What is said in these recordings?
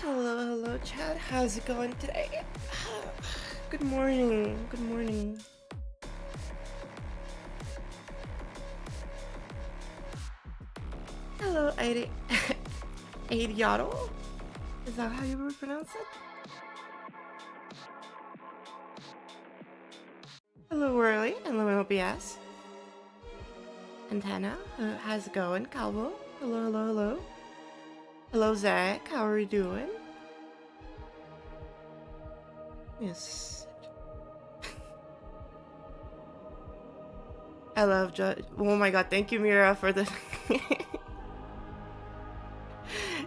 Hello, Chad. How's it going today? Good morning. Good morning. Hello, Adiato? Is that how you would pronounce it? Hello, Whirly. Hello, OBS. Antenna. How's it going, Calvo? Hello. Hello, Zach. How are you doing? Yes. I love oh my god, thank you, Mira, for the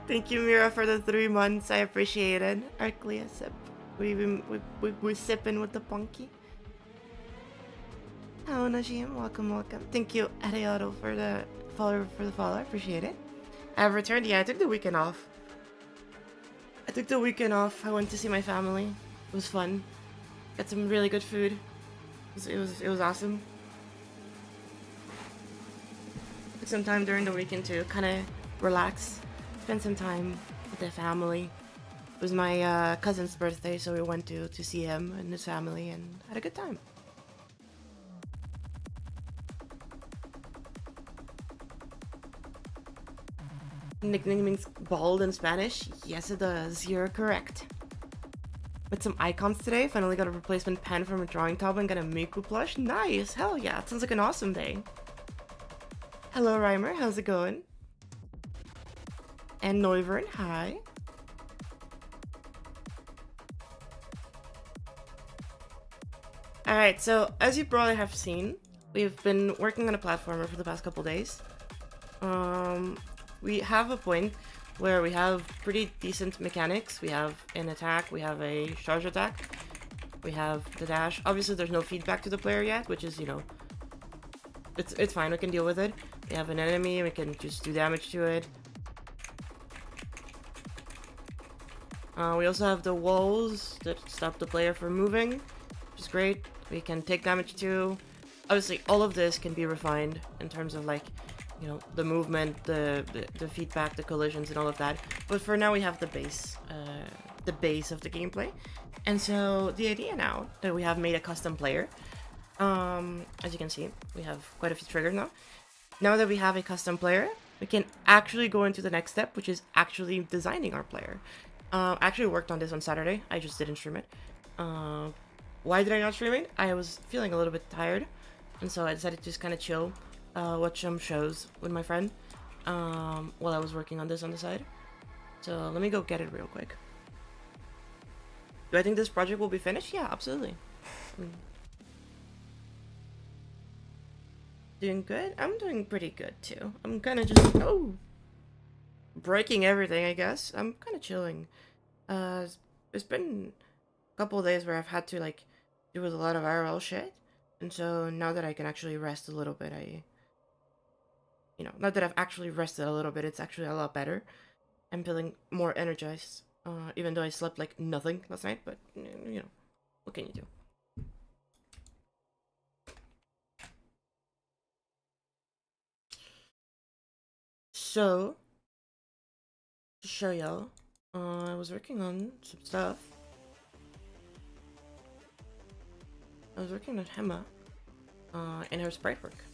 thank you, Mira, for the 3 months. I appreciate it. Arclea sip. We're sipping with the punky. Hello, Najim. Welcome. Thank you, Ariado, for the follow. I appreciate it. I've returned. Yeah, I took the weekend off. I went to see my family. It was fun. Got some really good food. It was awesome. Took some time during the weekend to kind of relax, spend some time with the family. It was my cousin's birthday, so we went to see him and his family and had a good time. Nickname means bald in Spanish? Yes, it does. You're correct. With some icons today. Finally got a replacement pen from a drawing tab and got a Miku plush. Nice! Hell yeah, it sounds like an awesome day. Hello, Reimer. How's it going? And Neuvern, hi. Alright, so as you probably have seen, we've been working on a platformer for the past couple days. We have a point where we have pretty decent mechanics. We have an attack, we have a charge attack, we have the dash. Obviously there's no feedback to the player yet, which is, you know, it's fine, we can deal with it. We have an enemy, we can just do damage to it. We also have the walls that stop the player from moving, which is great. We can take damage too. Obviously all of this can be refined in terms of, like, you know, the movement, the feedback, the collisions, and all of that. But for now, we have the base of the gameplay. And so the idea now that we have made a custom player, as you can see, we have quite a few triggers now. Now that we have a custom player, we can actually go into the next step, which is actually designing our player. I actually worked on this on Saturday. I just didn't stream it. Why did I not stream it? I was feeling a little bit tired, and so I decided to just kind of chill. Watch some shows with my friend while I was working on this on the side. So let me go get it real quick. Do I think this project will be finished? Yeah, absolutely. Doing good? I'm doing pretty good too. I'm kind of just breaking everything, I guess. I'm kind of chilling. It's been a couple of days where I've had to like deal with a lot of IRL shit, and so now that I can actually rest a little bit, not that I've actually rested a little bit, it's actually a lot better. I'm feeling more energized, even though I slept like nothing last night, but, you know, what can you do? So, to show y'all, I was working on some stuff. I was working on Hema, in her sprite work.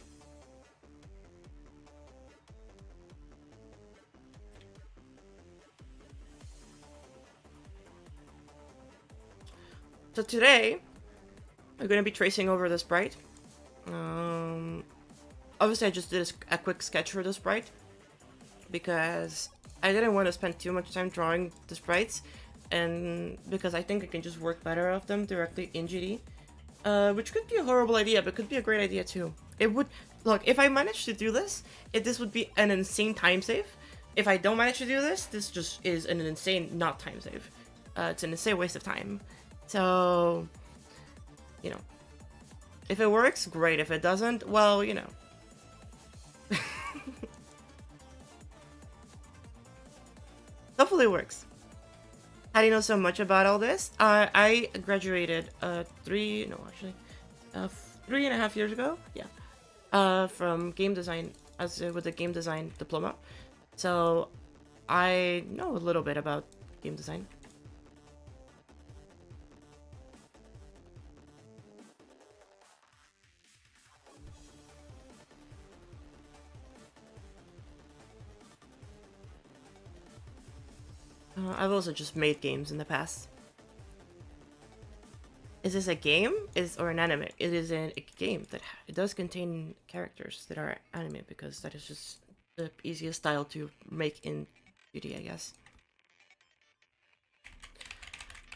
So today, I'm going to be tracing over the sprite. Obviously I just did a quick sketch for the sprite, because I didn't want to spend too much time drawing the sprites, and because I think I can just work better off them directly in GD. Which could be a horrible idea, but could be a great idea too. It would, look, if I manage to do this, this would be an insane time save. If I don't manage to do this, this just is an insane not time save. It's an insane waste of time. So, you know, if it works, great. If it doesn't, well, you know. Hopefully it works. How do you know so much about all this? I graduated 3.5 years ago. Yeah, from game design, with the game design diploma. So I know a little bit about game design. I've also just made games in the past. Is this a game? Or an anime? It is a game that it does contain characters that are anime because that is just the easiest style to make in 2D, I guess.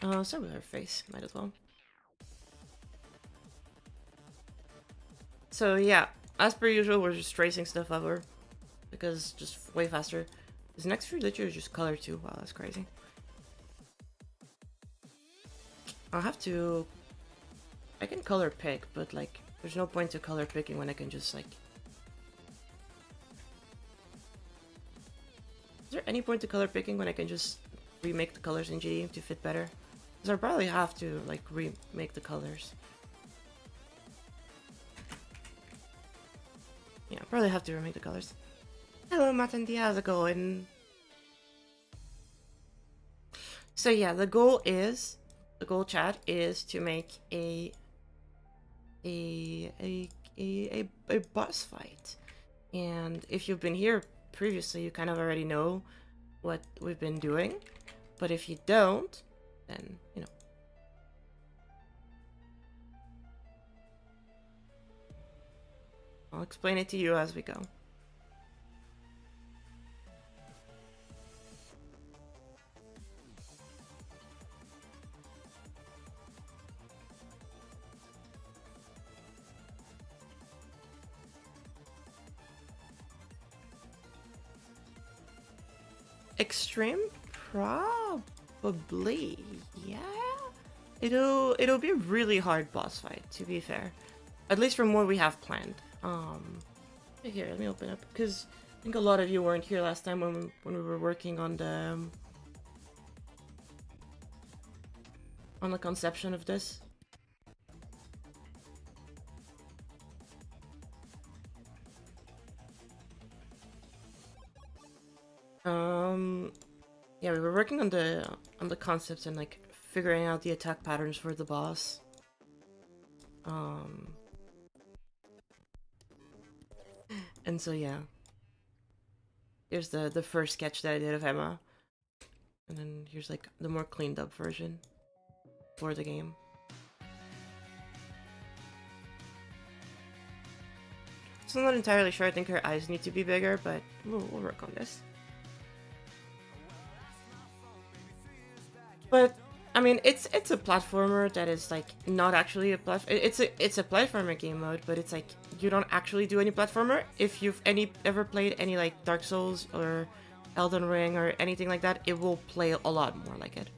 Start with her face, might as well. So yeah, as per usual, we're just tracing stuff over because just way faster. This next few literally is just color too. Wow, that's crazy. I'll have to. I can color pick, but like, there's no point to color picking when I can just like. Is there any point to color picking when I can just remake the colors in GD to fit better? Because I probably have to like remake the colors. Yeah, I probably have to remake the colors. Hello, Matandi, how's it going? So yeah, the goal chat is to make a boss fight. And if you've been here previously, you kind of already know what we've been doing. But if you don't, then, you know. I'll explain it to you as we go. Extreme? Probably, yeah. It'll be a really hard boss fight, to be fair. At least from what we have planned. Here, let me open up, because I think a lot of you weren't here last time when we were working on the conception of this. Yeah, we were working on the concepts and like figuring out the attack patterns for the boss. And so yeah. Here's the first sketch that I did of Emma. And then here's like the more cleaned up version for the game. So I'm not entirely sure. I think her eyes need to be bigger, but we'll work on this. But I mean, it's a platformer that is like not actually a platform. It's a platformer game mode, but it's like you don't actually do any platformer. If you've ever played any like Dark Souls or Elden Ring or anything like that, it will play a lot more like it.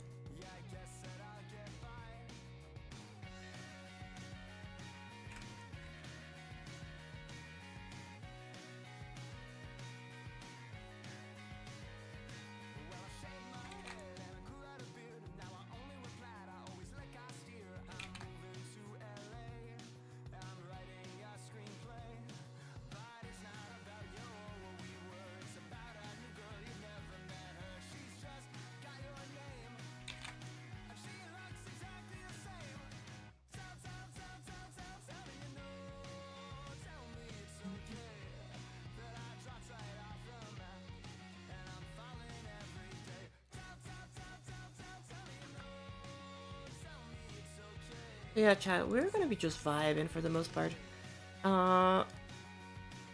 Yeah, chat, we're gonna be just vibing for the most part.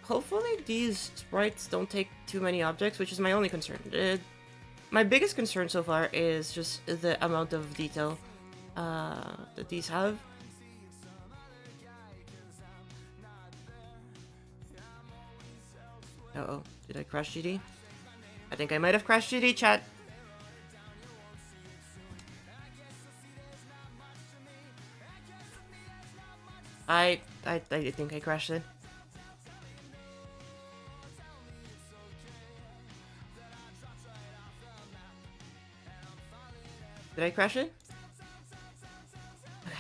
Hopefully these sprites don't take too many objects, which is my only concern. My biggest concern so far is just the amount of detail that these have. Uh-oh, did I crash GD? I think I might have crashed GD, chat. I think I crashed it. Did I crash it? Okay.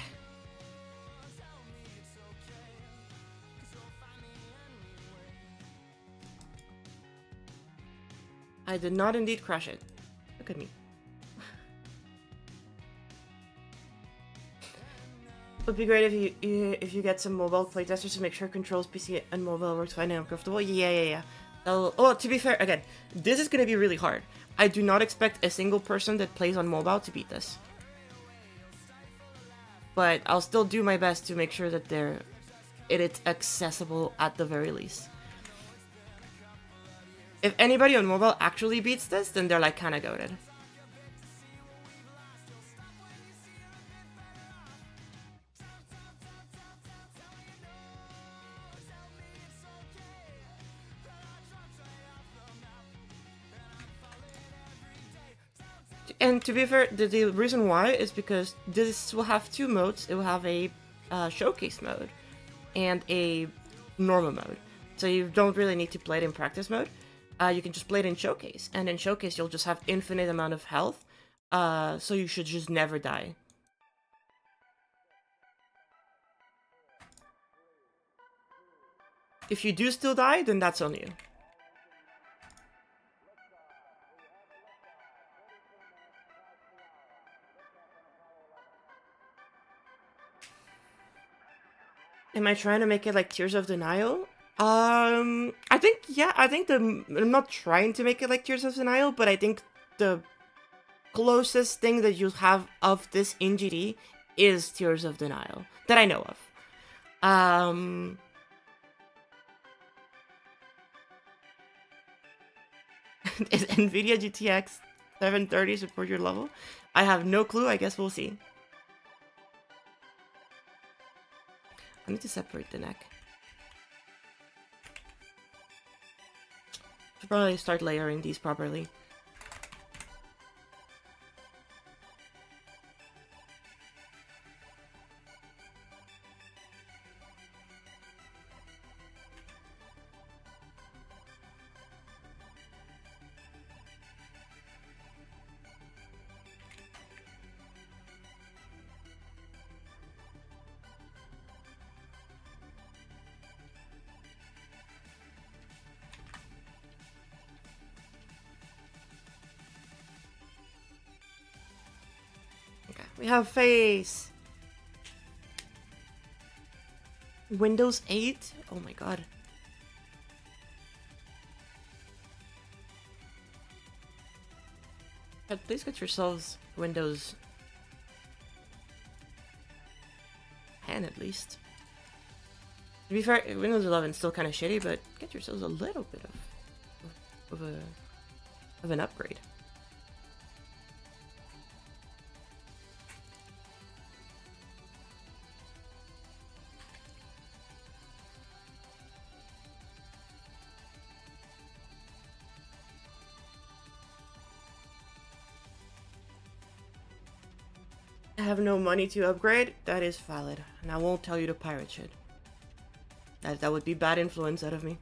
I did not indeed crash it. Look at me. Would be great if you get some mobile playtesters to make sure controls PC and mobile works fine and uncomfortable. Yeah. Oh, to be fair, again, this is gonna be really hard. I do not expect a single person that plays on mobile to beat this, but I'll still do my best to make sure that it's accessible at the very least. If anybody on mobile actually beats this, then they're like kind of goated. And to be fair, the reason why is because this will have two modes. It will have a showcase mode and a normal mode. So you don't really need to play it in practice mode. You can just play it in showcase. And in showcase, you'll just have infinite amount of health. So you should just never die. If you do still die, then that's on you. Am I trying to make it like Tears of Denial? I think, yeah, I'm not trying to make it like Tears of Denial, but I think the closest thing that you have of this in GD is Tears of Denial, that I know of. Is NVIDIA GTX 730 support your level? I have no clue, I guess we'll see. I need to separate the neck. Should probably start layering these properly. We have face. Windows 8? Oh my god. But please get yourselves Windows 10 at least. To be fair, Windows 11 is still kind of shitty, but get yourselves a little bit of an upgrade. I have no money to upgrade. That is valid, and I won't tell you to pirate shit. That would be bad influence out of me.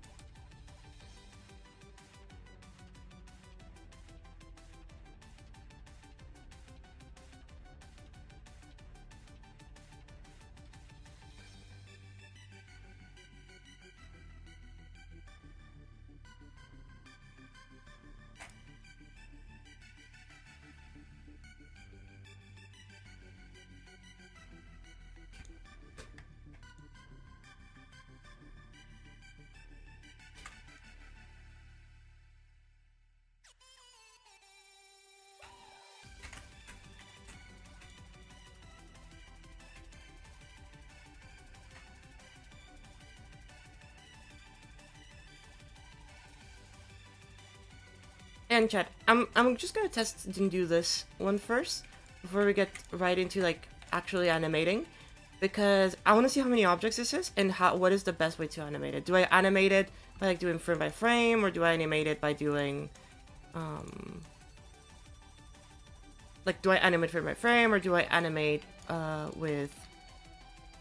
And chat, I'm just gonna test and do this one first before we get right into like actually animating, because I want to see how many objects this is and what is the best way to animate it. Do I animate it by like doing frame by frame, or do I animate it by doing like do I animate frame by frame, or do I animate with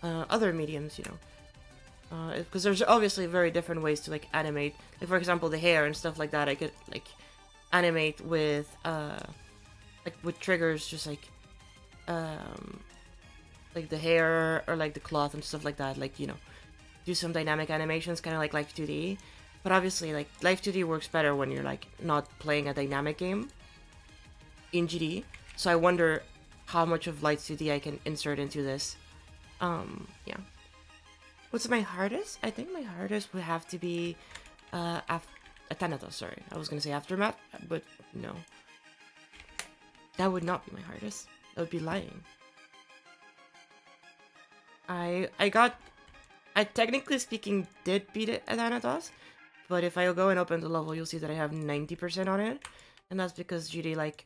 other mediums, you know? Because there's obviously very different ways to like animate. Like for example, the hair and stuff like that. I could like animate with triggers, just like the hair or like the cloth and stuff like that. Like, you know, do some dynamic animations, kind of like Life 2D. But obviously, like Life 2D works better when you're like not playing a dynamic game in GD. So I wonder how much of Light 2D I can insert into this. Yeah. What's my hardest? I think my hardest would have to be Thanatos, sorry. I was gonna say Aftermath, but no. That would not be my hardest. That would be lying. I technically speaking did beat it at Thanatos, but if I go and open the level, you'll see that I have 90% on it, and that's because GD like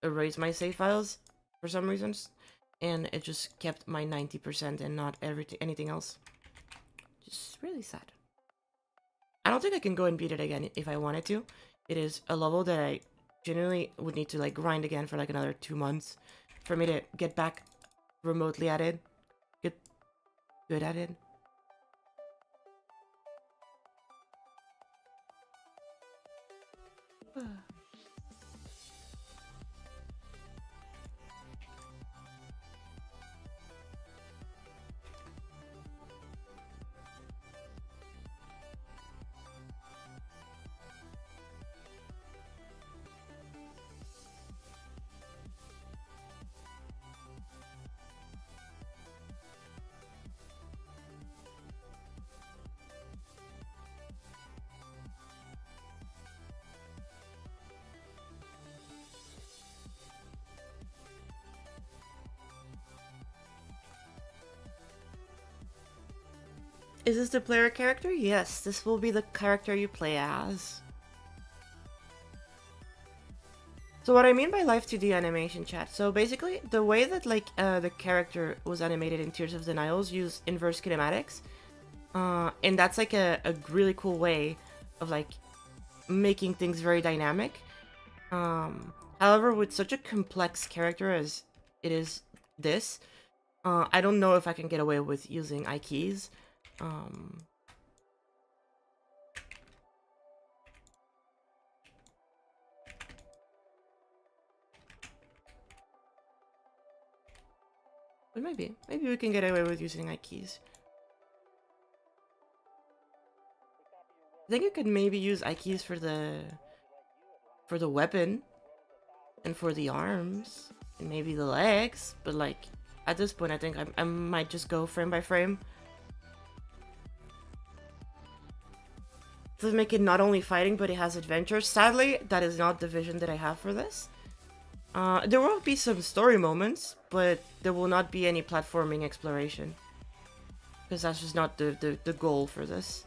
erased my save files for some reasons, and it just kept my 90% and not anything else. Just really sad. I don't think I can go and beat it again if I wanted to. It is a level that I genuinely would need to like grind again for like another 2 months for me to get back remotely at it, get good at it. Is this the player character? Yes, this will be the character you play as. So what I mean by live 2D animation, chat, so basically the way that like the character was animated in Tears of the Niles use inverse kinematics, and that's like a really cool way of like making things very dynamic. However, with such a complex character as it is this, I don't know if I can get away with using I keys. But maybe we can get away with using I keys. I think you could maybe use I keys for the weapon and for the arms and maybe the legs, but like at this point I think I might just go frame by frame to make it not only fighting but it has adventure. Sadly, that is not the vision that I have for this. There will be some story moments, but there will not be any platforming exploration, because that's just not the goal for this.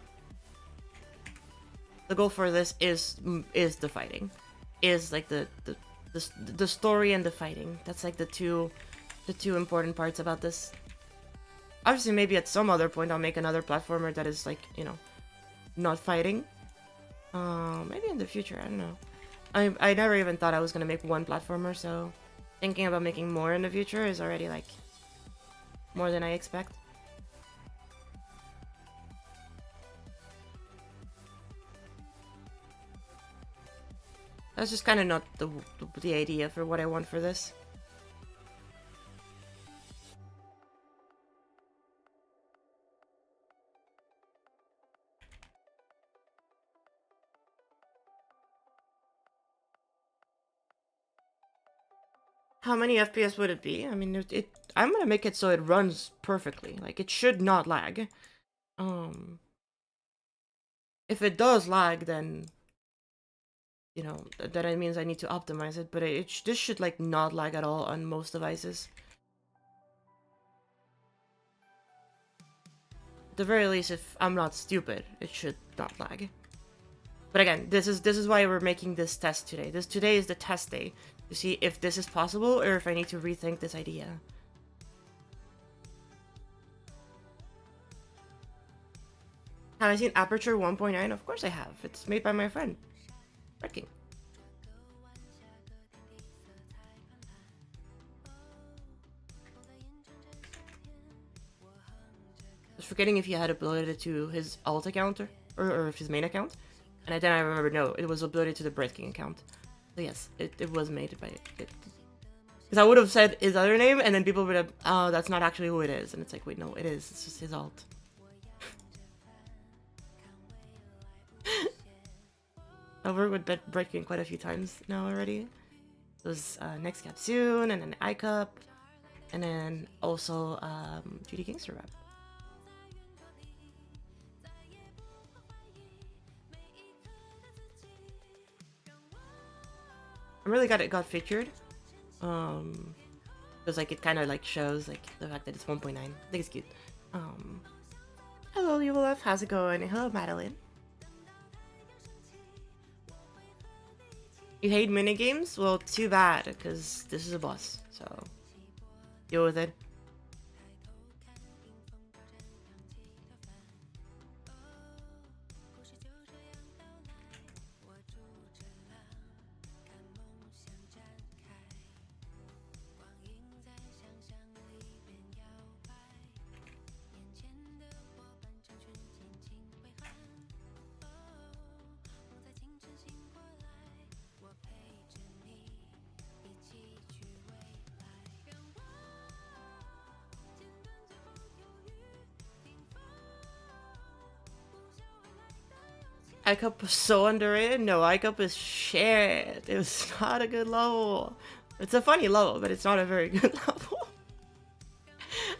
The goal for this is the fighting, is like the story and the fighting. That's like the two important parts about this. Obviously, maybe at some other point I'll make another platformer that is like, you know, not fighting. Maybe in the future, I don't know. I never even thought I was gonna make one platformer, so thinking about making more in the future is already like more than I expect. That's just kind of not the idea for what I want for this. How many FPS would it be? I mean, I'm gonna make it so it runs perfectly. Like, it should not lag. If it does lag, then, you know, that means I need to optimize it. But this should, like, not lag at all on most devices. At the very least, if I'm not stupid, it should not lag. But again, this is why we're making this test today. Today is the test day to see if this is possible or if I need to rethink this idea. Have I seen Aperture 1.9? Of course I have. It's made by my friend, King. I was forgetting if he had uploaded it to his alt account or his main account. And then I remember, no, it was uploaded to the King account. So yes, it was made by it. Because I would have said his other name, and then people would have, oh, that's not actually who it is. And it's like, wait, no, it is. It's just his alt. I've worked with King quite a few times now already. It was next cap soon, and then iCup. and then also GD Gangster Rap. I'm really glad it got featured. Because like it kind of like shows like the fact that it's 1.9. I think it's cute. Hello, Yuvalef. How's it going? Hello, Madeline. You hate minigames? Well, too bad, because this is a boss, so deal with it. iCup was so underrated. No, iCup is shit. It was not a good level. It's a funny level, but it's not a very good level.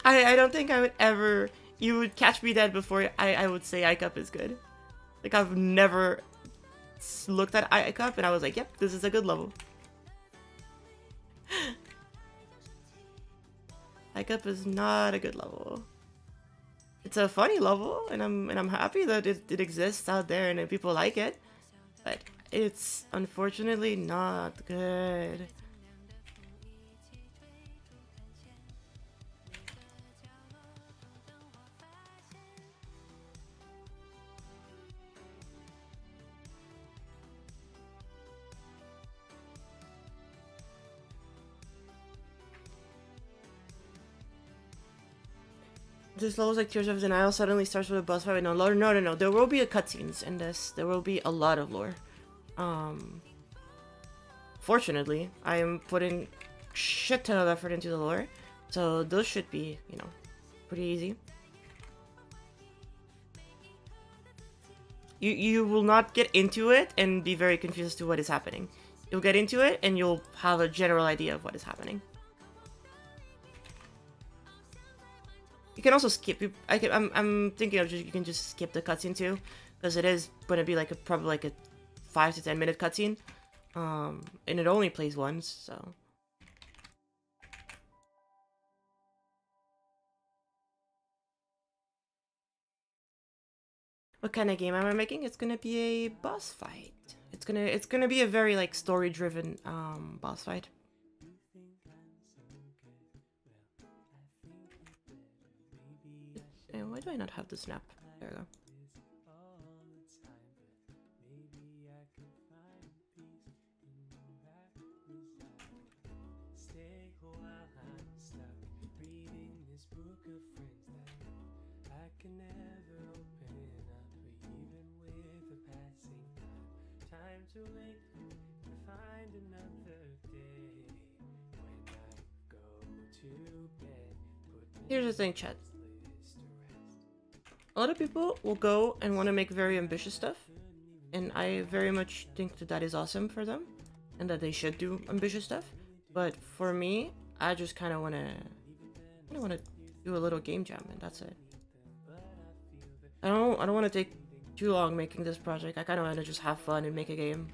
I don't think I would ever... You would catch me dead before I would say iCup is good. Like, I've never looked at iCup and I was like, yep, this is a good level. iCup is not a good level. It's a funny level, and I'm happy that it exists out there and that people like it, but it's unfortunately not good. This level's like Tears of Denial suddenly starts with a boss fight with no lore. No. There will be a cutscenes in this. There will be a lot of lore. Fortunately, I am putting shit ton of effort into the lore, so those should be, you know, pretty easy. You will not get into it and be very confused as to what is happening. You'll get into it and you'll have a general idea of what is happening. You can also skip. I'm thinking of you can just skip the cutscene too, because it is going to be like probably like a 5 to 10 minute cutscene, and it only plays once, so. What kind of game am I making? It's gonna be a boss fight. It's gonna be a very like story driven boss fight. And why do I not have the snap? There we go. Here's the thing, chat. A lot of people will go and want to make very ambitious stuff, and I very much think that that is awesome for them, and that they should do ambitious stuff. But for me, I just kind of want to do a little game jam, and that's it. I don't want to take too long making this project. I kind of want to just have fun and make a game.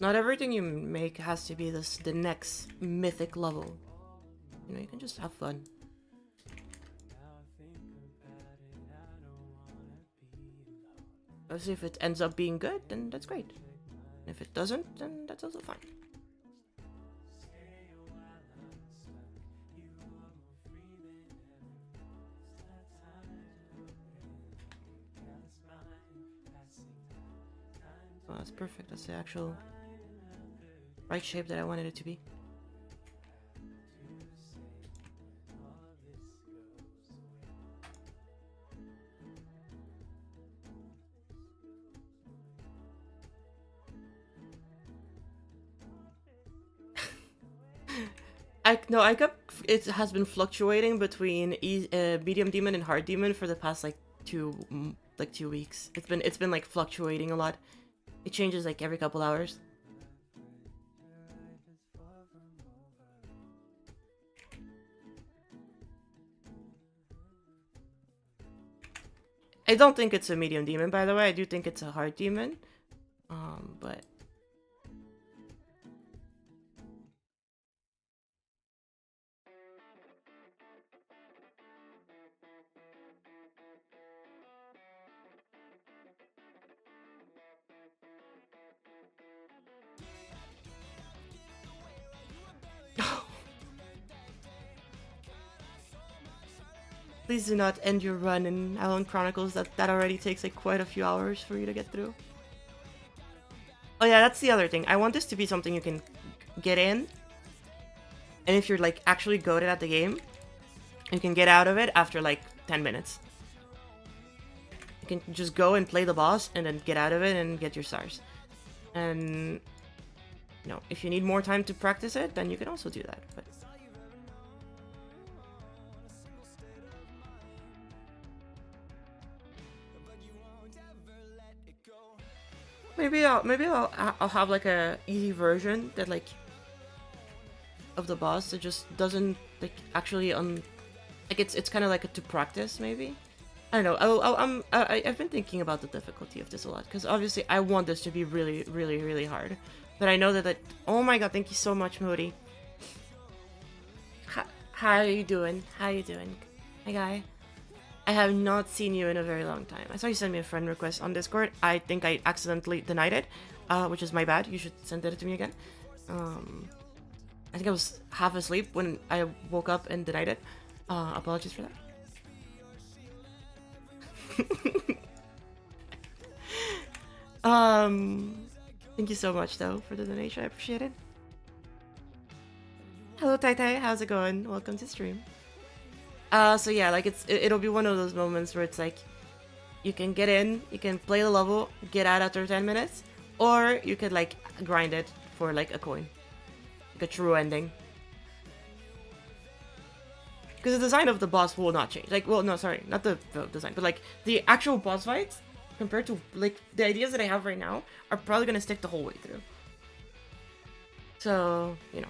Not everything you make has to be the next mythic level. You know, you can just have fun. Obviously, if it ends up being good, then that's great. And if it doesn't, then that's also fine. Oh, that's perfect. That's the actual right shape that I wanted it to be. It has been fluctuating between medium demon and hard demon for the past like 2 weeks. It's been like fluctuating a lot. It changes like every couple hours. I don't think it's a medium demon, by the way. I do think it's a hard demon. But please do not end your run in Alone Chronicles. That already takes like quite a few hours for you to get through. Oh yeah, that's the other thing. I want this to be something you can get in, and if you're like actually goated at the game, you can get out of it after like 10 minutes. You can just go and play the boss and then get out of it and get your stars. And you know, if you need more time to practice it, then you can also do that. But maybe I'll have like a easy version that like of the boss that just doesn't like actually like it's kind of like a to practice maybe. I don't know. I've been thinking about the difficulty of this a lot because obviously I want this to be really, really, really hard. But I know that oh my god, thank you so much, Moody. How are you doing? How are you doing? Hi, guy. I have not seen you in a very long time. I saw you send me a friend request on Discord. I think I accidentally denied it, which is my bad. You should send it to me again. I think I was half asleep when I woke up and denied it. Apologies for that. Thank you so much though for the donation. I appreciate it. Hello, Tai Tai. How's it going? Welcome to stream. So yeah, like it'll be one of those moments where it's like you can get in, you can play the level, get out after 10 minutes, or you could like grind it for like a coin, like a true ending. Because the design of the boss will not change. Like, well, no, sorry, not the design, but like the actual boss fights compared to like the ideas that I have right now are probably gonna stick the whole way through. So, you know.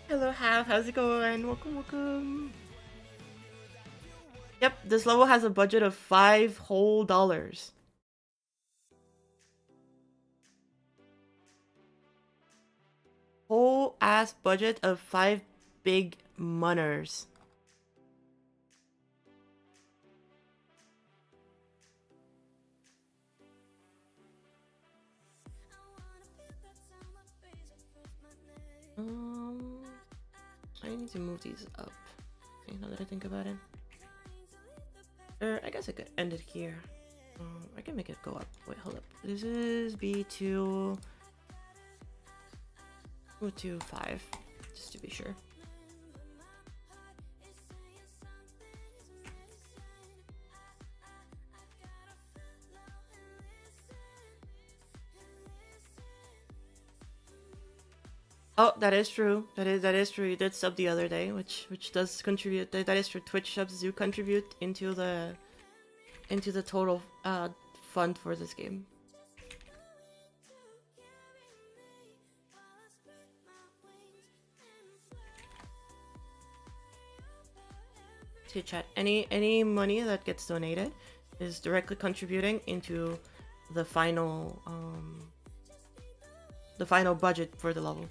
Hello, how's it going? Welcome, welcome. Yep, this level has a budget of $5 whole. Whole ass budget of 5 big munners. I need to move these up. Okay, now that I think about it. Or I guess I could end it here. I can make it go up. Wait, hold up. This is B2... 225, just to be sure. Oh, that is true. That is true. You did sub the other day, which does contribute. That is true. Twitch subs do contribute into the total fund for this game. To chat, any money that gets donated is directly contributing into the final budget for the level.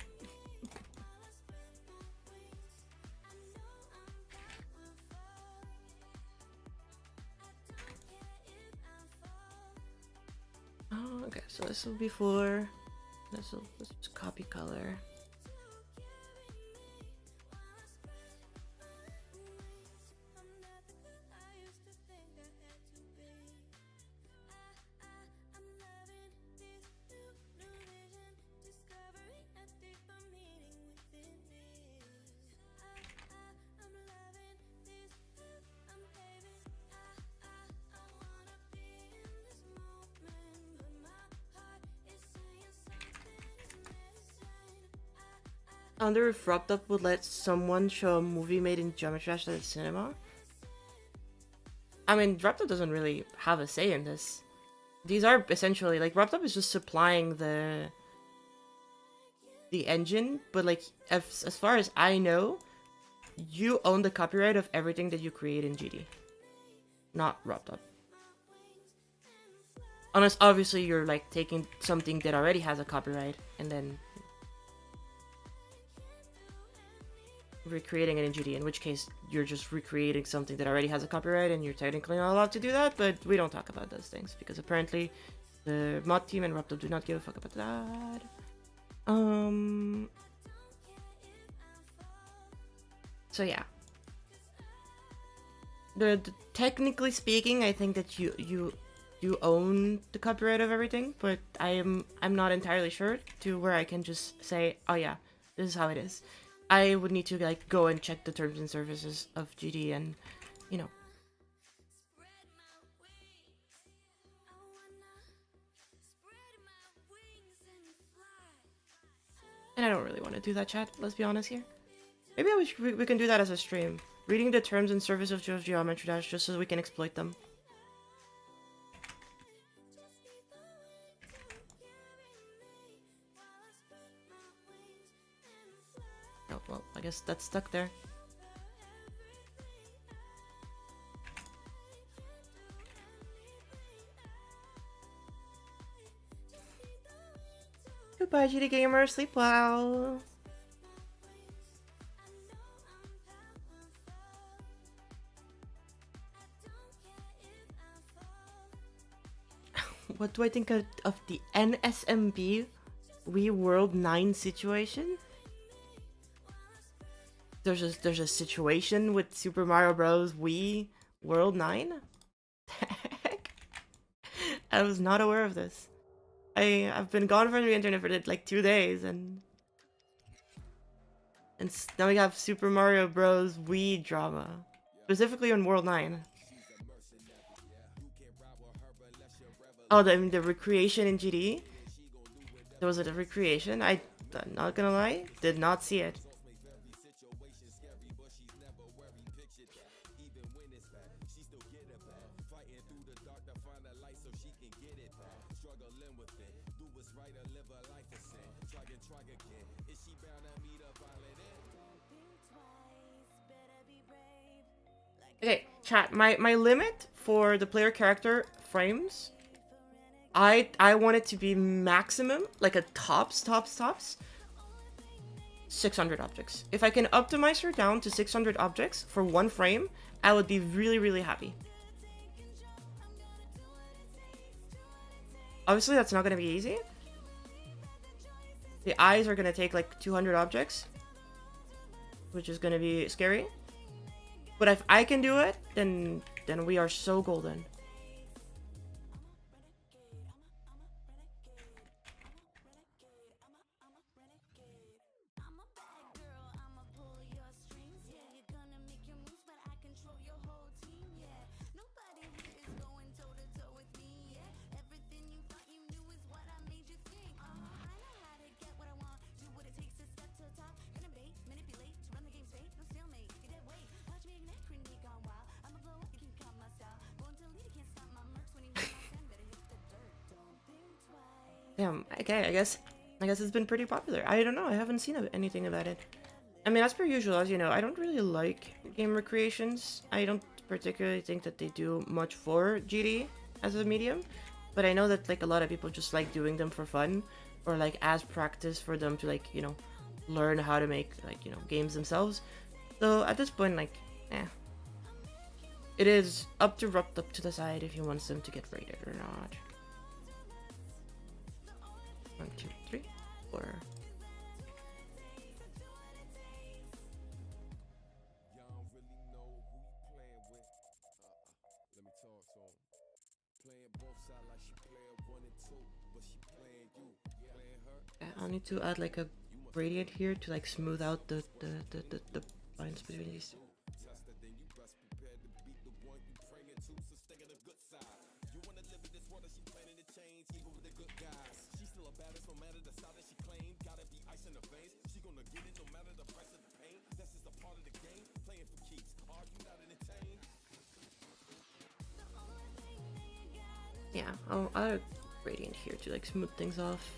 Oh, okay, so this will be for let's just copy color. I wonder if Wrapped Up would let someone show a movie made in Geometry Dash at the cinema. I mean, Wrapped Up doesn't really have a say in this. These are essentially, like, Wrapped Up is just supplying the engine, but like, as far as I know, you own the copyright of everything that you create in GD. Not Wrapped Up. Unless, obviously, you're, like, taking something that already has a copyright, and then recreating it in GD, in which case you're just recreating something that already has a copyright and you're technically not allowed to do that, but we don't talk about those things because apparently the mod team and Wrapped Up do not give a fuck about that. So yeah. Technically speaking, I think that you own the copyright of everything, but I'm not entirely sure to where I can just say, oh yeah, this is how it is. I would need to like go and check the terms and services of GD and, you know. And I don't really want to do that, chat. Let's be honest here. Maybe we can do that as a stream. Reading the terms and services of Geometry Dash just so we can exploit them. Oh, well, I guess that's stuck there. Goodbye, GD Gamer. Sleep well. What do I think of the NSMB Wii World 9 situation? There's a situation with Super Mario Bros. Wii World 9? Heck? I was not aware of this. I've been gone from the internet for like 2 days and now we have Super Mario Bros. Wii drama. Specifically on World 9. Oh, the recreation in GD? There was a recreation? I'm not gonna lie, did not see it. Okay, chat, my limit for the player character frames, I want it to be maximum, like a tops, 600 objects. If I can optimize her down to 600 objects for one frame, I would be really, really happy. Obviously, that's not going to be easy. The eyes are going to take like 200 objects, which is going to be scary. But if I can do it, then we are so golden. Damn, okay, I guess it's been pretty popular. I don't know, I haven't seen anything about it. I mean, as per usual, as you know, I don't really like game recreations. I don't particularly think that they do much for GD as a medium, but I know that like a lot of people just like doing them for fun or like as practice for them to like, you know, learn how to make like, you know, games themselves. So at this point, like, it is up to Wrapped Up to decide if he wants them to get rated or not. 1, 2, 3, 4. I'll need to add like a gradient here to like smooth out the lines between these two. Yeah, I'll add a gradient here to like smooth things off.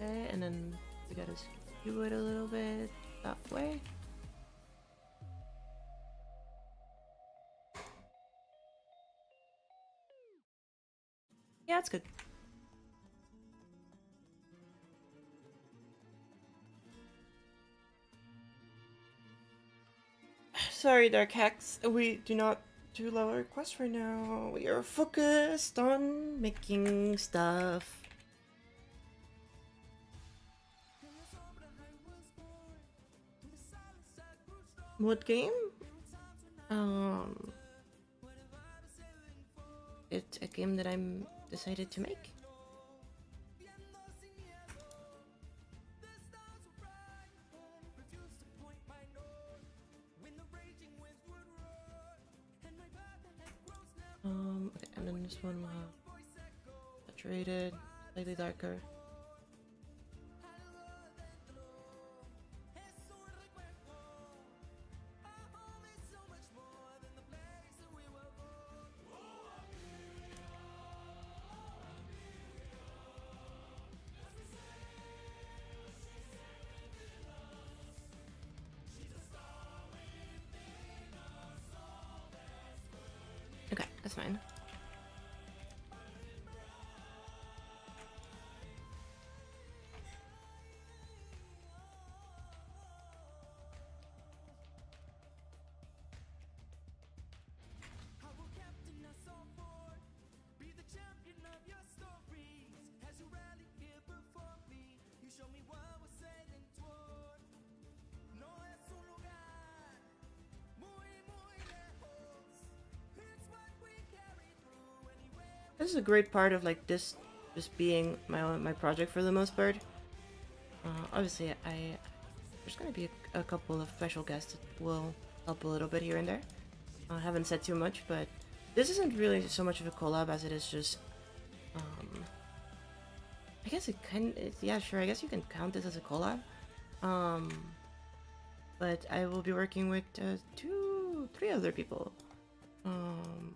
Okay, and then we gotta skew it a little bit that way. Yeah, it's good. Sorry, Dark Hacks. We do not do lower requests right now. We are focused on making stuff. What game? It's a game that I'm decided to make. Okay, and then this one will have saturated, slightly darker. Okay, that's fine. This is a great part of like this just being my project for the most part. Obviously, there's gonna be a couple of special guests that will help a little bit here and there. I haven't said too much, but this isn't really so much of a collab as it is just. I guess it can. Yeah, sure. I guess you can count this as a collab. But I will be working with 3 other people on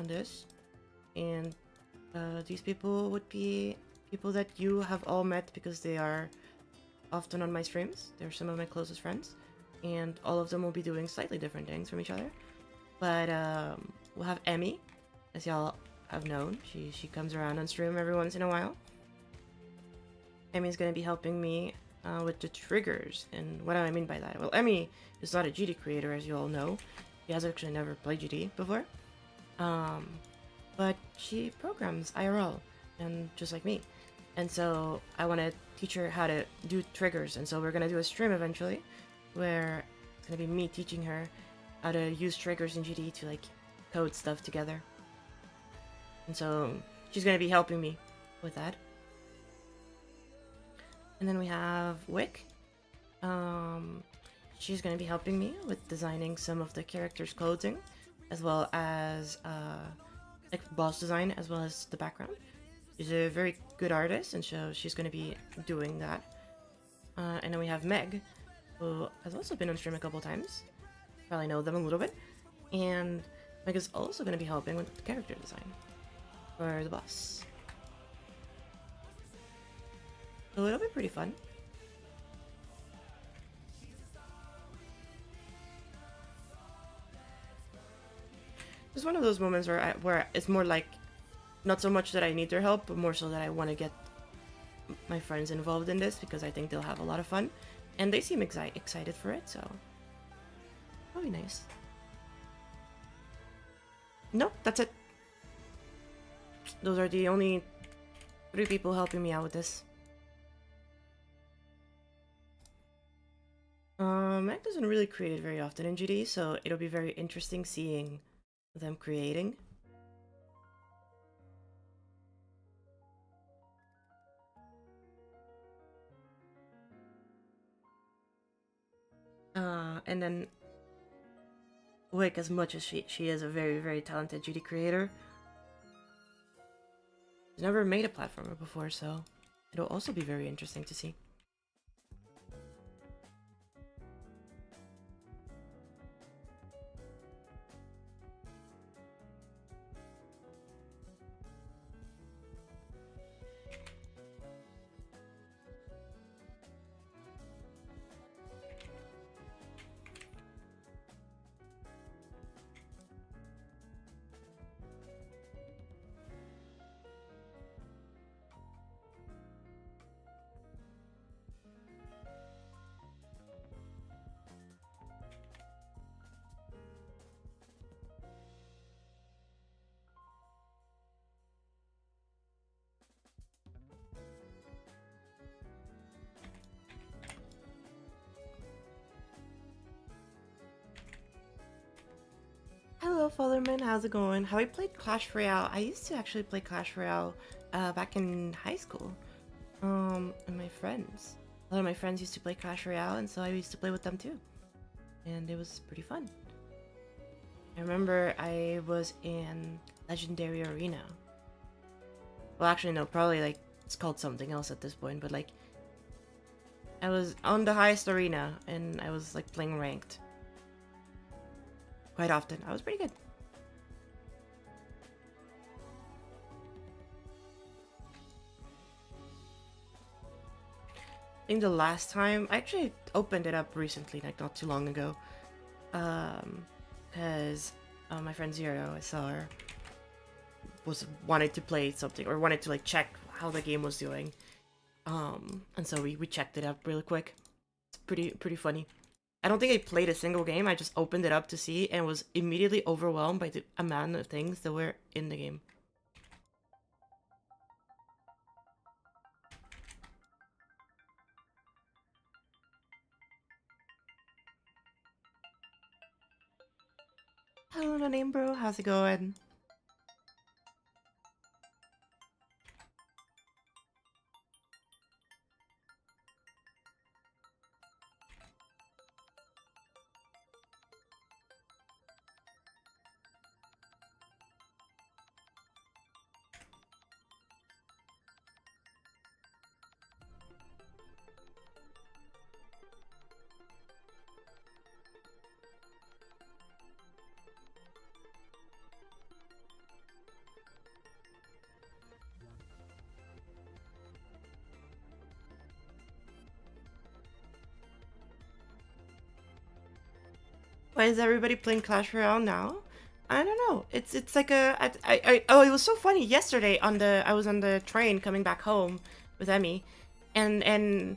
this, and these people would be people that you have all met because they are often on my streams. They're some of my closest friends, and all of them will be doing slightly different things from each other. But we'll have Emmy, as y'all have known. She comes around on stream every once in a while. Emmy's going to be helping me with the triggers. And what do I mean by that? Well, Emmy is not a GD creator, as you all know. She has actually never played GD before. But she programs IRL, and just like me. And so I want to teach her how to do triggers. And so we're going to do a stream eventually where it's going to be me teaching her how to use triggers in GD to like code stuff together. And so she's going to be helping me with that. And then we have Wick. She's going to be helping me with designing some of the characters' clothing, as well as like boss design, as well as the background. She's a very good artist, and so she's going to be doing that. And then we have Meg, who has also been on stream a couple times. Probably know them a little bit. And Meg is also going to be helping with the character design for the boss. So it'll be pretty fun. It's one of those moments where it's more like, not so much that I need their help, but more so that I want to get my friends involved in this because I think they'll have a lot of fun. And they seem excited for it, so that'll be nice. Nope, that's it. Those are the only 3 people helping me out with this. Mac doesn't really create very often in GD, so it'll be very interesting seeing them creating. And then Wick, as much as she is a very, very talented GD creator, she's never made a platformer before, so it'll also be very interesting to see. Hello, Fatherman. How's it going? Have I played Clash Royale? I used to actually play Clash Royale back in high school. And my friends. A lot of my friends used to play Clash Royale, and so I used to play with them too. And it was pretty fun. I remember I was in Legendary Arena. Well, actually, no, probably like it's called something else at this point, but like I was on the highest arena and I was like playing ranked quite often. I was pretty good. I think the last time I actually opened it up recently, like not too long ago, because my friend Zero, I saw her, wanted to play something or wanted to like check how the game was doing, and so we checked it up really quick. It's pretty funny. I don't think I played a single game. I just opened it up to see and was immediately overwhelmed by the amount of things that were in the game. Hello, no name, bro. How's it going? Why is everybody playing Clash Royale now? I don't know. It's like oh, it was so funny yesterday I was on the train coming back home with Emmy, and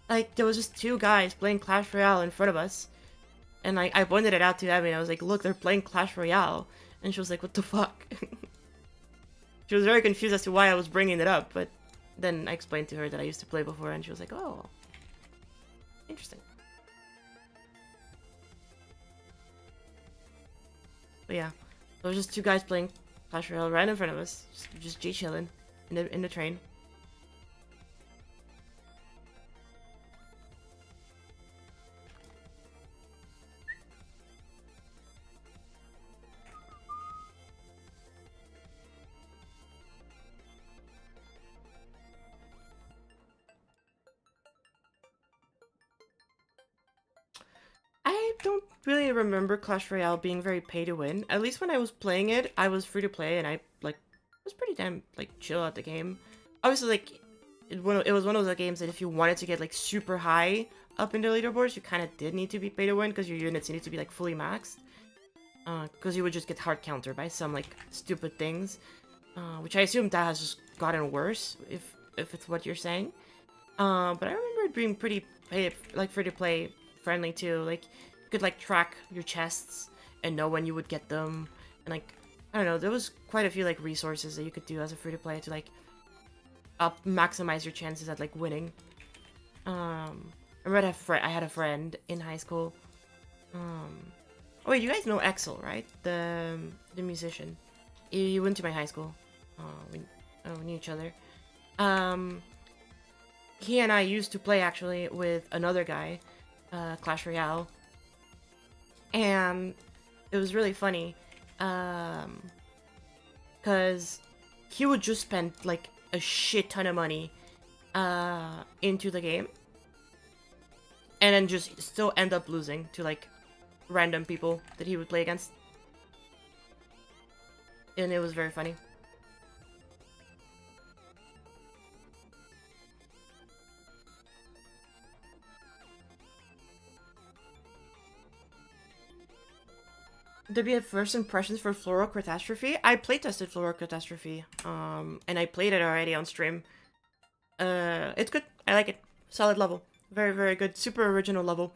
like there was just two guys playing Clash Royale in front of us, and I pointed it out to Emmy and I was like, look, they're playing Clash Royale, and she was like, what the fuck? She was very confused as to why I was bringing it up, but then I explained to her that I used to play before, and she was like, oh, interesting. But yeah, there was just two guys playing Clash Royale right in front of us, just G chilling in the train. I don't really remember Clash Royale being very pay to win. At least when I was playing it, I was free to play and I like was pretty damn like chill at the game. Obviously, like it was one of those games that if you wanted to get like super high up in the leaderboards, you kind of did need to be pay to win because your units needed to be like fully maxed. Because you would just get hard countered by some like stupid things, which I assume that has just gotten worse if it's what you're saying. But I remember it being pretty free to play friendly too. Like you could like track your chests and know when you would get them, and like I don't know, there was quite a few like resources that you could do as a free to play to like maximize your chances at like winning. I remember I had a friend in high school. Oh wait, you guys know Axel, right? The musician. He went to my high school. We knew each other. Um, he and I used to play actually with another guy, Clash Royale, and it was really funny, cause he would just spend like a shit ton of money, into the game, and then just still end up losing to like random people that he would play against, and it was very funny. To be a first impressions for Floral Catastrophe, I playtested Floral Catastrophe, and I played it already on stream. It's good. I like it. Solid level. Very, very good. Super original level.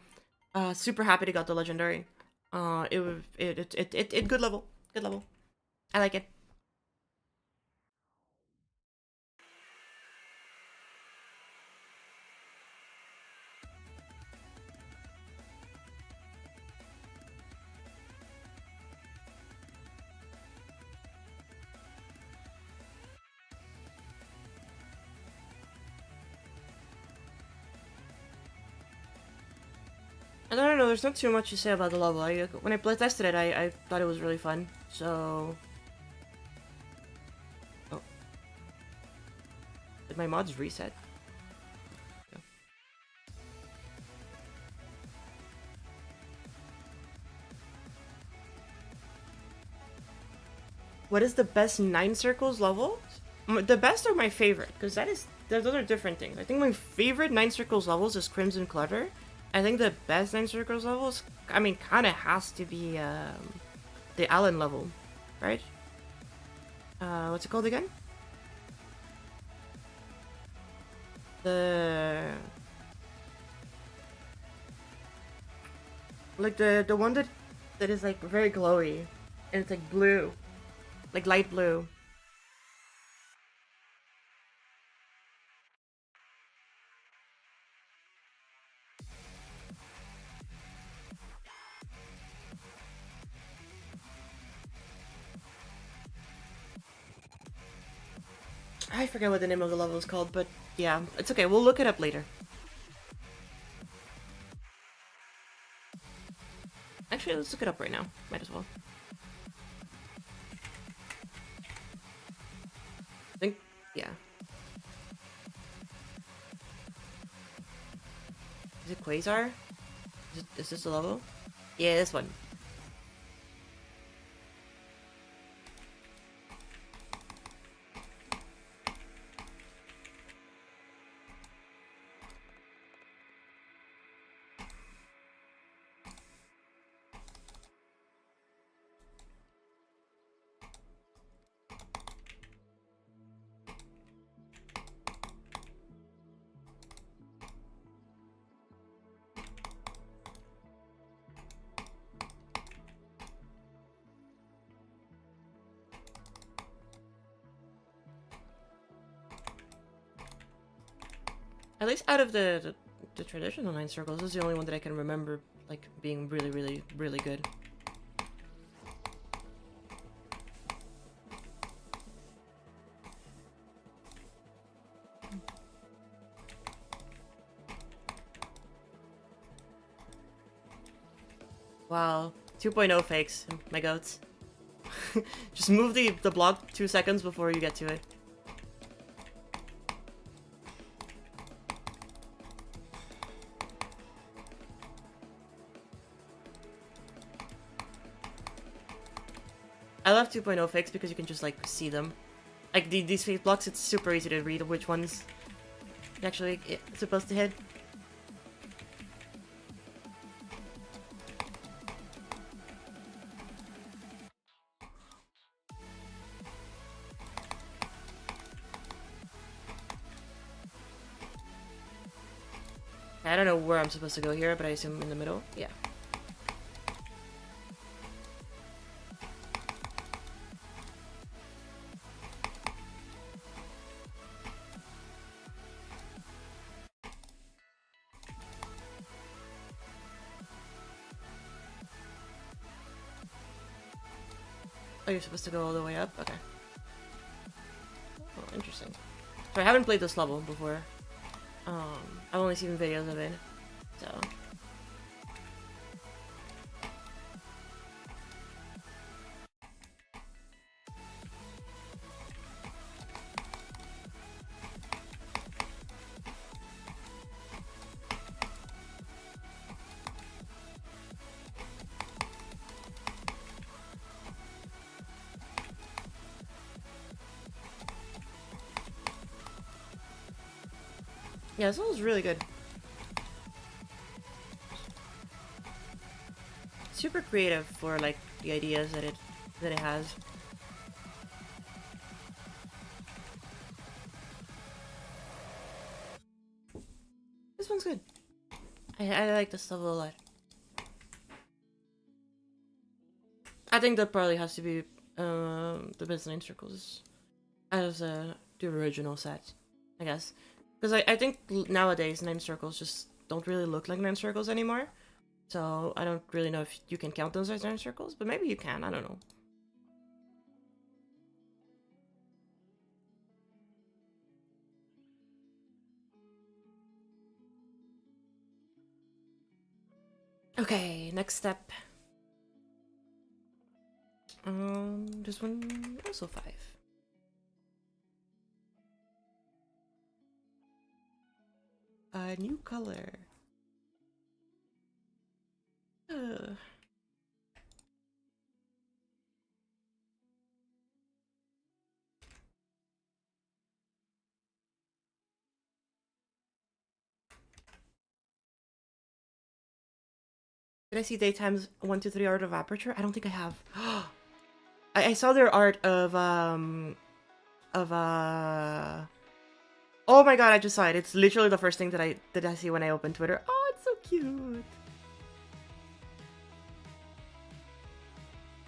Super happy to got the legendary. It good level. Good level. I like it. I don't know, there's not too much to say about the level. When I playtested it, I thought it was really fun, so... Oh. Did my mods reset? No. What is the best 9 circles level? The best or my favorite? Because those are different things. I think my favorite 9 circles levels is Crimson Clutter. I think the best 9 circles levels, I mean, kind of has to be the Allen level, right? What's it called again? The like the one that is like very glowy, and it's like blue, like light blue. I forget what the name of the level is called, but yeah, it's okay. We'll look it up later. Actually, let's look it up right now. Might as well. I think, yeah. Is it Quasar? Is this the level? Yeah, this one. At least out of the traditional 9 circles, this is the only one that I can remember like being really, really, really good. Wow, 2.0 fakes, my goats. Just move the block 2 seconds before you get to it. I love 2.0 fakes because you can just like see them. Like these fake blocks, it's super easy to read which ones actually it's supposed to hit. I don't know where I'm supposed to go here, but I assume in the middle. Yeah. Oh, you're supposed to go all the way up? Okay. Oh, interesting. So I haven't played this level before. I've only seen videos of it, so... Yeah, this one's really good. Super creative for like the ideas that it has. This one's good. I like this level a lot. I think that probably has to be the best 9 circles as the original set, I guess. Because I think nowadays 9 circles just don't really look like 9 circles anymore. So I don't really know if you can count those as 9 circles, but maybe you can, I don't know. Okay, next step. This one also 5. A new color. Did I see Daytime's 1, 2, 3 art of aperture? I don't think I have. I saw their art of oh my god, I just saw it. It's literally the first thing that I see when I open Twitter. Oh, it's so cute.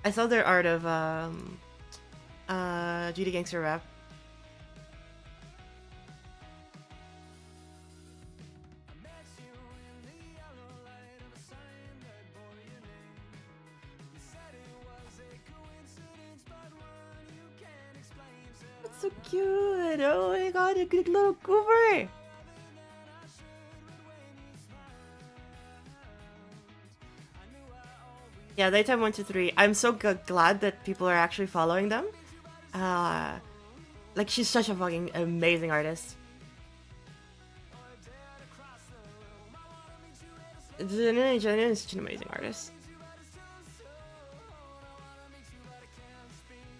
I saw their art of GD Gangster Rap. That's so cute. Oh my god, a good little goober. Yeah, Daytime 1, 2, 3. I'm so glad that people are actually following them. Like, she's such a fucking amazing artist. Jenny is such an amazing artist.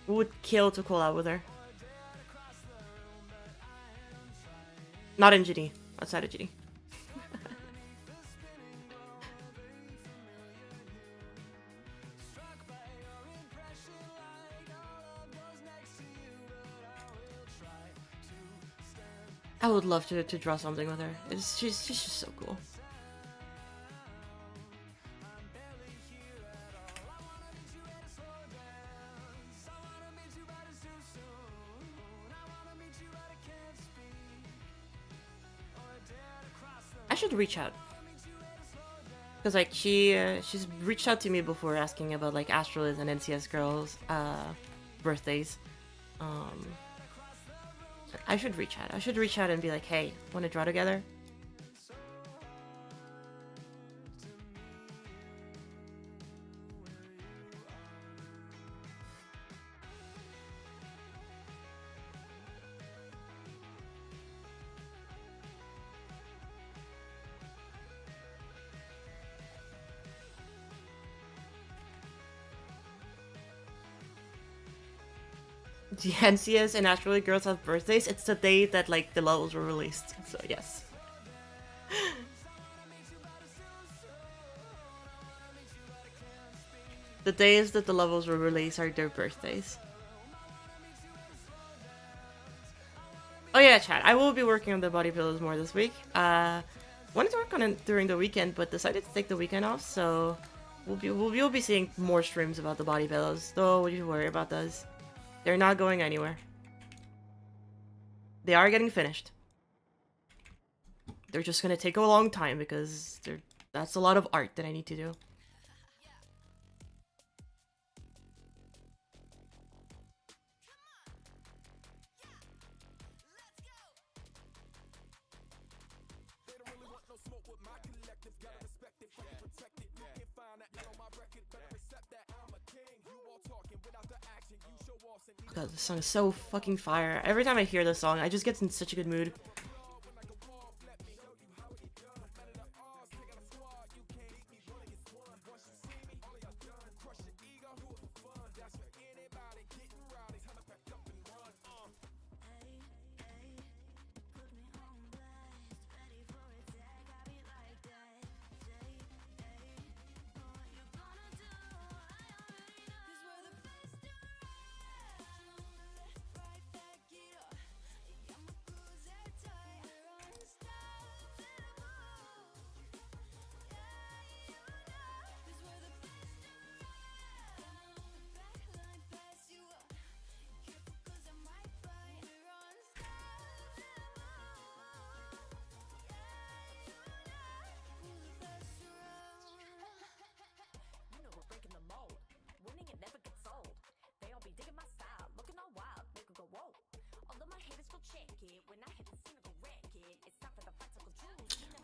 Would kill to collab with her. Not in GD, outside of GD. I would love to draw something with her. She's just so cool. I should reach out. Because like she's reached out to me before asking about like Astralis and NCS girls birthdays. I should reach out. I should reach out and be like, hey, wanna draw together? The NCS and Astrally girls have birthdays. It's the day that like the levels were released. So yes. The days that the levels were released are their birthdays. Oh yeah, chat. I will be working on the body pillows more this week. Wanted to work on it during the weekend, but decided to take the weekend off. So we'll be seeing more streams about the body pillows. Don't you worry about those. They're not going anywhere. They are getting finished. They're just gonna take a long time because that's a lot of art that I need to do. God, this song is so fucking fire. Every time I hear this song, I just get in such a good mood.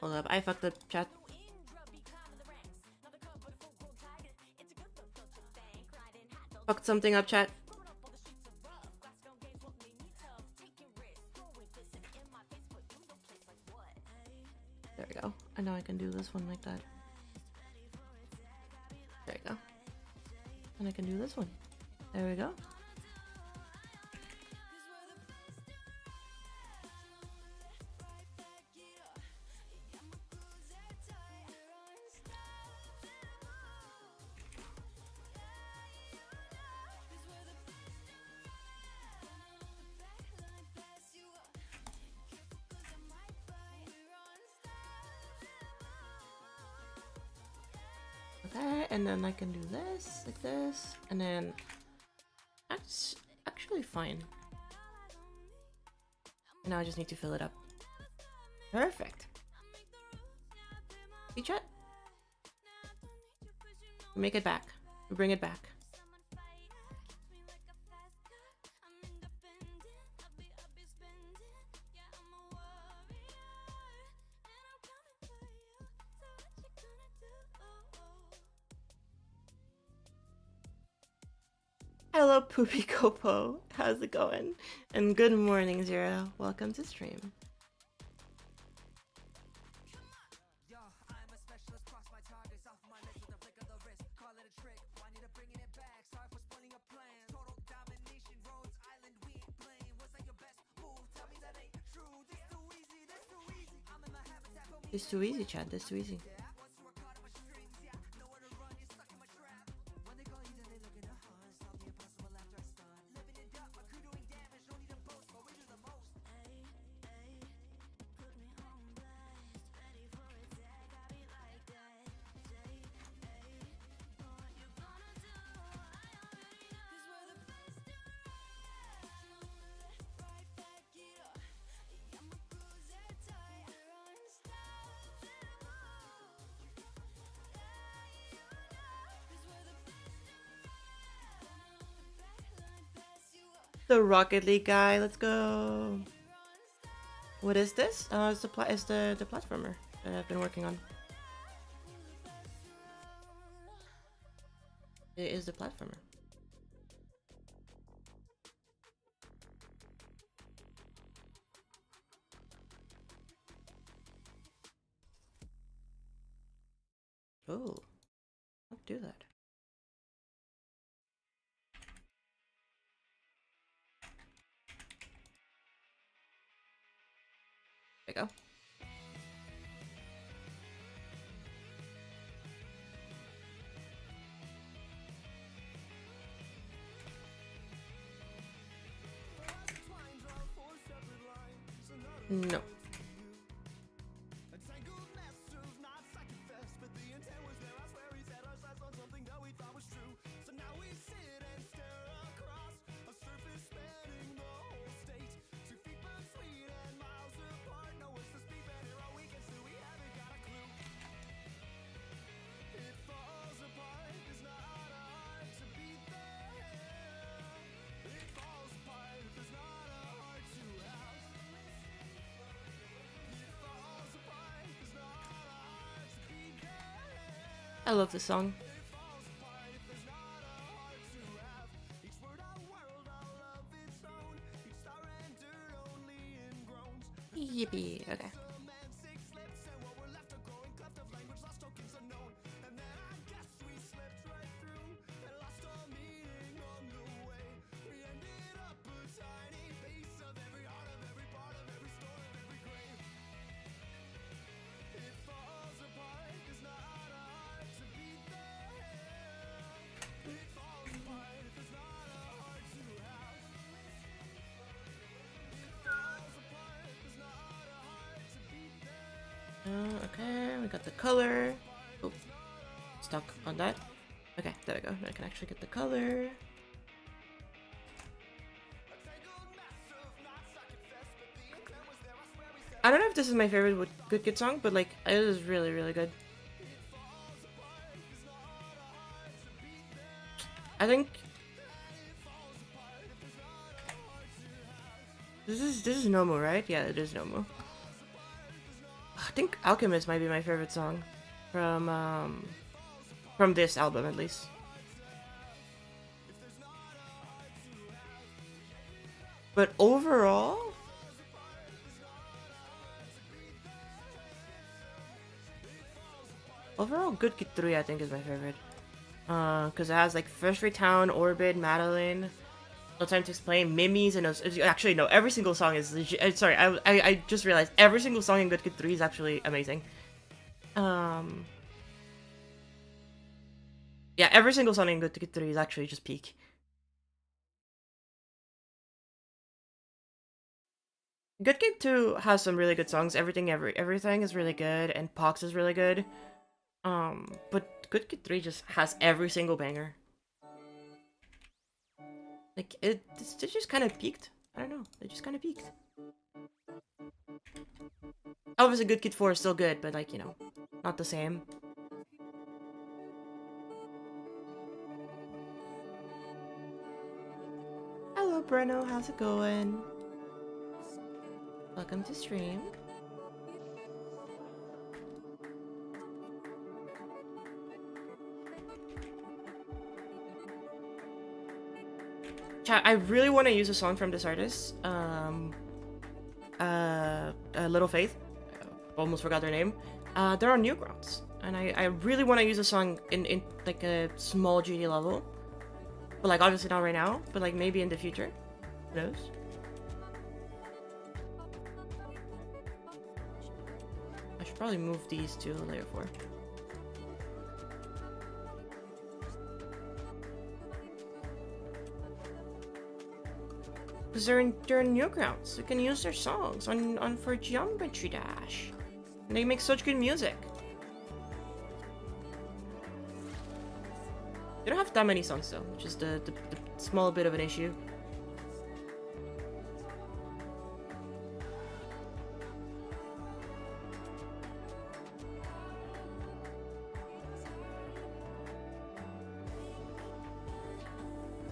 Hold up, I fucked up, chat. Fucked something up, chat. There we go. I know I can do this one like that. There we go. And I can do this one. There we go. Okay, and then I can do this, like this, and then that's actually fine. And now I just need to fill it up. Perfect. See, chat? We make it back. We bring it back. Hello, Poopy Copo. How's it going? And good morning, Zero. Welcome to stream. It's too easy, Chad. It's too easy. The Rocket League guy, let's go. What is this? It's the platformer that I've been working on. It is the platformer. Oh, don't do that. There you go. No. I love this song. Yippee. Okay. Okay, we got the color. Oh, stuck on that. Okay, there we go. Now I can actually get the color. I don't know if this is my favorite Good Kid song, but like, it is really, really good. I think this is Nomu, right? Yeah, it is Nomu. I think Alchemist might be my favorite song from this album, at least. But overall, Good Kid 3 I think is my favorite. Because it has like First Town, Orbit, Madeline, No Time to Explain, Mimis, and actually no, every single song is legit. Sorry, I just realized every single song in Good Kid 3 is actually amazing. Yeah, every single song in Good Kid 3 is actually just peak. Good Kid 2 has some really good songs. Everything is really good, and Pox is really good. But Good Kid 3 just has every single banger. Like, it just kind of peaked. I don't know. It just kind of peaked. Obviously, Good Kid 4 is still good, but like, you know, not the same. Hello, Bruno. How's it going? Welcome to stream. Chat, I really want to use a song from this artist. Little Faith. Almost forgot their name. They're on Newgrounds, and I really want to use a song in like a small GD level, but like obviously not right now, but like maybe in the future. Who knows? I should probably move these to layer 4. Because they're in Newgrounds. You can use their songs on for Geometry Dash. And they make such good music. They don't have that many songs though, which is the small bit of an issue.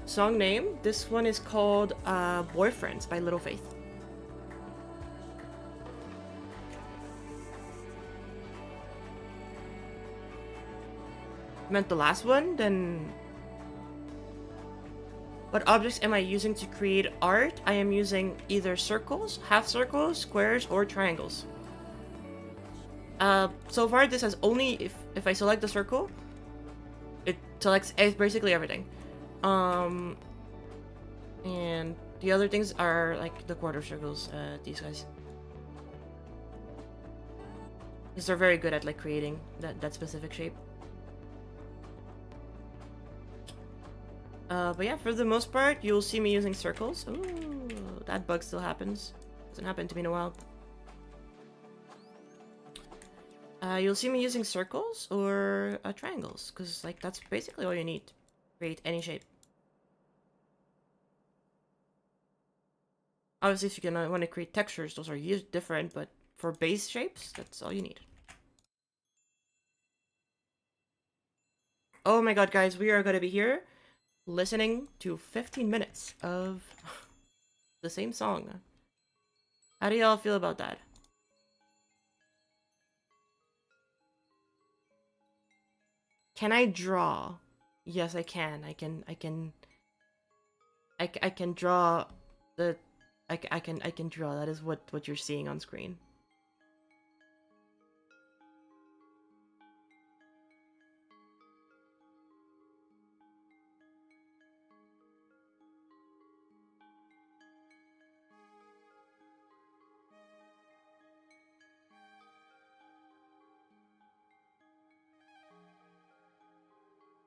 Song name, this one is called Boyfriends by Little Faith. Meant the last one, then what objects am I using to create art? I am using either circles, half circles, squares, or triangles. So far this has only, if I select the circle, it selects basically everything. And the other things are like the quarter circles, these guys. Because they're very good at like creating that specific shape. But yeah, for the most part, you'll see me using circles. Ooh, that bug still happens. Hasn't happened to me in a while. You'll see me using circles or triangles, because like that's basically all you need to create any shape. Obviously, if you want to create textures, those are different, but for base shapes, that's all you need. Oh my god, guys, we are going to be here listening to 15 minutes of the same song. How do y'all feel about that? Can I draw? Yes, I can. I can draw the I can draw. That is what you're seeing on screen.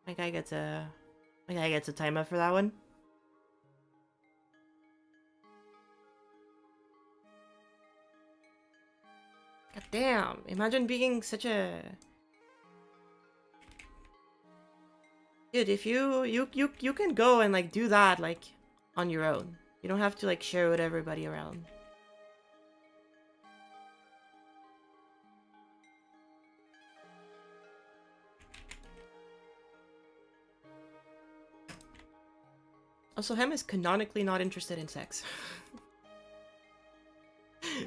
My guy gets a timer for that one. God damn! Imagine being such a dude. If you can go and like do that like on your own. You don't have to like share with everybody around. Also, Hem is canonically not interested in sex.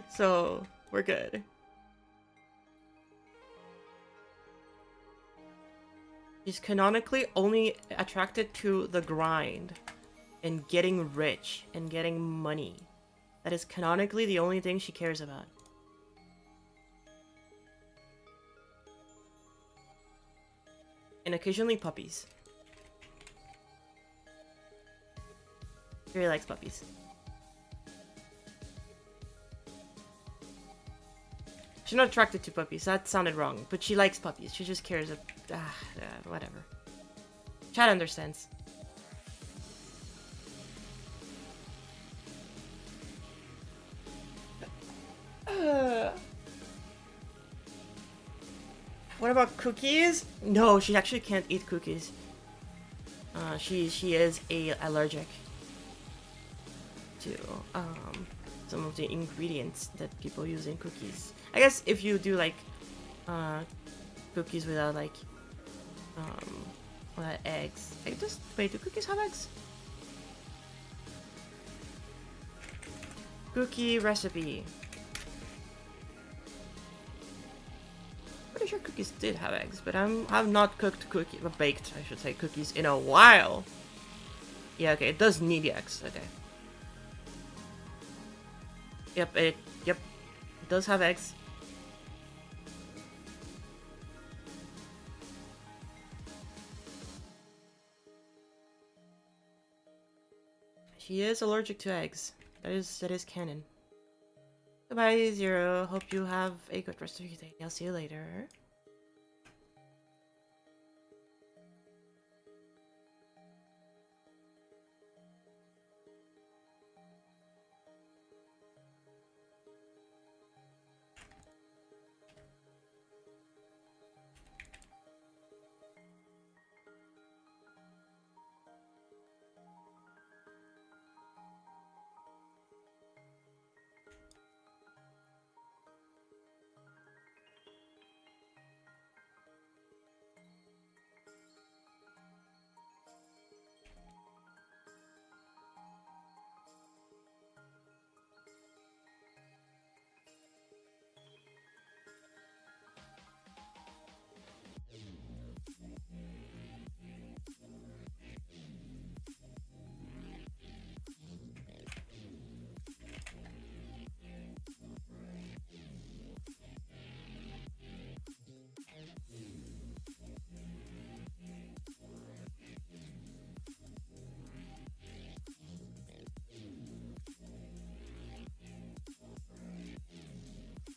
So, we're good. She's canonically only attracted to the grind and getting rich and getting money. That is canonically the only thing she cares about. And occasionally puppies. She really likes puppies. She's not attracted to puppies. That sounded wrong. But she likes puppies. She just cares about... whatever. Chad understands. What about cookies? No, she actually can't eat cookies. She is allergic to some of the ingredients that people use in cookies. I guess if you do like cookies without like without eggs. Wait, do cookies have eggs? Cookie recipe. Pretty sure cookies did have eggs, but I've not baked, I should say, cookies in a while. Yeah, okay, it does need eggs. Okay. Yep, it does have eggs. She is allergic to eggs. That is canon. Goodbye, Zero. Hope you have a good rest of your day. I'll see you later.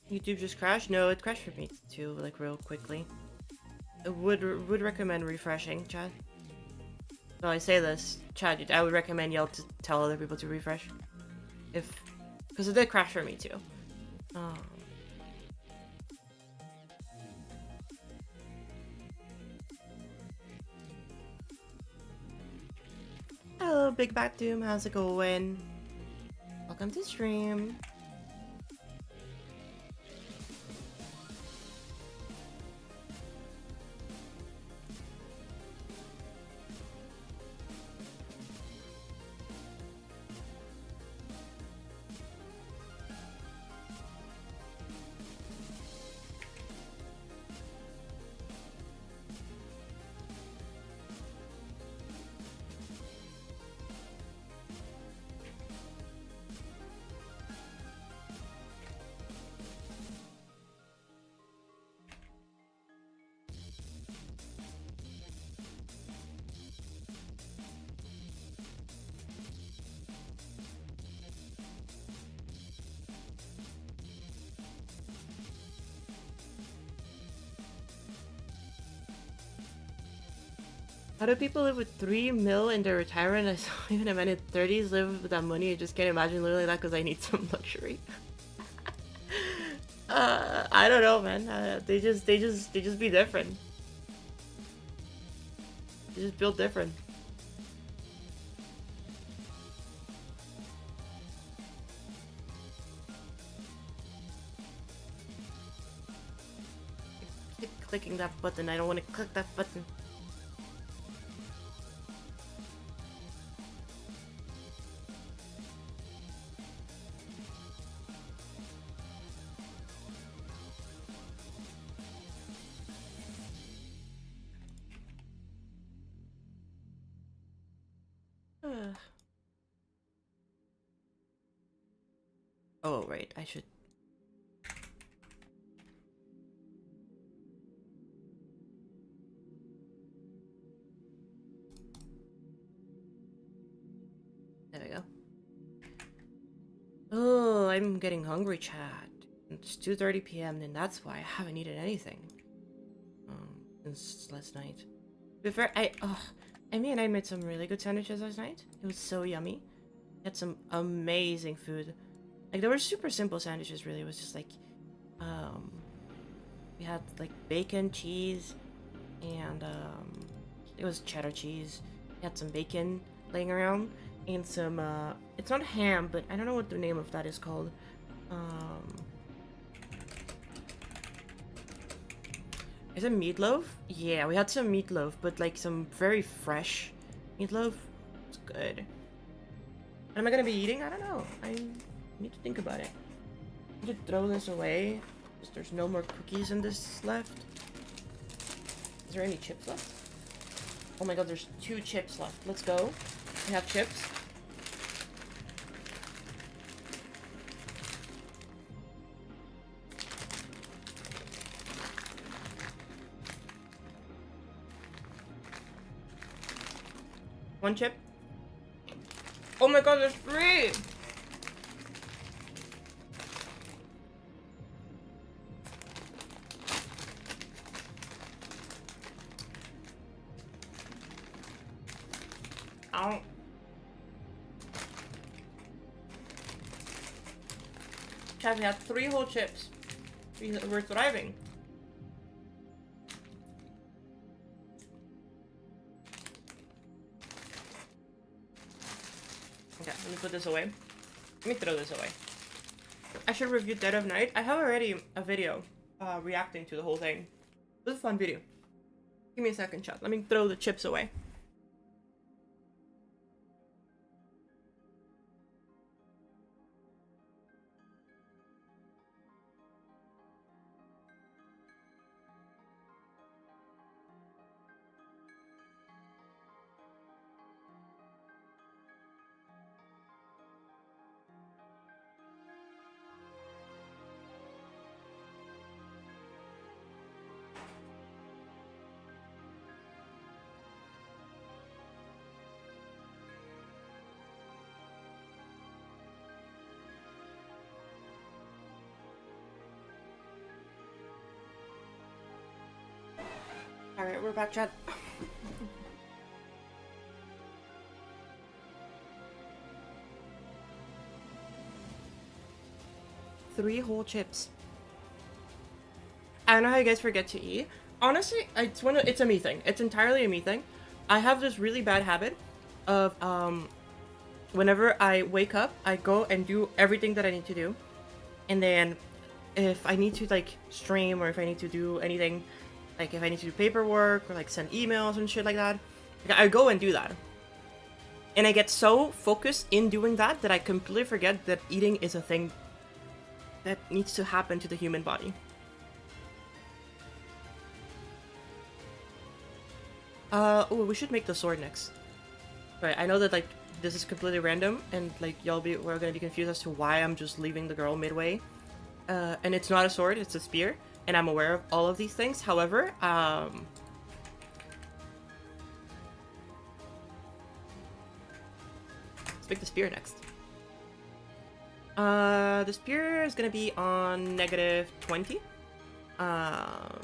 YouTube just crashed? No, it crashed for me too, like real quickly. I would recommend refreshing, Chad. So I say this, Chad, I would recommend y'all to tell other people to refresh. Because it did crash for me too. Hello, Big Bat Doom, how's it going? Welcome to stream. How do people live with 3 mil in their retirement? I saw even a man in 30s live with that money. I just can't imagine living like that because I need some luxury. I don't know, man. They just be different. They just built different. I keep clicking that button. I don't want to click that button. Oh, right. I should. There we go. Oh, I'm getting hungry, chat. It's 2:30 p.m. and that's why I haven't eaten anything since last night. Before Amy and I made some really good sandwiches last night. It was so yummy. We had some amazing food. Like, they were super simple sandwiches, really. It was just like, we had like bacon, cheese, and it was cheddar cheese. We had some bacon laying around, and some it's not ham, but I don't know what the name of that is called. Is it meatloaf? Yeah, we had some meatloaf, but like some very fresh meatloaf. It's good. What am I gonna be eating? I don't know. I need to think about it. I need to throw this away because there's no more cookies in this left. Is there any chips left? Oh my god, there's 2 chips left. Let's go. We have chips. One chip. Oh my god, there's 3! Ow. Chat, we have 3 whole chips. We're thriving. Okay, let me put this away. Let me throw this away. I should review Dead of Night. I have already a video reacting to the whole thing. It was a fun video. Give me a second, chat. Let me throw the chips away. Alright, we're back, chat. Three whole chips. I don't know how you guys forget to eat. Honestly, it's a me thing. It's entirely a me thing. I have this really bad habit of whenever I wake up, I go and do everything that I need to do. And then if I need to like stream or if I need to do anything, like if I need to do paperwork or like send emails and shit like that, I go and do that. And I get so focused in doing that that I completely forget that eating is a thing that needs to happen to the human body. Oh, we should make the sword next. Right, I know that like this is completely random and like we're gonna be confused as to why I'm just leaving the girl midway. And it's not a sword, it's a spear. And I'm aware of all of these things. However, let's make the spear next. The spear is gonna be on -20. I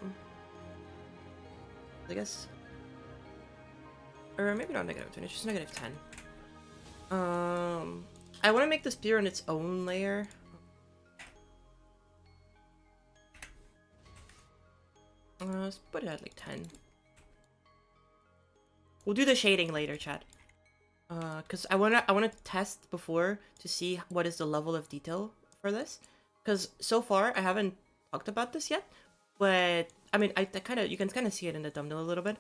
guess. Or maybe not negative 20, it's just negative 10. I want to make the spear on its own layer. Let's put it at like 10. We'll do the shading later, chat. Cause I wanna test before to see what is the level of detail for this. Cause so far I haven't talked about this yet, but I mean I kind of, you can kind of see it in the thumbnail a little bit.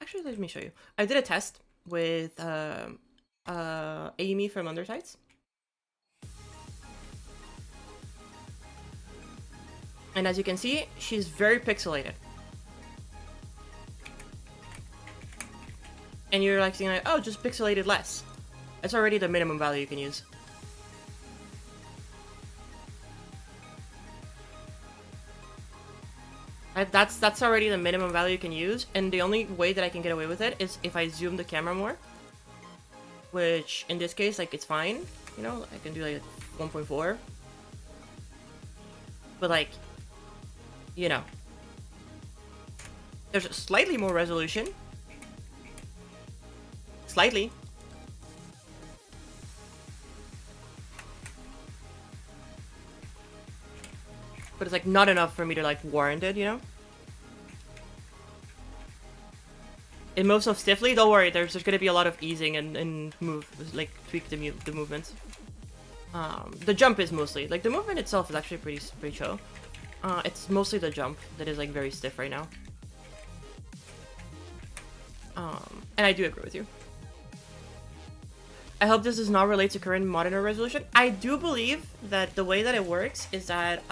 Actually, let me show you. I did a test with Amy from Undersides. And as you can see, she's very pixelated. And you're like saying, like, oh, just pixelated less. That's already the minimum value you can use. That's already the minimum value you can use, and the only way that I can get away with it is if I zoom the camera more. Which, in this case, like, it's fine. You know, I can do, like, 1.4. But, like, you know. There's slightly more resolution. Slightly. But it's, like, not enough for me to, like, warrant it, you know? It moves so stiffly, don't worry, there's gonna be a lot of easing and move, like, tweak the movements. The jump is mostly, like, the movement itself is actually pretty chill. It's mostly the jump that is, like, very stiff right now. And I do agree with you. I hope this does not relate to current monitor resolution. I do believe that the way that it works is that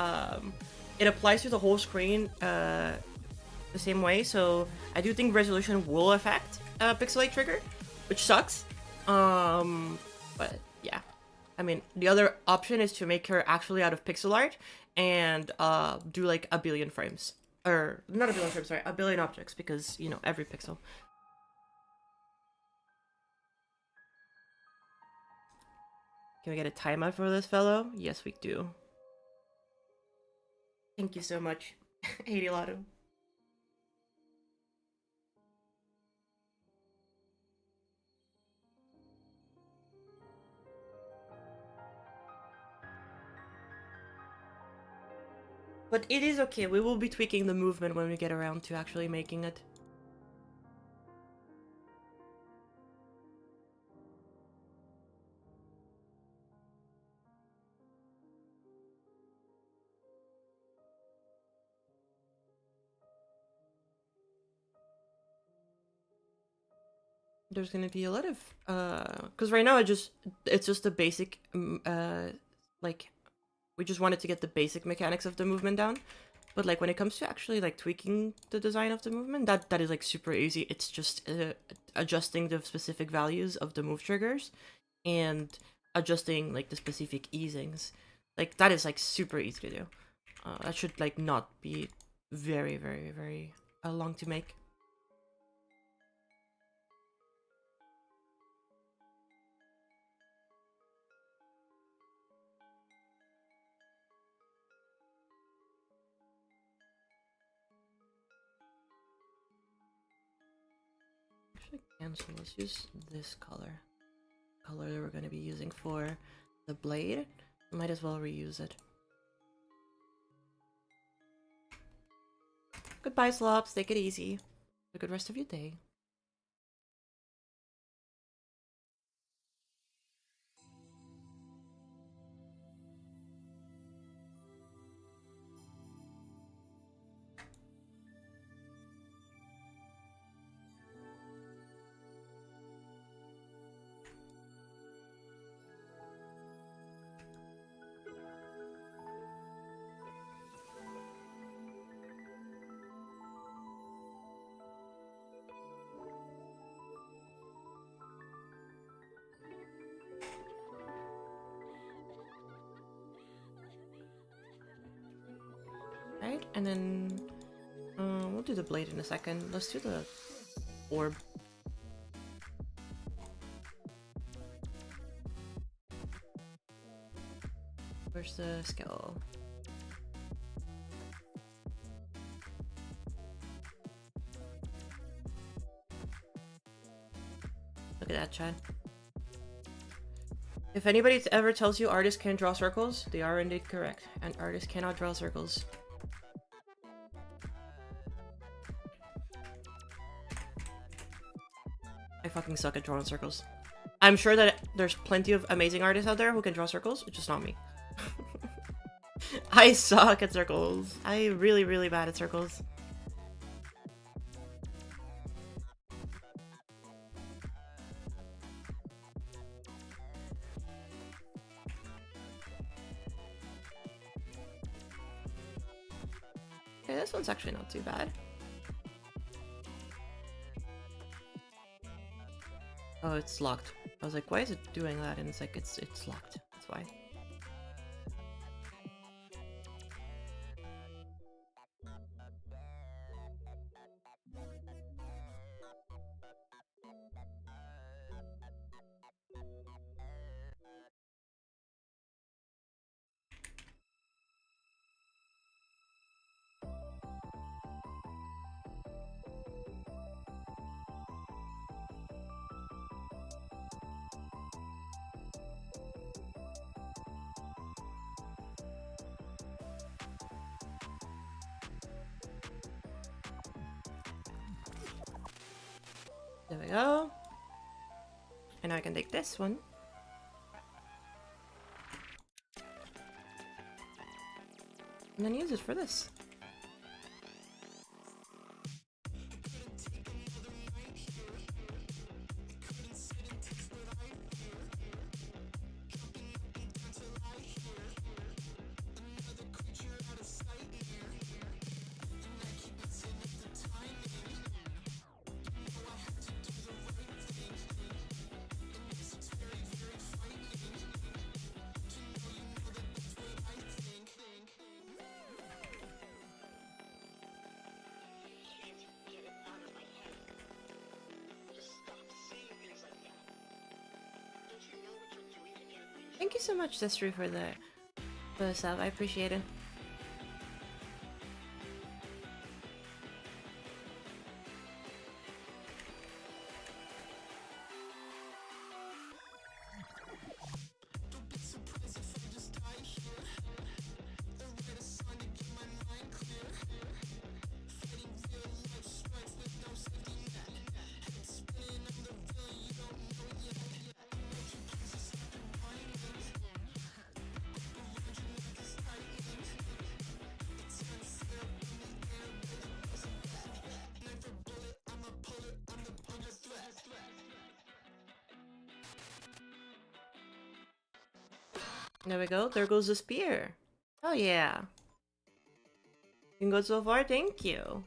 it applies to the whole screen the same way. So I do think resolution will affect pixelate trigger, which sucks. But yeah, I mean, the other option is to make her actually out of pixel art and do like a billion frames. Or not a billion frames, sorry, a billion objects, because, you know, every pixel. Can we get a timeout for this fellow? Yes, we do. Thank you so much, 80 Lotto. But it is okay, we will be tweaking the movement when we get around to actually making it. There's gonna be a lot of because right now it's just the basic like, we just wanted to get the basic mechanics of the movement down, but like when it comes to actually like tweaking the design of the movement, that is like super easy. It's just adjusting the specific values of the move triggers and adjusting like the specific easings. Like that is like super easy to do. That should like not be very long to make. Cancel. Let's use this color that we're going to be using for the blade. Might as well reuse it. Goodbye, Slops. Take it easy. Have a good rest of your day. Right, and then we'll do the blade in a second. Let's do the orb. Where's the scale? Look at that, Chad. If anybody ever tells you artists can't draw circles, they are indeed correct. And artists cannot draw circles. I fucking suck at drawing circles. I'm sure that there's plenty of amazing artists out there who can draw circles, it's just not me. I suck at circles. I'm really, really bad at circles. Okay, this one's actually not too bad. Oh, it's locked. I was like, why is it doing that? And it's like, it's locked. That's why. There we go. And I can take this one. And then use it for this. Thank you so much, Destry, for the sub. I appreciate it. There we go. There goes the spear. Oh yeah. You can go so far. Thank you.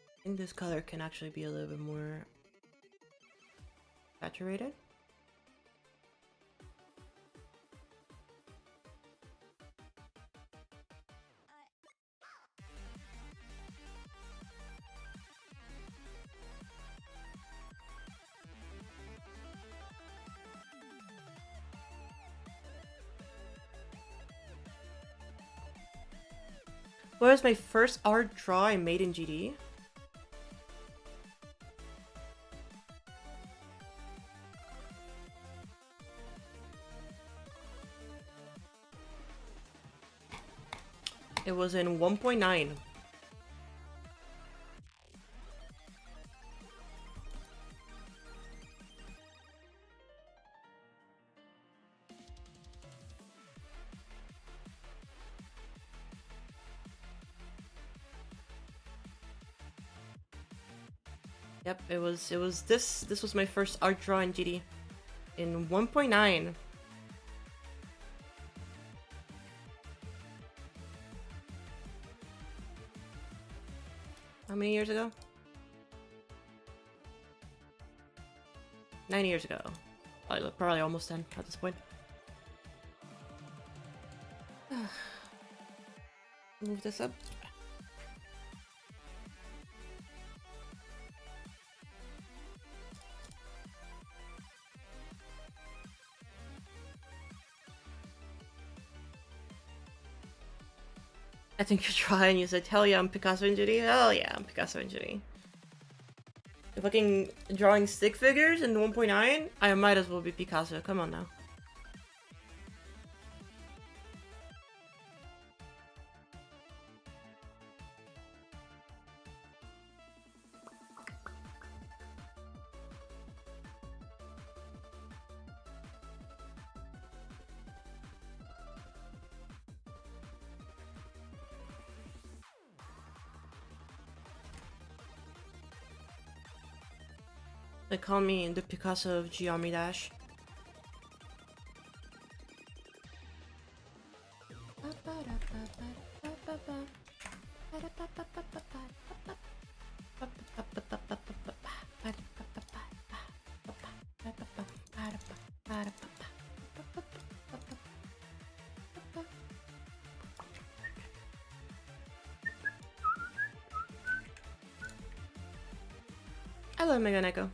I think this color can actually be a little bit more saturated. What was my first art draw I made in GD? It was in 1.9. Yep, it was this was my first art draw in GD in 1.9. How many years ago? 9 years ago. Probably almost 10 at this point. Move this up. I think you're trying. You said, hell yeah, I'm Picasso and Judy. Hell yeah, I'm Picasso and Judy. If fucking drawing stick figures in 1.9, I might as well be Picasso. Come on now. They call me the Picasso of Geometry Dash. I love Mega Neko.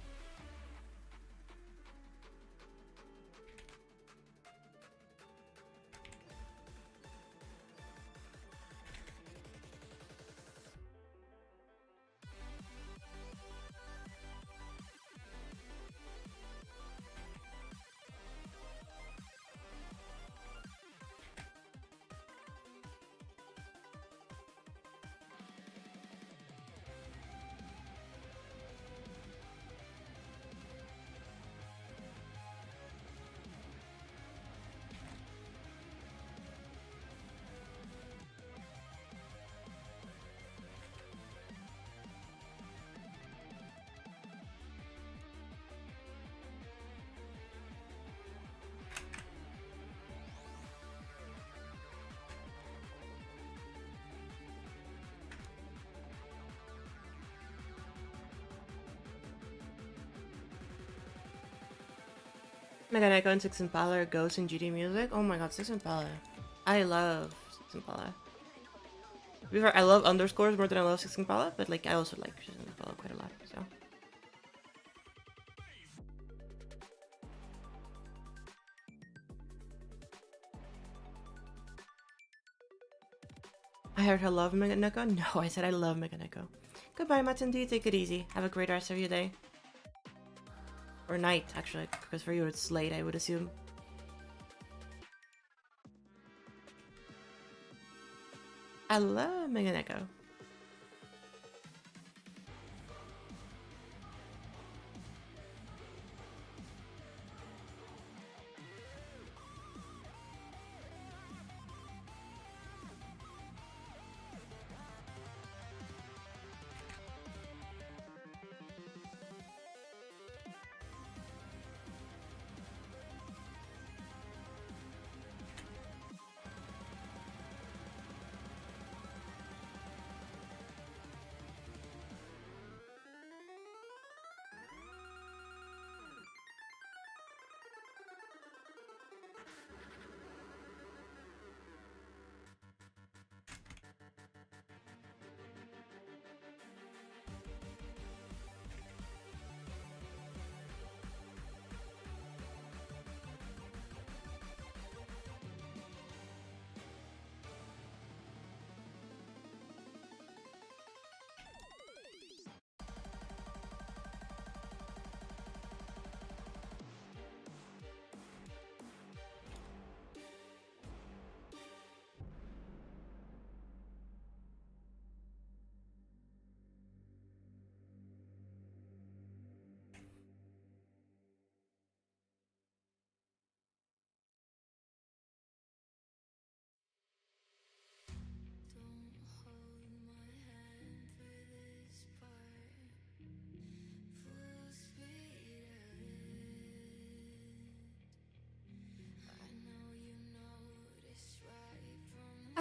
Mega Neko and Six Impala are Ghost and GD music. Oh my god, Six Impala. I love Six Impala. Before, I love underscores more than I love Six Impala, but like I also like Six Impala quite a lot. So I heard I love Mega Neko. No, I said I love Mega Neko. Goodbye, Matsundi. Take it easy. Have a great rest of your day. Or night, actually, because for you it's late, I would assume. I love Mega Neko.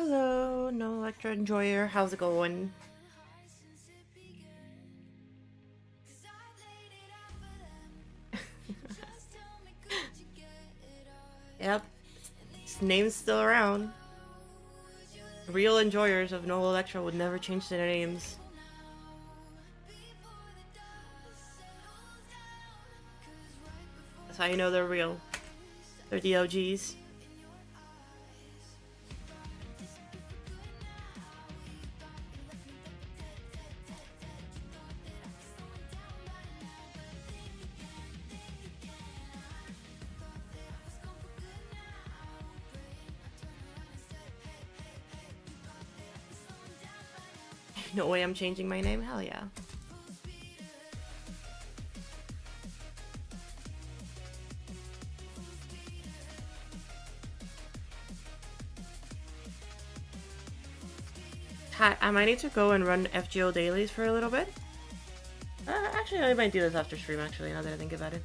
Hello, no Electro Enjoyer. How's it going? Yep, his name's still around. Real enjoyers of No Electro would never change their names. That's how you know they're real. They're the OGs. No way I'm changing my name? Hell yeah. I might need to go and run FGO dailies for a little bit. Actually, I might do this after stream, actually, now that I think about it.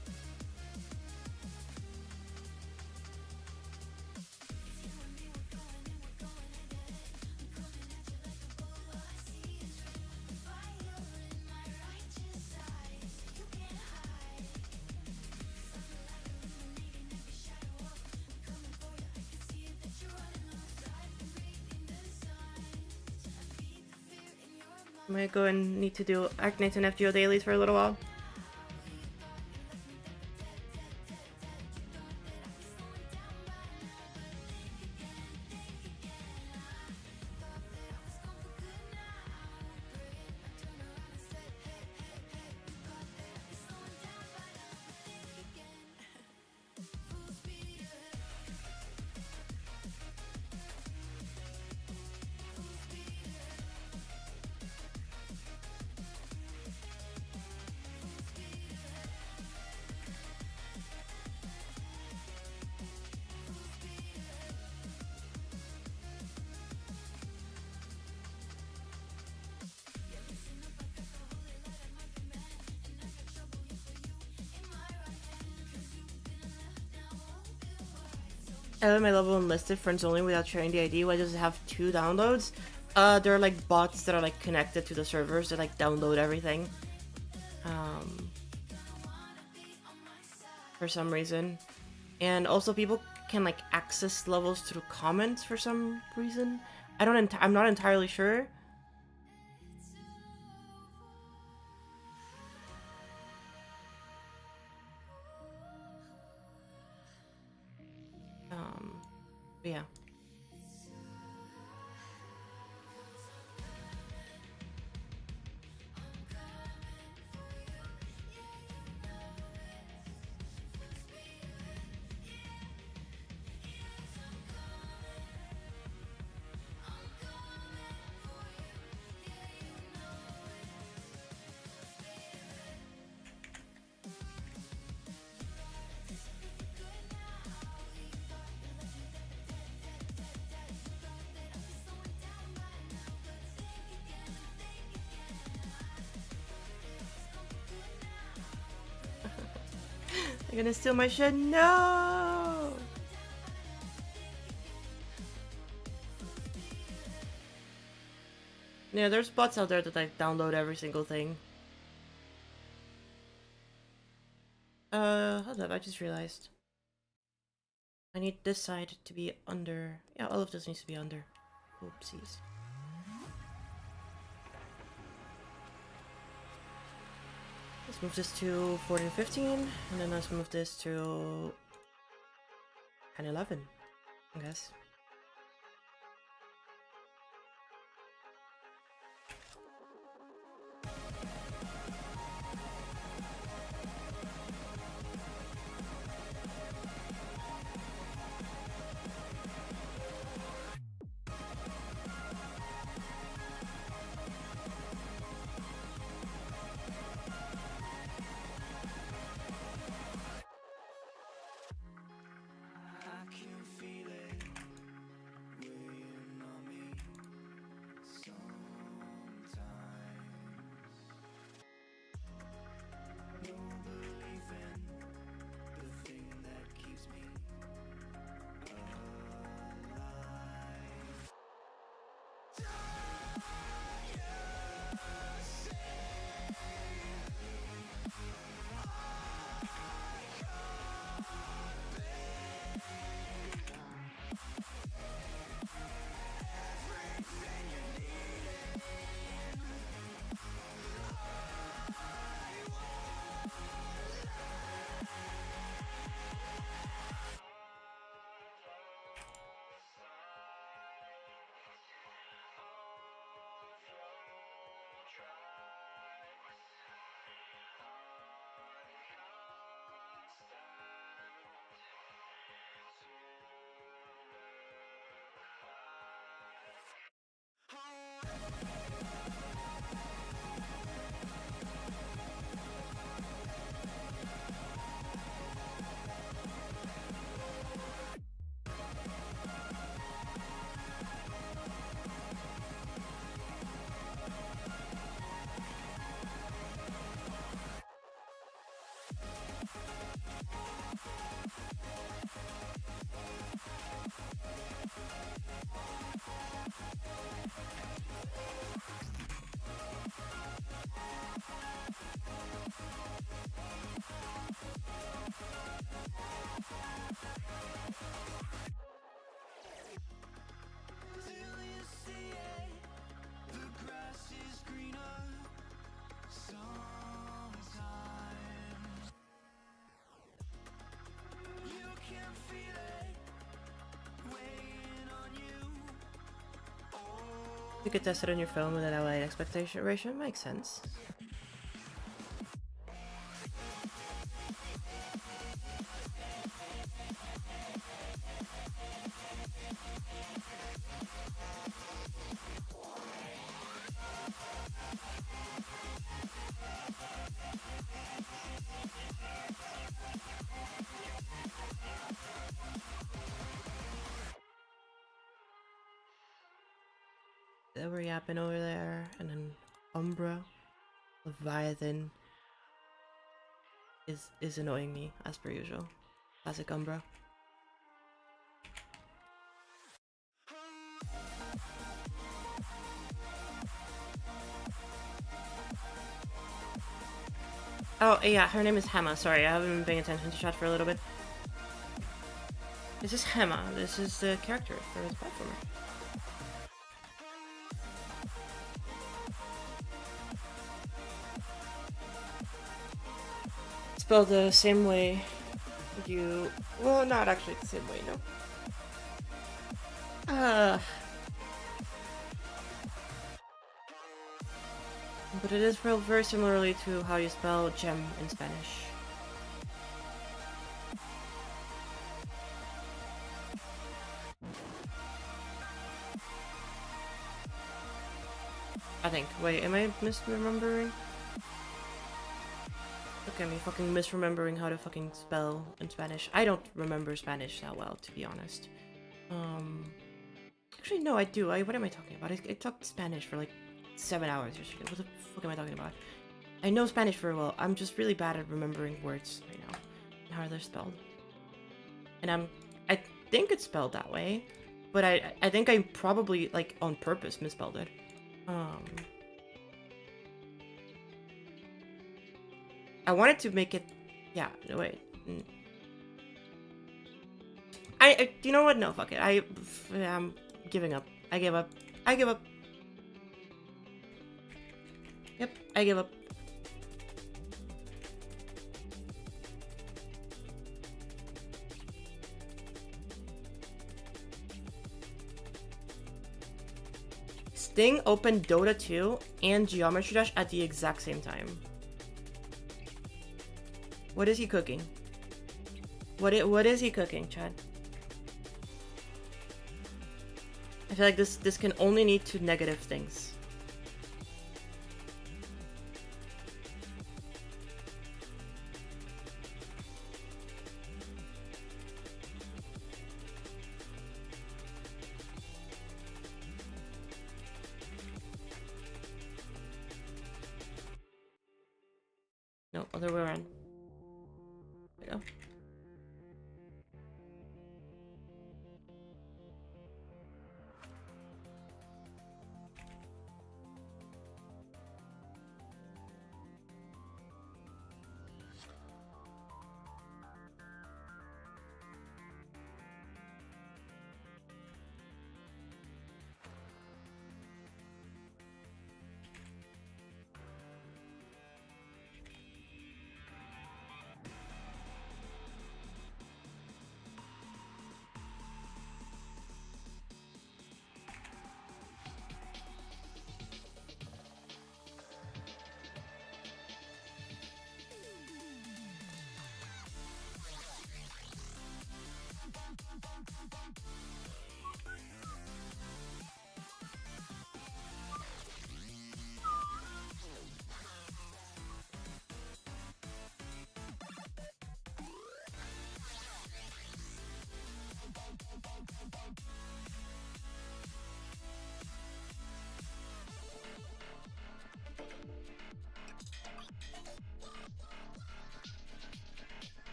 I might go and need to do Arcanate and FGO dailies for a little while. I have my level enlisted friends only without sharing the ID. Why does it have 2 downloads? There are like bots that are like connected to the servers that like download everything. For some reason. And also people can like access levels through comments for some reason. I'm not entirely sure. But yeah. They're gonna steal my shit. No! Yeah, there's bots out there that like download every single thing. Hold up, I just realized. I need this side to be under. Yeah, all of this needs to be under. Oopsies. Let's move this to 14, 15, and then let's move this to 10, 11, I guess. You could test it on your phone with an LA expectation ratio. Makes sense. They were yapping over there, and then Umbra, Leviathan, is annoying me as per usual. Classic Umbra. Oh yeah, her name is Hema. Sorry, I haven't been paying attention to chat for a little bit. This is Hema. This is the character for this platformer. Spelled the same way you... Well, not actually the same way, no. But it is spelled very similarly to how you spell gem in Spanish. I think. Wait, am I misremembering? Look at me fucking misremembering how to fucking spell in Spanish. I don't remember Spanish that well, to be honest. Actually, no, I do. What am I talking about? I talked Spanish for like 7 hours yesterday. What the fuck am I talking about? I know Spanish very well. I'm just really bad at remembering words right now and how they're spelled. And I think it's spelled that way, but I think I probably like on purpose misspelled it. I wanted to make it. Yeah. No, wait. You know what? No, fuck it. I'm giving up. I give up. I give up. Yep, I give up. Sting opened Dota 2 and Geometry Dash at the exact same time. What is he cooking? What is he cooking, Chad? I feel like this can only lead to negative things. No, other way around. There we go.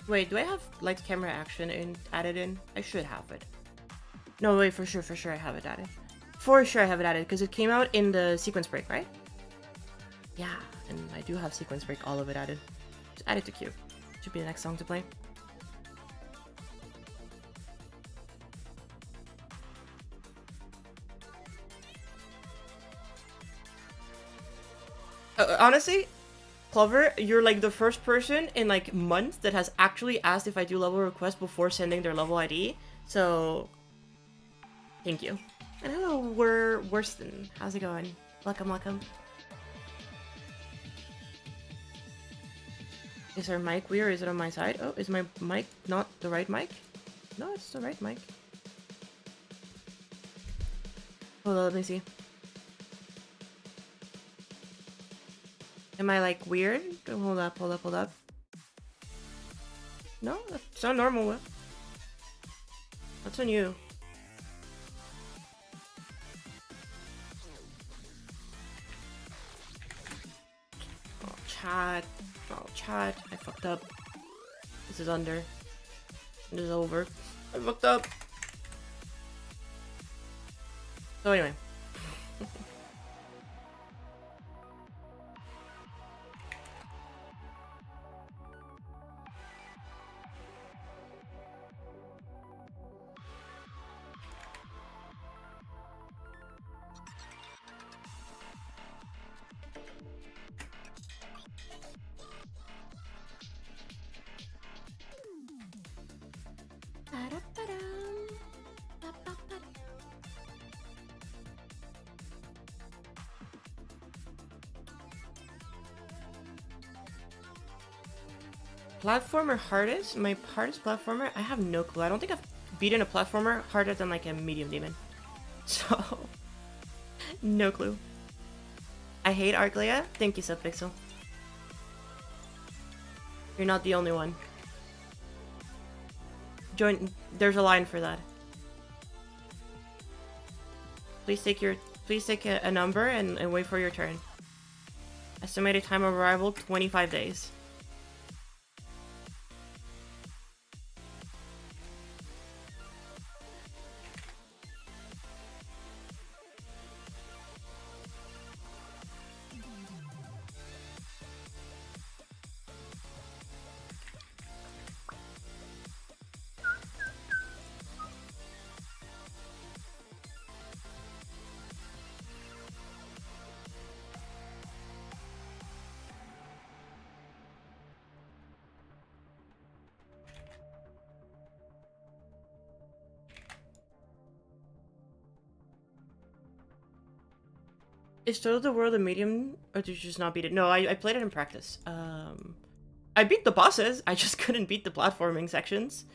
Wait, do I have light camera action added in? I should have it. No, wait, for sure I have it added. For sure I have it added, because it came out in the sequence break, right? Yeah, and I do have sequence break, all of it added. Just add it to queue. Should be the next song to play. Honestly, Clover, you're like the first person in like months that has actually asked if I do level requests before sending their level ID. So, thank you. And hello, we're Worston. How's it going? Welcome. Is our mic weird? Is it on my side? Oh, is my mic not the right mic? No, it's the right mic. Hold on, let me see. Am I like weird? Hold up. No, that's not normal. That's on you. Oh, chat. I fucked up. This is under. This is over. I fucked up. So anyway. Platformer hardest? My hardest platformer? I have no clue. I don't think I've beaten a platformer harder than like a medium demon. So, no clue. I hate Arclea. Thank you, Subpixel. You're not the only one. There's a line for that. Please take a number and wait for your turn. Estimated time of arrival 25 days. Is Total the World a medium, or did you just not beat it? No, I played it in practice. I beat the bosses, I just couldn't beat the platforming sections.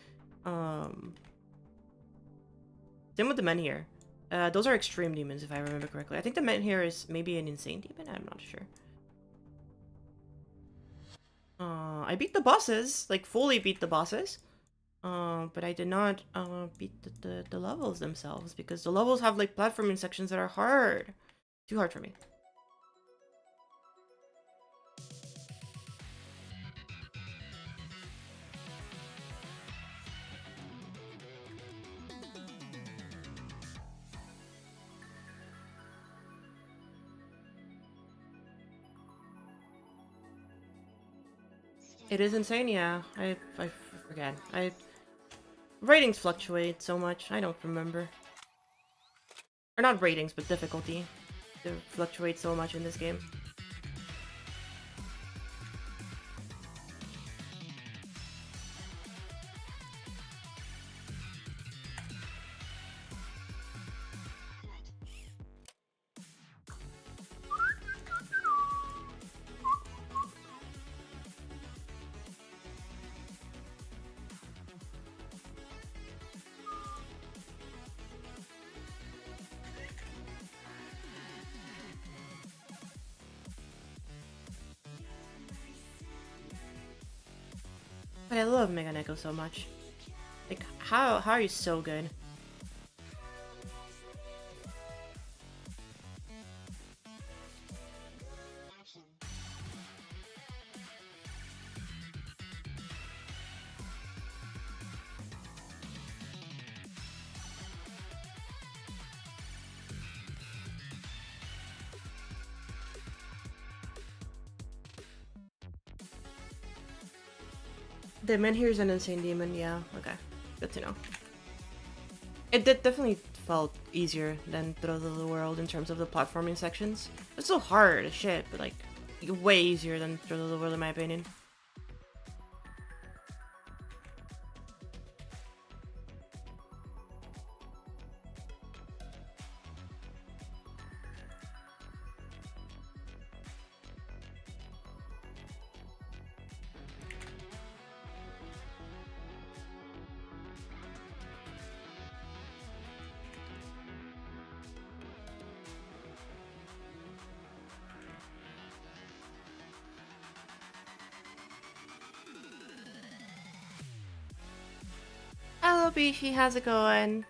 Same with the men here. Those are extreme demons, if I remember correctly. I think the men here is maybe an insane demon, I'm not sure. I beat the bosses, like fully beat the bosses. But I did not beat the levels themselves, because the levels have like platforming sections that are hard. Too hard for me. It is insane, yeah. I forget. Ratings fluctuate so much, I don't remember. Or not ratings, but difficulty. They fluctuate so much in this game. But I love Mega Neko so much. Like, how are you so good? The man here is an insane demon, yeah, okay. Good to know. It definitely felt easier than Throw of the World in terms of the platforming sections. It's still hard as shit, but like, way easier than Throw of the World in my opinion. Hello, Bishi, how's it going?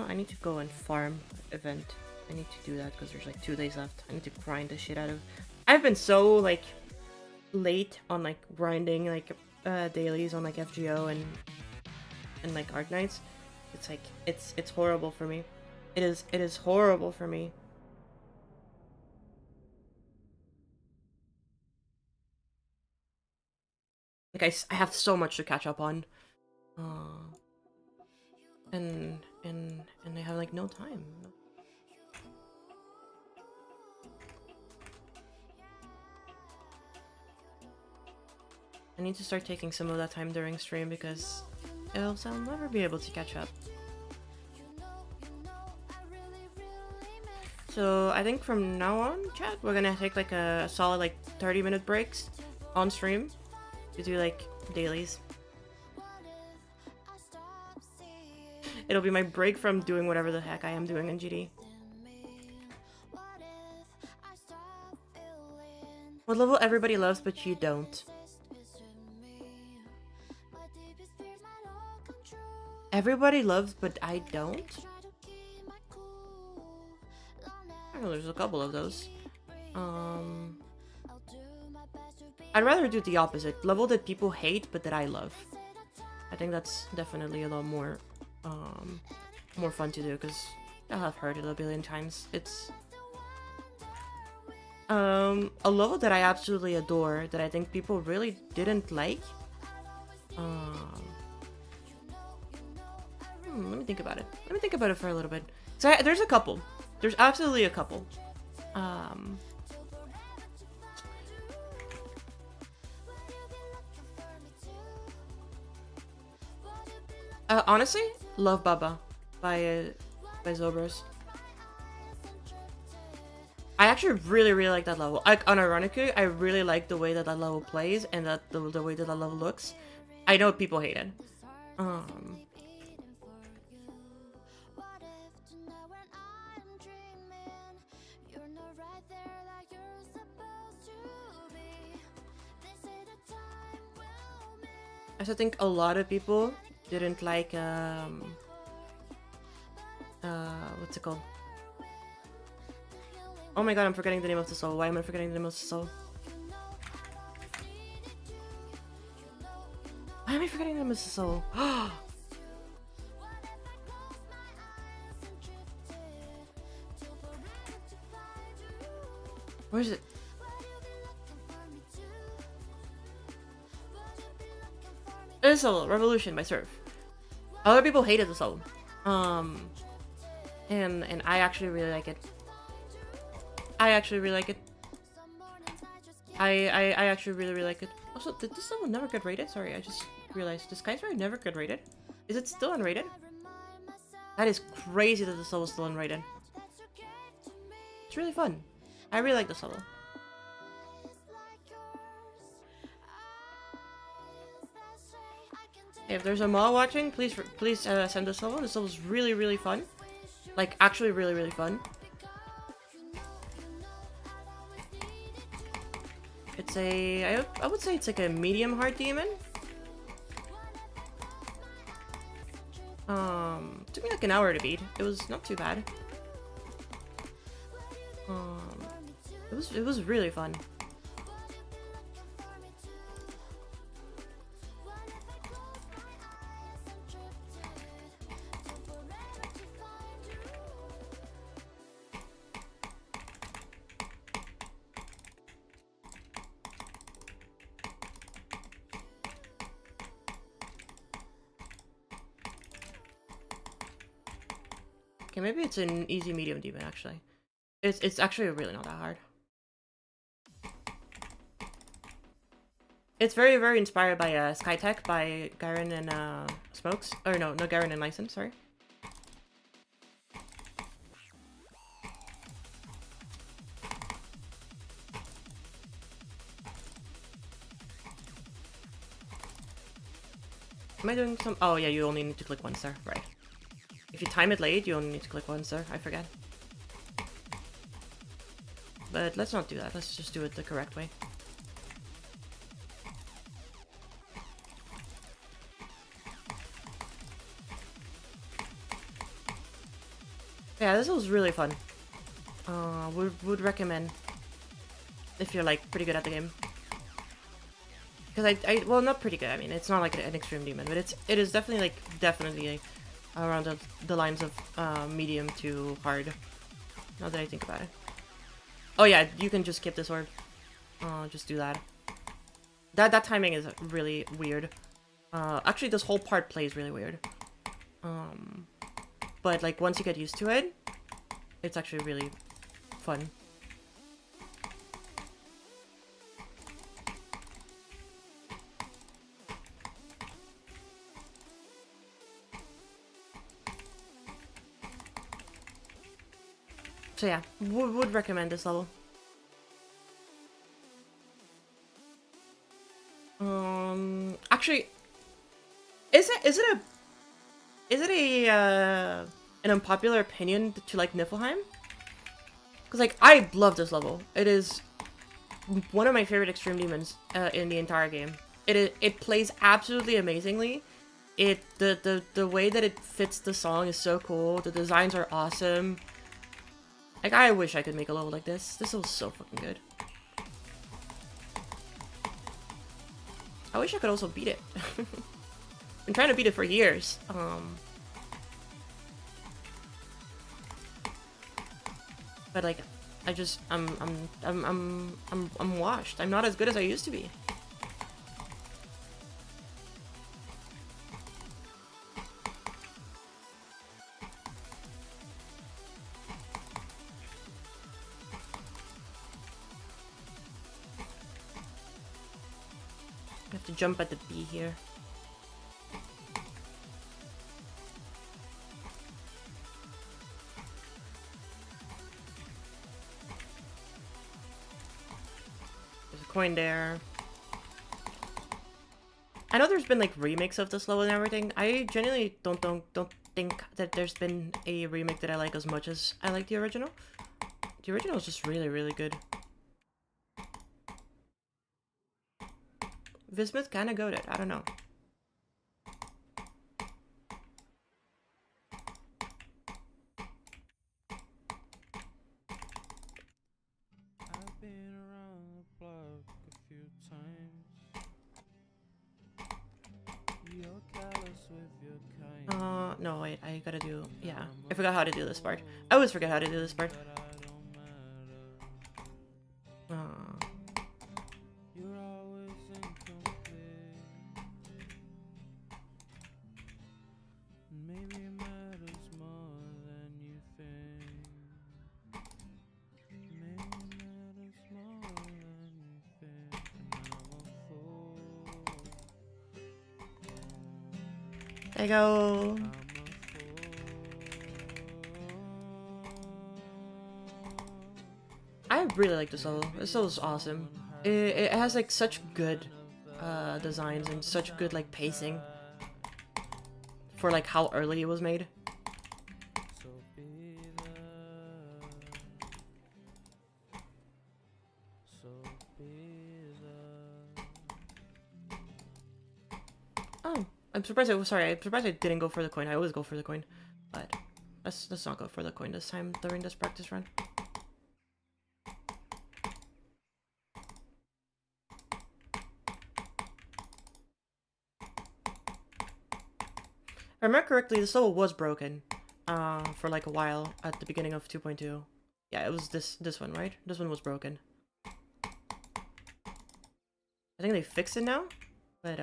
I need to go and farm event. I need to do that because there's like 2 days left. I need to grind the shit out of. I've been so like late on like grinding like dailies on like FGO and like Art Nights. It's like it's horrible for me. It is horrible for me. Like I have so much to catch up on. And I have like no time. I need to start taking some of that time during stream because else I'll never be able to catch up. So I think from now on, chat, we're gonna take like a solid like 30-minute breaks on stream to do like dailies. It'll be my break from doing whatever the heck I am doing in GD. What level everybody loves but you don't? Everybody loves but I don't? I know there's a couple of those. I'd rather do the opposite. Level that people hate but that I love. I think that's definitely a lot more fun to do because I've heard it a billion times. It's a level that I absolutely adore that I think people really didn't like. Let me think about it. Let me think about it for a little bit. So there's a couple. There's absolutely a couple. Honestly, Love Baba by Zobros. I actually really like that level. Like, unironically, I really like the way that level plays and that the way that level looks. I know people hate it. I also think a lot of people didn't like what's it called? Oh my god, I'm forgetting the name of the soul. Why am I forgetting the name of the soul? Why am I forgetting the name of the soul? Where is it? It's Soul Revolution by Surf. Other people hated the soul. And I actually really like it. I actually really like it. I actually really like it. Also, did this level never get rated? Sorry, I just realized. This Skyscraper never get rated? Is it still unrated? That is crazy that this level is still unrated. It's really fun. I really like this level. If there's a mall watching, please send this level. This level is really fun. Like, actually really fun. I would say it's like a medium hard demon. Took me like an hour to beat. It was not too bad. It was really fun. Okay, maybe it's an easy medium demon actually. It's actually really not that hard. It's very, very inspired by Skytech by Garen and Smokes. Or no, Garen and Lyson, sorry. Am I doing some? Oh yeah, you only need to click once there, right. If you time it late, you only need to click once there, I forget. But let's not do that, let's just do it the correct way. Yeah, this was really fun. Would recommend if you're like pretty good at the game. Because well, not pretty good. I mean, it's not like an extreme demon, but it is definitely like around the lines of medium to hard. Now that I think about it. Oh yeah, you can just skip this orb. Just do that. That timing is really weird. Actually, this whole part plays really weird. But like once you get used to it, it's actually really fun. So yeah, would recommend this level. Actually, is it an unpopular opinion to like Niflheim? Because like I love this level. It is one of my favorite extreme demons in the entire game. It plays absolutely amazingly. The way that it fits the song is so cool. The designs are awesome. Like I wish I could make a level like this. This was so fucking good. I wish I could also beat it. Been trying to beat it for years. But like, I'm washed. I'm not as good as I used to be. I have to jump at the B here. There's a coin there. I know there's been like remakes of this level and everything. I genuinely don't think that there's been a remake that I like as much as I like the original. The original is just really, really good. Vismuth kinda goated, I don't know. No, wait, I gotta do... Yeah, I forgot how to do this part. I always forget how to do this part. There you go. I really like this level. This level is awesome. It has like such good designs and such good like pacing for like how early it was made. Oh, I'm surprised. Sorry, I'm surprised I didn't go for the coin. I always go for the coin, but let's not go for the coin this time during this practice run. If I remember correctly, this level was broken for like a while at the beginning of 2.2. Yeah, it was this one, right? This one was broken. I think they fixed it now, but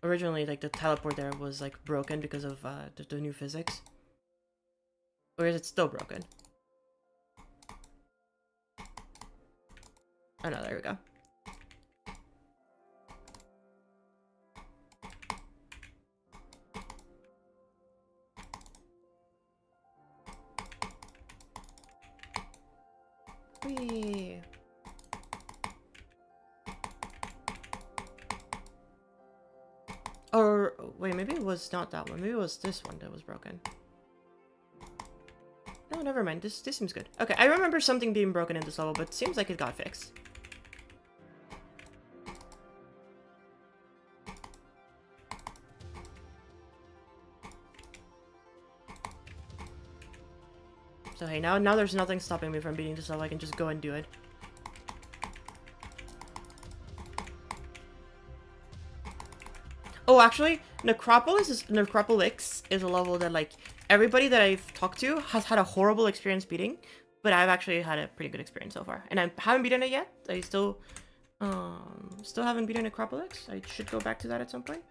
originally like the teleport there was like broken because of the new physics. Or is it still broken? Oh no, there we go. Whee. Or wait, maybe it was not that one. Maybe it was this one that was broken. No, never mind. This seems good. Okay, I remember something being broken in this level, but it seems like it got fixed. So hey, now there's nothing stopping me from beating this level. I can just go and do it. Oh, actually, Necropolis is a level that like everybody that I've talked to has had a horrible experience beating, but I've actually had a pretty good experience so far, and I haven't beaten it yet. I still haven't beaten Necropolis. I should go back to that at some point.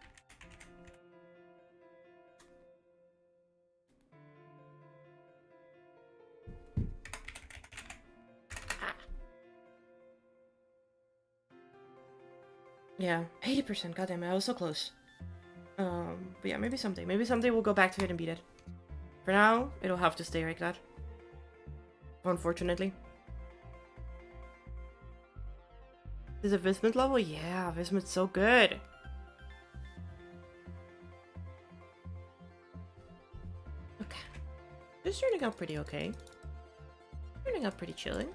Yeah, 80%. Goddamn, I was so close. But yeah, maybe someday. Maybe someday we'll go back to it and beat it. For now, it'll have to stay like that. Unfortunately. Is it Vismut level? Yeah, Vismut's so good. Okay. This is turning out pretty okay. Turning out pretty chilling.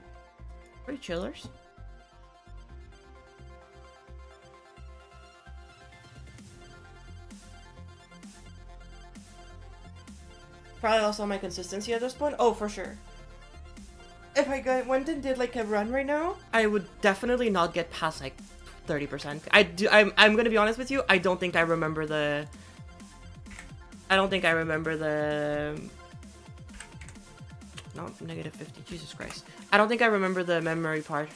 Pretty chillers. Probably lost all my consistency at this point. Oh, for sure. If I went and did like a run right now, I would definitely not get past like 30%. I'm gonna be honest with you. I don't think I remember the. No, negative 50. Jesus Christ. I don't think I remember the memory part.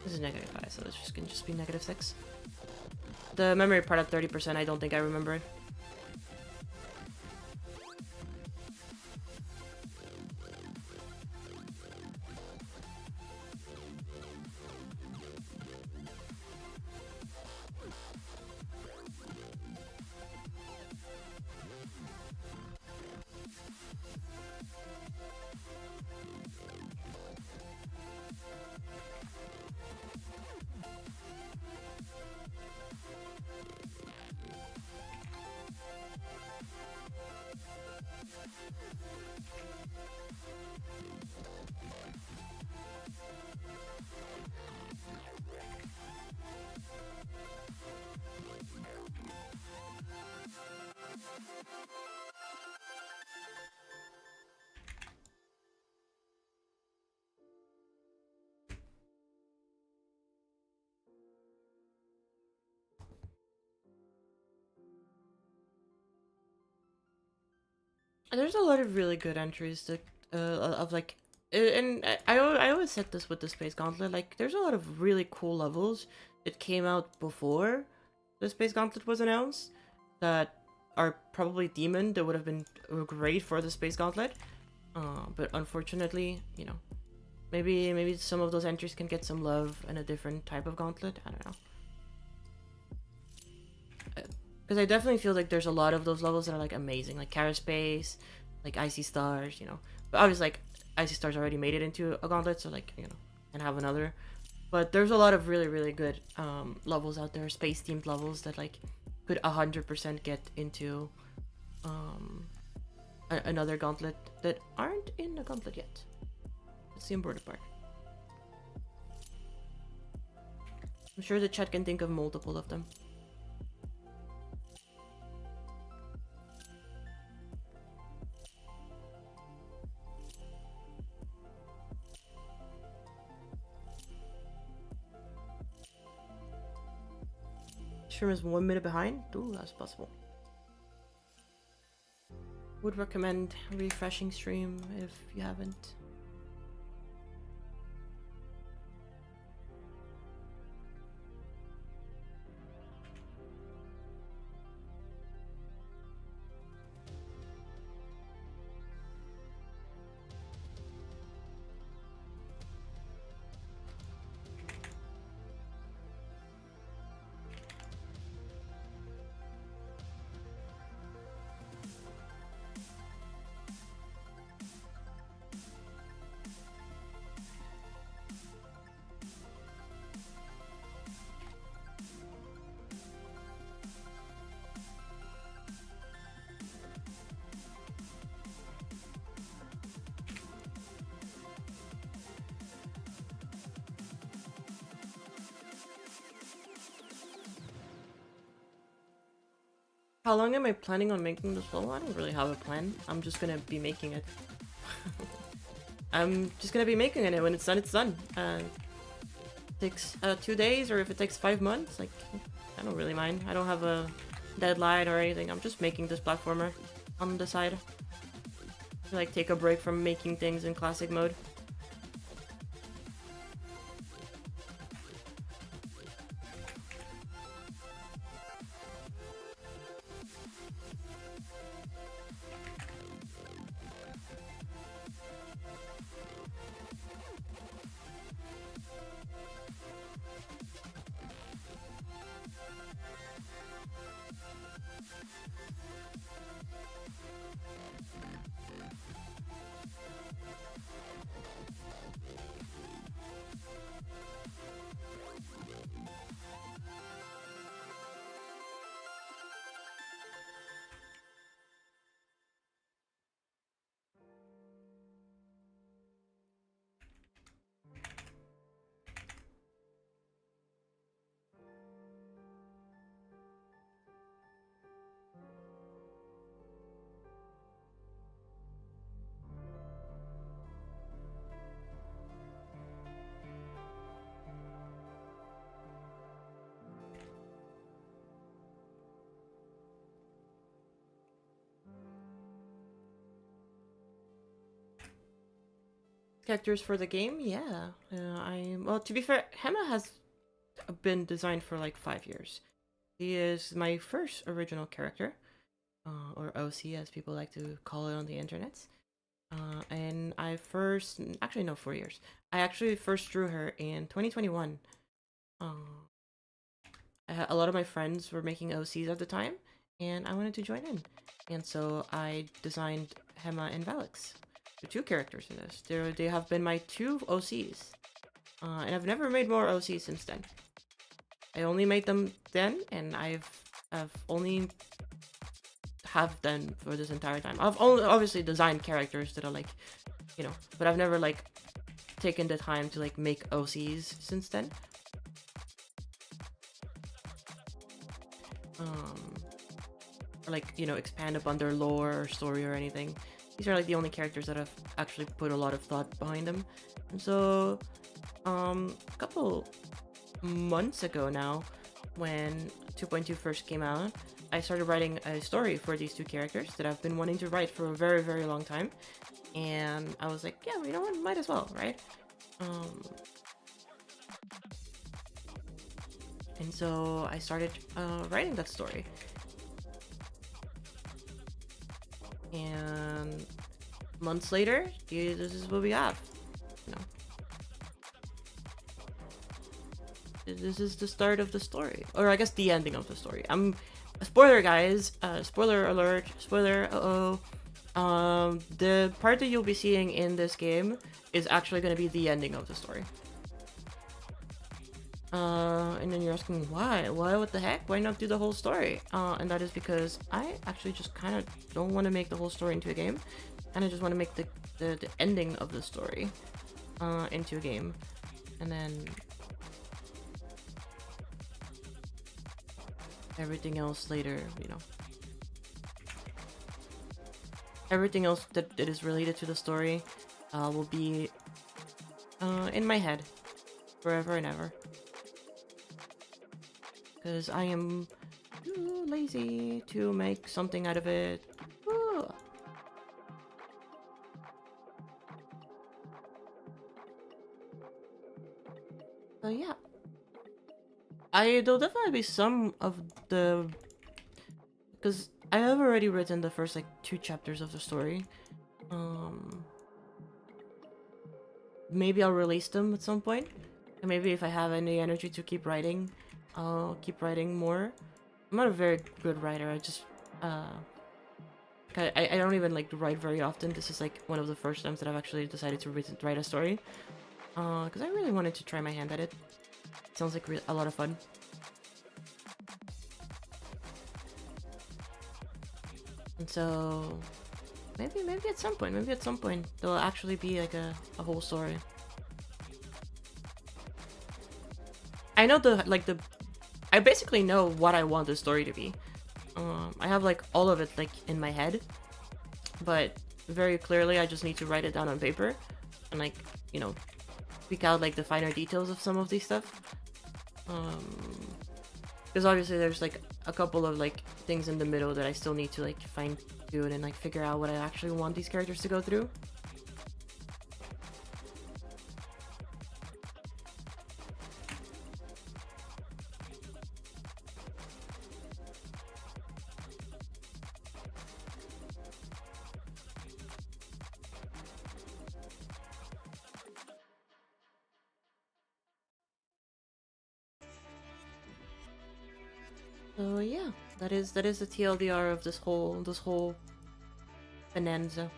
This is negative 5, so this can just be negative 6. The memory part at 30%, I don't think I remember it. There's a lot of really good entries that of like, and I always said this with the Space Gauntlet. Like, there's a lot of really cool levels that came out before the Space Gauntlet was announced that are probably demon that would have been great for the Space Gauntlet. But unfortunately, you know, maybe some of those entries can get some love in a different type of gauntlet. I don't know. Because I definitely feel like there's a lot of those levels that are like amazing, like Kara Space, like Icy Stars, you know. But obviously, like Icy Stars already made it into a gauntlet, so like, you know, and have another. But there's a lot of really good levels out there, space themed levels that like could 100% get into another gauntlet that aren't in the gauntlet yet. That's the important part. I'm sure the chat can think of multiple of them. Stream is 1 minute behind. Ooh, that's possible. Would recommend refreshing stream if you haven't. How long am I planning on making this level? I don't really have a plan. I'm just gonna be making it. I'm just gonna be making it. When it's done, it's done. Takes 2 days, or if it takes 5 months, like, I don't really mind. I don't have a deadline or anything. I'm just making this platformer on the side. Like, take a break from making things in classic mode. Characters for the game, yeah. Well, to be fair, Hema has been designed for like 5 years. He is my first original character, or OC as people like to call it on the internet. And I first, actually no, 4 years. I actually first drew her in 2021. A lot of my friends were making OCs at the time, and I wanted to join in. And so I designed Hema and Valix, the 2 characters in this. They have been my 2 OCs. And I've never made more OCs since then. I only made them then, and I've only have done for this entire time. I've only obviously designed characters that are like, you know, but I've never like taken the time to like make OCs since then. Or like, you know, expand upon their lore or story or anything. These are like the only characters that I've actually put a lot of thought behind them. And so, a couple months ago now, when 2.2 first came out, I started writing a story for these 2 characters that I've been wanting to write for a very, very long time. And I was like, yeah, you know what, might as well, right? And so I started writing that story. And months later, this is what we have. You know, this is the start of the story, or I guess the ending of the story. Spoiler, guys. Spoiler alert. Spoiler. The part that you'll be seeing in this game is actually going to be the ending of the story. And then you're asking why? Why? What the heck? Why not do the whole story? And that is because I actually just kind of don't want to make the whole story into a game, and I just want to make the ending of the story into a game, and then everything else later, you know. Everything else that is related to the story will be in my head forever and ever. Because I am too lazy to make something out of it. Ooh. So yeah. There'll definitely be some of the... Because I have already written the first, like, 2 chapters of the story. Maybe I'll release them at some point. And maybe if I have any energy to keep writing, I'll keep writing more. I'm not a very good writer. I just, I don't even, like, write very often. This is, like, one of the first times that I've actually decided to write a story. Because I really wanted to try my hand at it. Sounds like a lot of fun. And so, maybe at some point, there'll actually be, like, a whole story. I know I basically know what I want the story to be. I have, like, all of it, like, in my head. But very clearly, I just need to write it down on paper. And, like, you know, pick out, like, the finer details of some of these stuff. Because obviously there's, like, a couple of, like, things in the middle that I still need to, like, fine-tune and, like, figure out what I actually want these characters to go through. So yeah, that is the TLDR of this whole bonanza.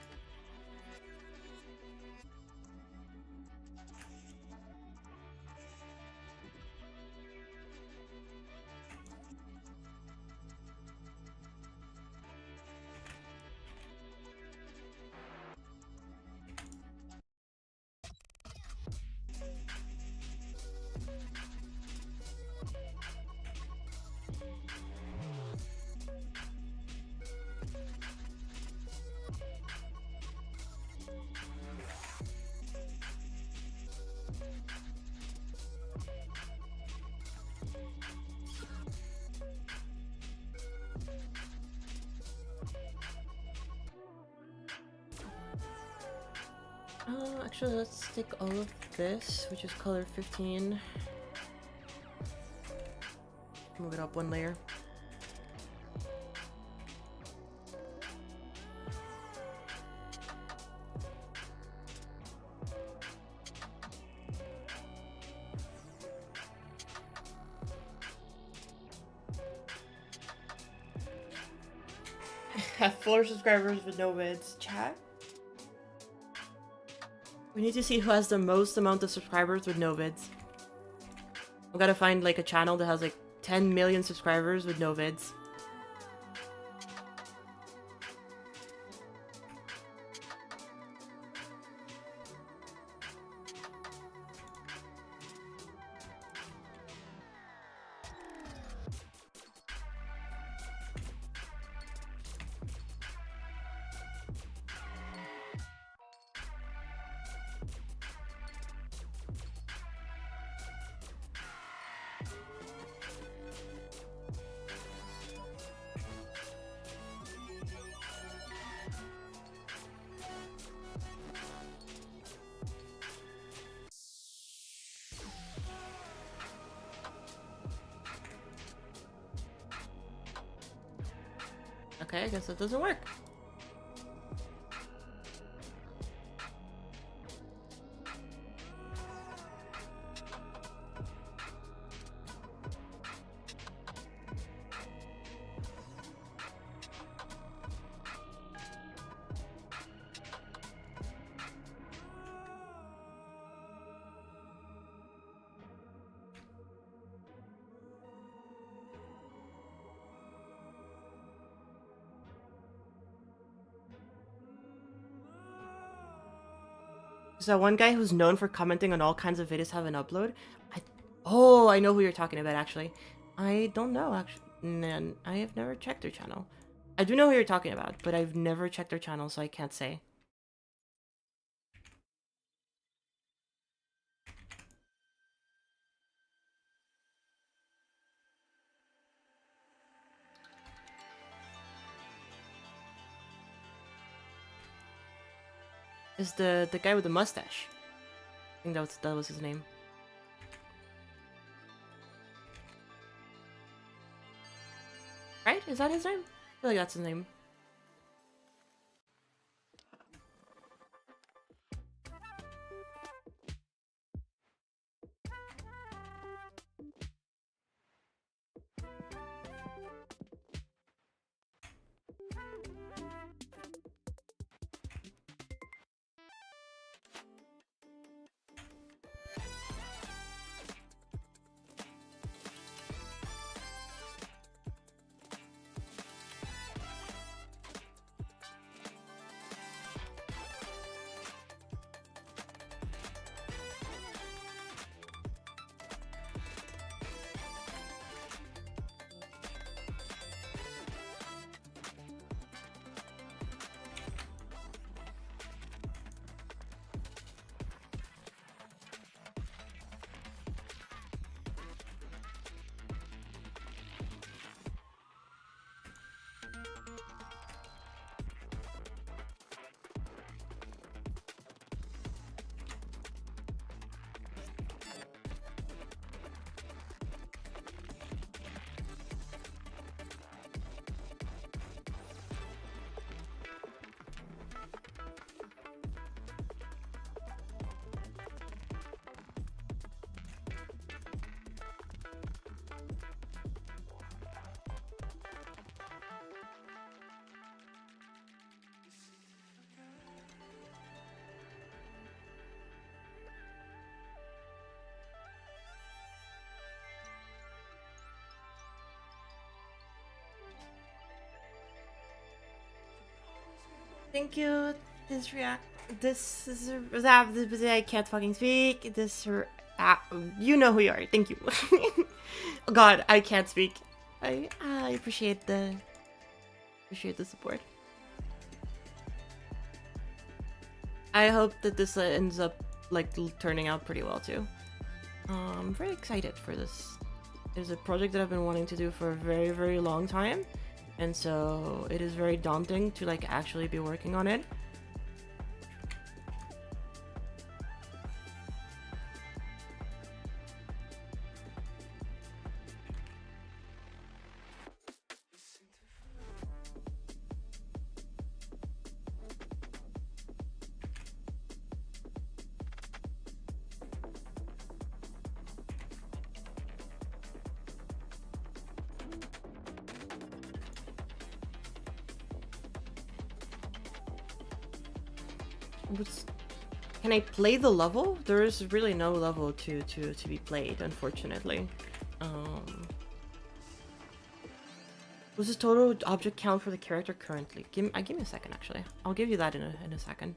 Actually, let's take all of this, which is color 15. Move it up 1 layer. Have 4 subscribers with no vids. Chat? We need to see who has the most amount of subscribers with no vids. We gotta find, like, a channel that has, like, 10 million subscribers with no vids. Okay, I guess that doesn't work. Is that one guy who's known for commenting on all kinds of videos haven't upload? Oh, I know who you're talking about, actually. I don't know, actually. I have never checked their channel. I do know who you're talking about, but I've never checked their channel, so I can't say. Is the guy with the mustache? I think that was his name. Right? Is that his name? I feel like that's his name. Thank you. This is I can't fucking speak. You know who you are. Thank you. Oh God, I can't speak. I appreciate the support. I hope that this ends up like turning out pretty well too. I'm very excited for this. It's a project that I've been wanting to do for a very, very long time. And so it is very daunting to like actually be working on it. Can I play the level? There is really no level to be played, unfortunately. What's the total object count for the character currently? Give me a second, actually. I'll give you that in a second.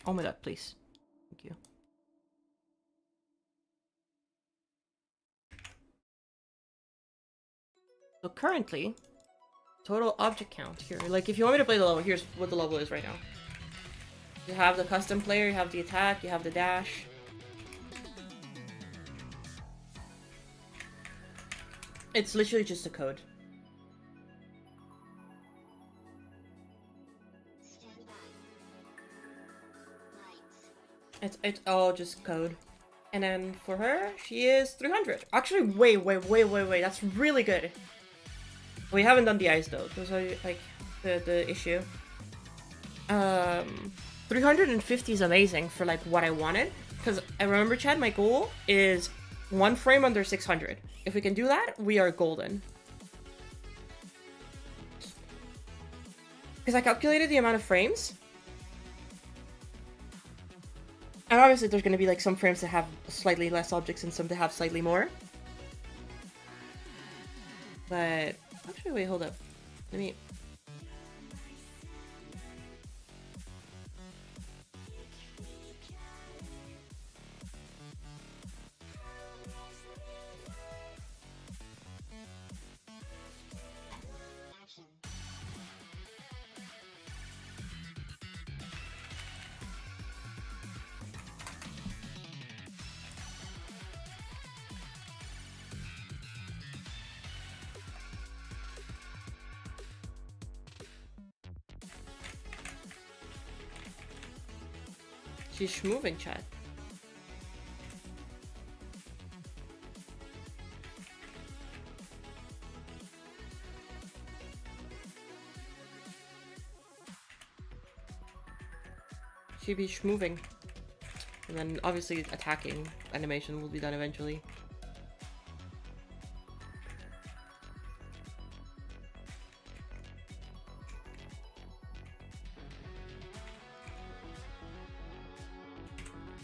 Oh my god, please. Thank you. So currently, total object count here. Like, if you want me to play the level, here's what the level is right now. You have the custom player, you have the attack, you have the dash. It's literally just a code. It's all just code. And then for her, she is 300. Actually, wait. That's really good. We haven't done the eyes though. Those are like the issue. Um, 350 is amazing for like what I wanted. Because I remember, Chad, my goal is 1 frame under 600. If we can do that, we are golden. Because I calculated the amount of frames. And obviously there's going to be like some frames that have slightly less objects and some that have slightly more. But actually, wait, hold up. Let me... She's moving, chat. She be moving. And then obviously attacking animation will be done eventually.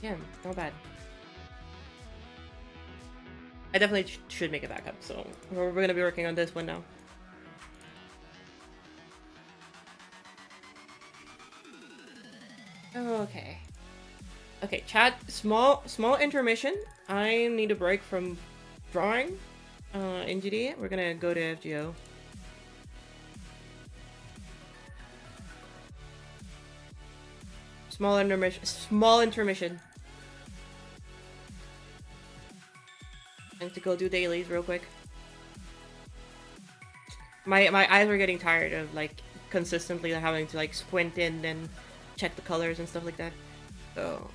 Yeah, not bad. I definitely should make it back up, so we're gonna be working on this one now. Okay. Okay, chat, small intermission. I need a break from drawing in GD. We're gonna go to FGO. Small intermission. I need to go do dailies real quick. My eyes are getting tired of like consistently having to like squint in and check the colors and stuff like that. So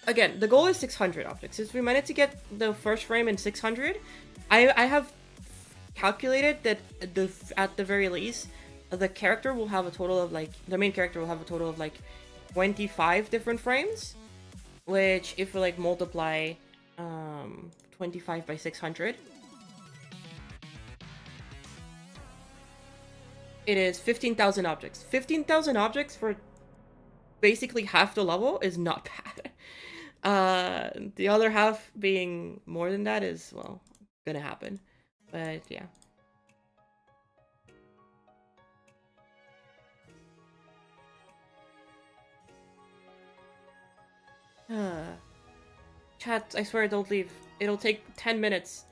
again, the goal is 600 objects. If we manage to get the first frame in 600, I have calculated that at the very least the character will have a total of like the main character will have a total of like 25 different frames, which if we like multiply 25 by 600, it is 15,000 objects. 15,000 objects for basically half the level is not bad. The other half being more than that is, well, gonna happen. But yeah. Chat, I swear don't leave. It'll take 10 minutes.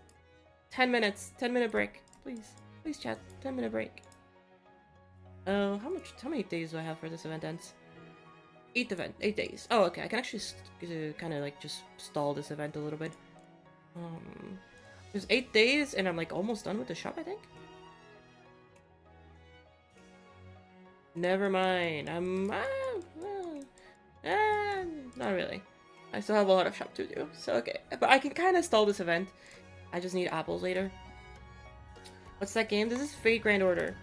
10 minutes. 10-minute break. Please. Please, chat. 10-minute break. How many days do I have for this event ends? 8 days. Oh, okay. I can actually kind of like just stall this event a little bit. There's 8 days and I'm like almost done with the shop, I think. Never mind. Not really. I still have a lot of shop to do, so okay. But I can kind of stall this event. I just need apples later. What's that game? This is Fate Grand Order.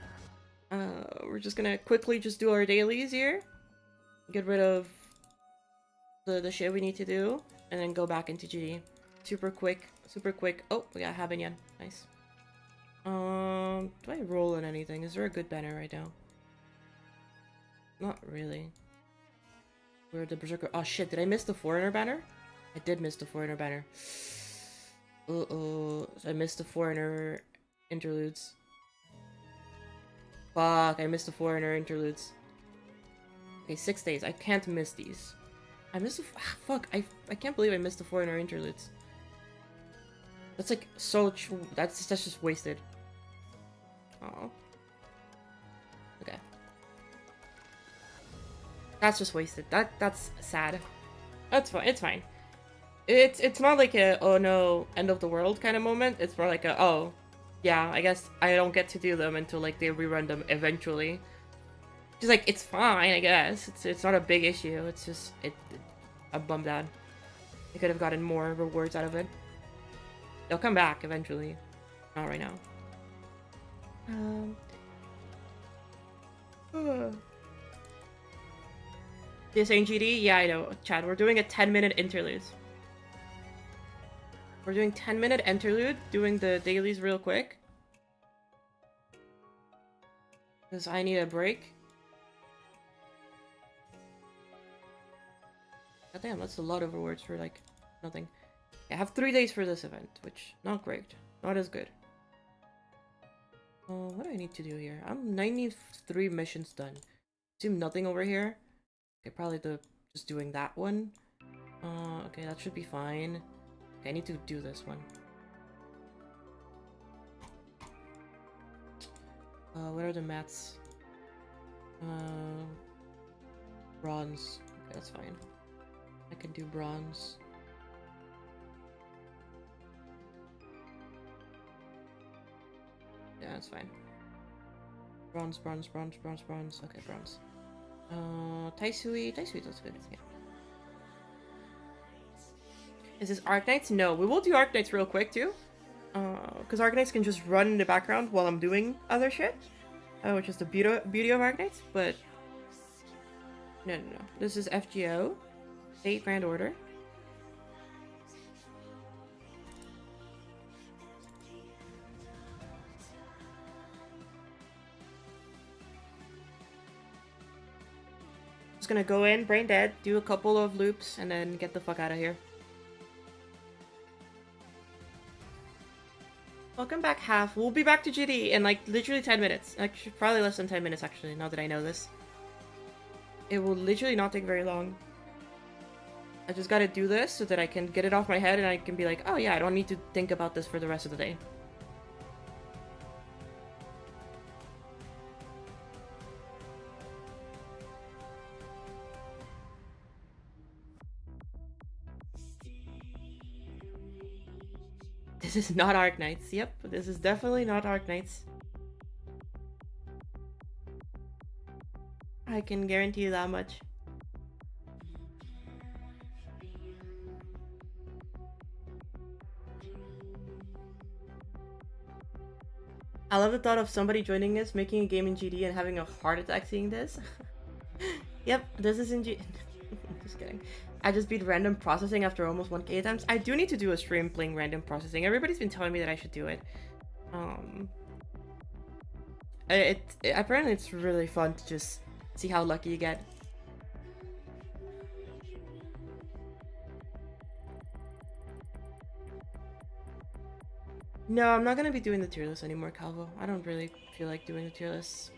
We're just gonna quickly just do our dailies here. Get rid of the shit we need to do, and then go back into GD. Super quick, super quick. Oh, we got Habanyan. Nice. Do I roll in anything? Is there a good banner right now? Not really. Where the Berserker? Oh shit, did I miss the Foreigner banner? I did miss the Foreigner banner. Uh-oh. I missed the Foreigner interludes. Fuck, I missed the Foreigner interludes. Okay, 6 days. I can't miss these. I missed the... fuck, I can't believe I missed the Foreigner interludes. That's like so... That's just wasted. Oh. Okay. That's just wasted. That's sad. That's fine. It's fine. It's not like a oh no end of the world kind of moment. It's more like a oh yeah, I guess I don't get to do them until like they rerun them eventually. Just like it's fine, I guess. It's not a big issue. It's just I'm bummed out. I could have gotten more rewards out of it. They'll come back eventually. Not right now. This ain't GD? Yeah, I know. Chad, we're doing a 10-minute interlude. We're doing 10-minute interlude, doing the dailies real quick. Because I need a break. God damn, that's a lot of words for, like, nothing. I have 3 days for this event, which, not great. Not as good. What do I need to do here? I'm 93 missions done. Assume nothing over here. Okay, probably just doing that one. Okay, that should be fine. Okay, I need to do this one. What are the mats? Bronze. Okay, that's fine. I can do bronze. Yeah, that's fine. Bronze, bronze, bronze, bronze, bronze. Okay, bronze. Taisui, that's good. Yeah. Is this Arknights? No, we will do Arknights real quick too. Because Arknights can just run in the background while I'm doing other shit. Which is the beauty of Arknights, but... No. This is FGO. State Grand Order. Just gonna go in, brain dead, do a couple of loops, and then get the fuck out of here. Welcome back, Half. We'll be back to GD in like literally 10 minutes. Actually, probably less than 10 minutes actually, now that I know this. It will literally not take very long. I just gotta do this so that I can get it off my head and I can be like, oh yeah, I don't need to think about this for the rest of the day. This is not Arknights. Yep, this is definitely not Arknights. I can guarantee you that much. I love the thought of somebody joining us, making a game in GD and having a heart attack seeing this. Yep, this is in GD. Just kidding. I just beat random processing after almost 1k attempts. I do need to do a stream playing random processing. Everybody's been telling me that I should do it. Apparently it's really fun to just see how lucky you get. No, I'm not gonna be doing the tier list anymore, Calvo. I don't really feel like doing the tier lists.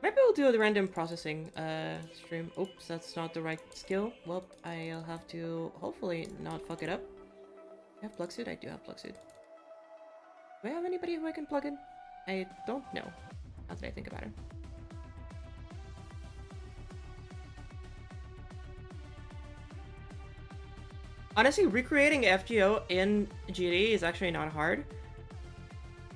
Maybe we'll do the random processing stream. Oops, that's not the right skill. Well, I'll have to hopefully not fuck it up. I have plug suit? I do have plug suit. Do I have anybody who I can plug in? I don't know. Now that I think about it. Honestly, recreating FGO in GD is actually not hard.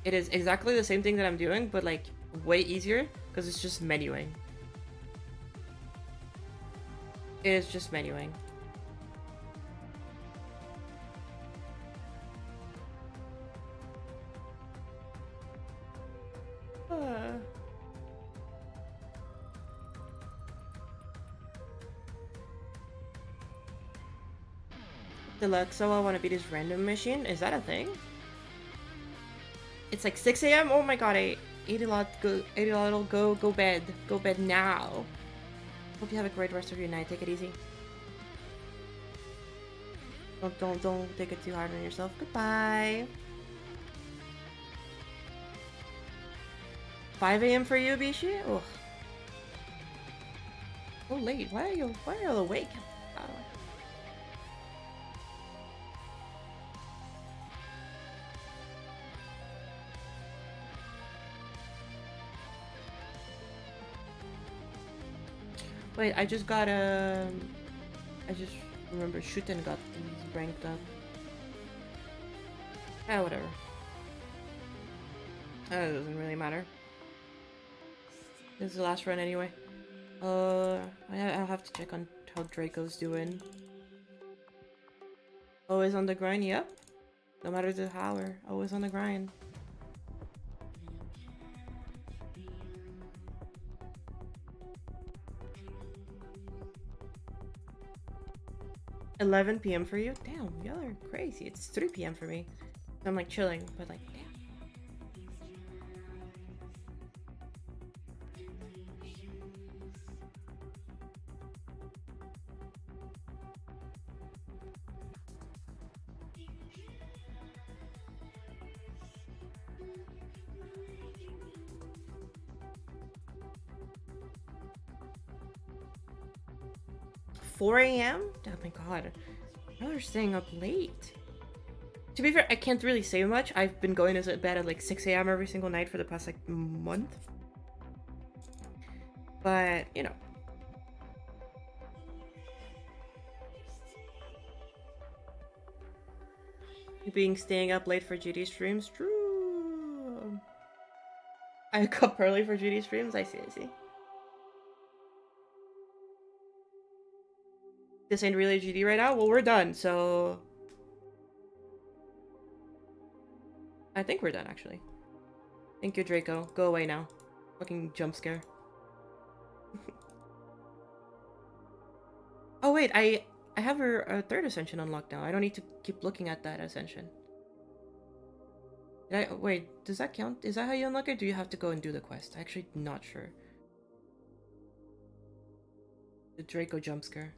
It is exactly the same thing that I'm doing, but like way easier because it's just menuing. It is just menuing. Deluxe, so I want to beat this random machine. Is that a thing? It's like 6 a.m. Oh my god, I ate a lot. Go bed. Go bed now. Hope you have a great rest of your night. Take it easy. Don't take it too hard on yourself. Goodbye. 5 a.m. for you, Bishi? Oh. So late. Why are you awake? Wait, I just got I just remember Shooten got these ranked up. Ah, whatever. It doesn't really matter. This is the last run anyway. I'll have to check on how Draco's doing. Always on the grind, yep. No matter the hour, always on the grind. $11 p.m. for you? Damn, y'all are crazy. It's 3 p.m. for me. I'm like chilling, but like, damn. 4 a.m.? Oh my god. Y'all are staying up late. To be fair, I can't really say much. I've been going to bed at like 6 a.m. every single night for the past like month. But, you know. Being staying up late for GD streams? True. I wake up early for GD streams? I see, I see. This ain't really GD right now? Well, we're done, so... I think we're done, actually. Thank you, Draco. Go away now. Fucking jump scare. Oh, wait, I have her third ascension unlocked now. I don't need to keep looking at that ascension. Wait, does that count? Is that how you unlock it? Or do you have to go and do the quest? I'm actually not sure. The Draco jump scare.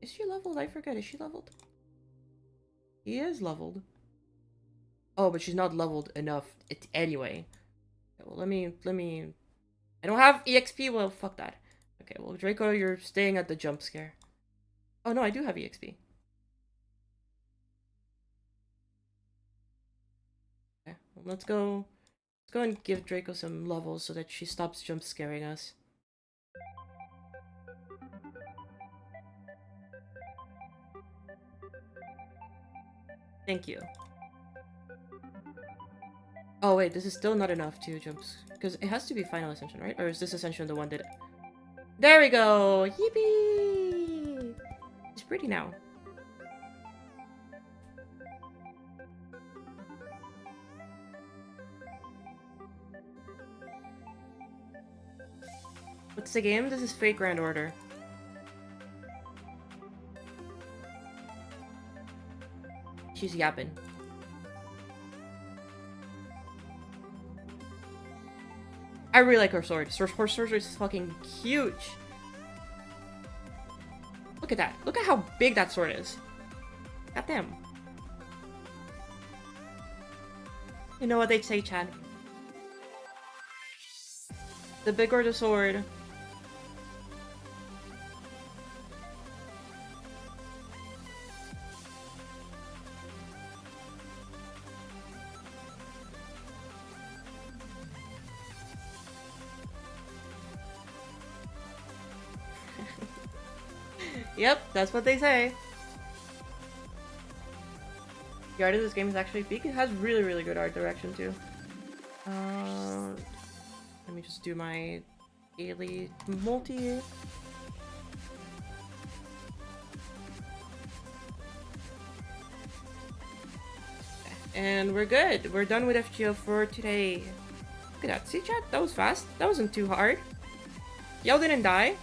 Is she leveled? I forget. Is she leveled? He is leveled. Oh, but she's not leveled enough anyway. Okay, well, let me... I don't have EXP? Well, fuck that. Okay, well, Draco, you're staying at the jump scare. Oh, no, I do have EXP. Okay, well, let's go and give Draco some levels so that she stops jump scaring us. Thank you. Oh wait, this is still not enough to jumps, because it has to be final ascension, right? Or is this ascension the one that... There we go! Yippee! It's pretty now. What's the game? This is Fate Grand Order. She's yapping. I really like her sword. Her sword is fucking huge. Look at that. Look at how big that sword is. Goddamn. You know what they say, Chad? The bigger the sword. Yep, that's what they say. The art of this game is actually peak. It has really, really good art direction too. Let me just do my daily multi. And we're good. We're done with FGO for today. Look at that. See, chat? That was fast. That wasn't too hard. Y'all didn't die.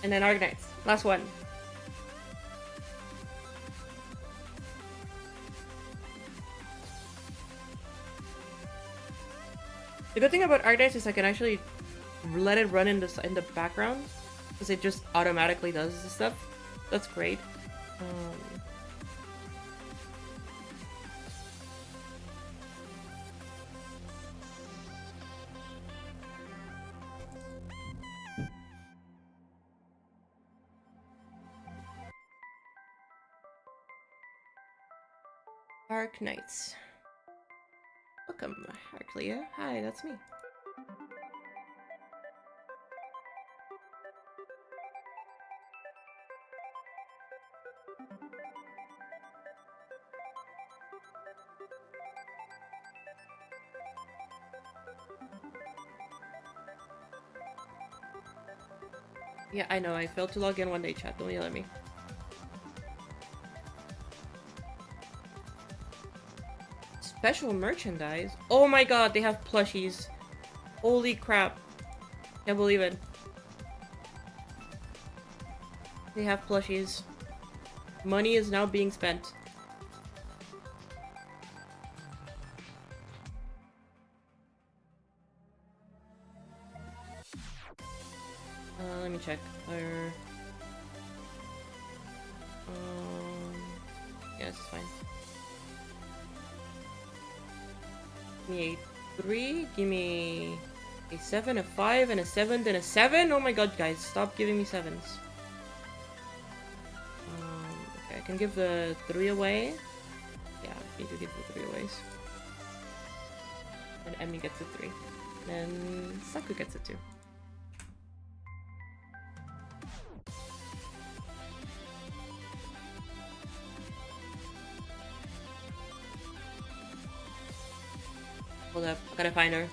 And then Argonites. Last one. The good thing about Argonites is I can actually let it run in the background, because it just automatically does this stuff. That's great. Dark Knights. Welcome, Arclea. Hi, that's me. Yeah, I know. I failed to log in one day, chat. Don't yell at me. Special merchandise? Oh my god, they have plushies. Holy crap. Can't believe it. They have plushies. Money is now being spent. Let me check. Where... yeah, this is fine. Give me a 3, give me a 7, a 5, and a 7, then a 7? Oh my god, guys, stop giving me 7s. Okay, I can give the 3 away. Yeah, I need to give the 3 away. And Emmy gets a 3. And Saku gets a 2. Hold up, I gotta find her.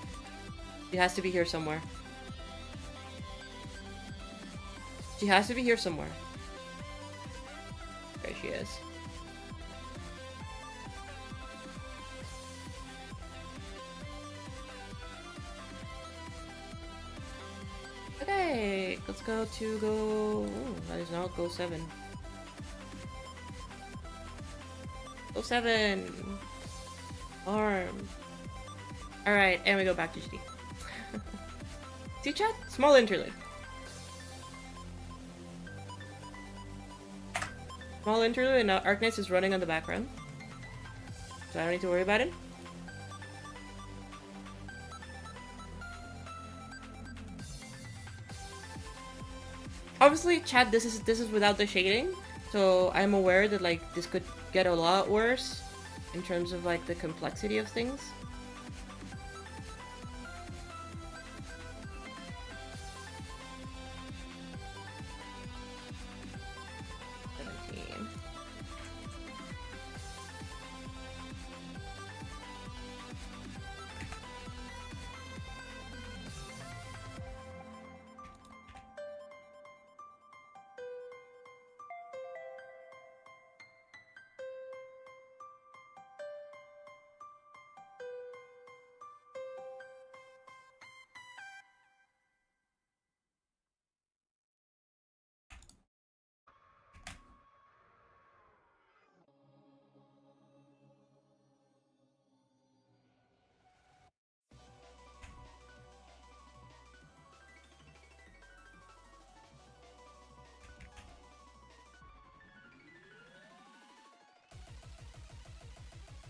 She has to be here somewhere. She has to be here somewhere. There she is. Okay, let's go to go... Ooh, that is not go 7. Go 7! Arm. Alright, and we go back to GD. See chat? Small interlude. Small interlude and now Arknights is running on the background. So I don't need to worry about it. Obviously, chat, this is without the shading. So I'm aware that like this could get a lot worse in terms of like the complexity of things.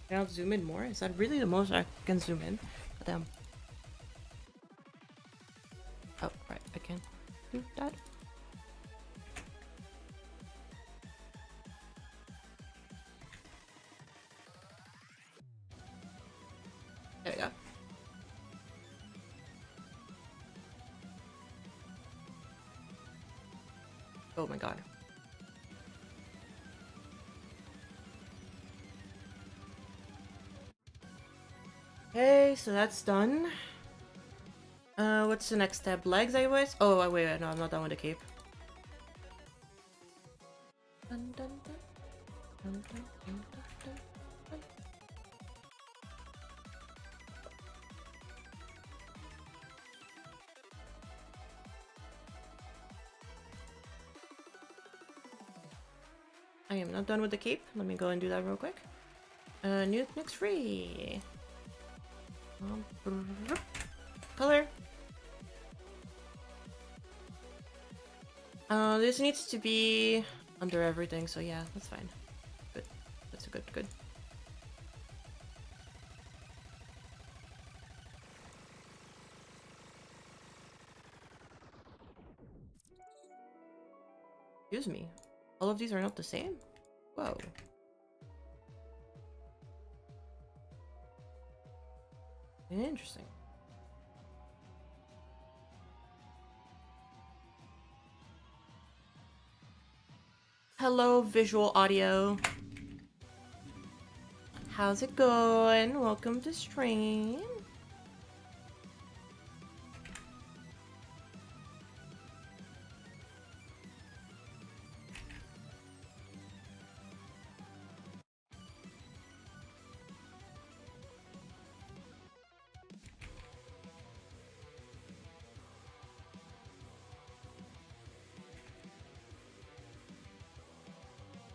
Can I zoom in more? Is that really the most I can zoom in? Damn. Oh, right, I can do that. There we go. Oh my god. Okay, so that's done. What's the next step? Legs, I was? Oh, wait, no, I'm not done with the cape. Dun, dun, dun. Dun, dun, dun, dun, dun, dun. I am not done with the cape. Let me go and do that real quick. New next free. Color. This needs to be under everything, so yeah, that's fine. Good. That's good. Excuse me. All of these are not the same? Whoa. Interesting. Hello, visual audio. How's it going? Welcome to stream.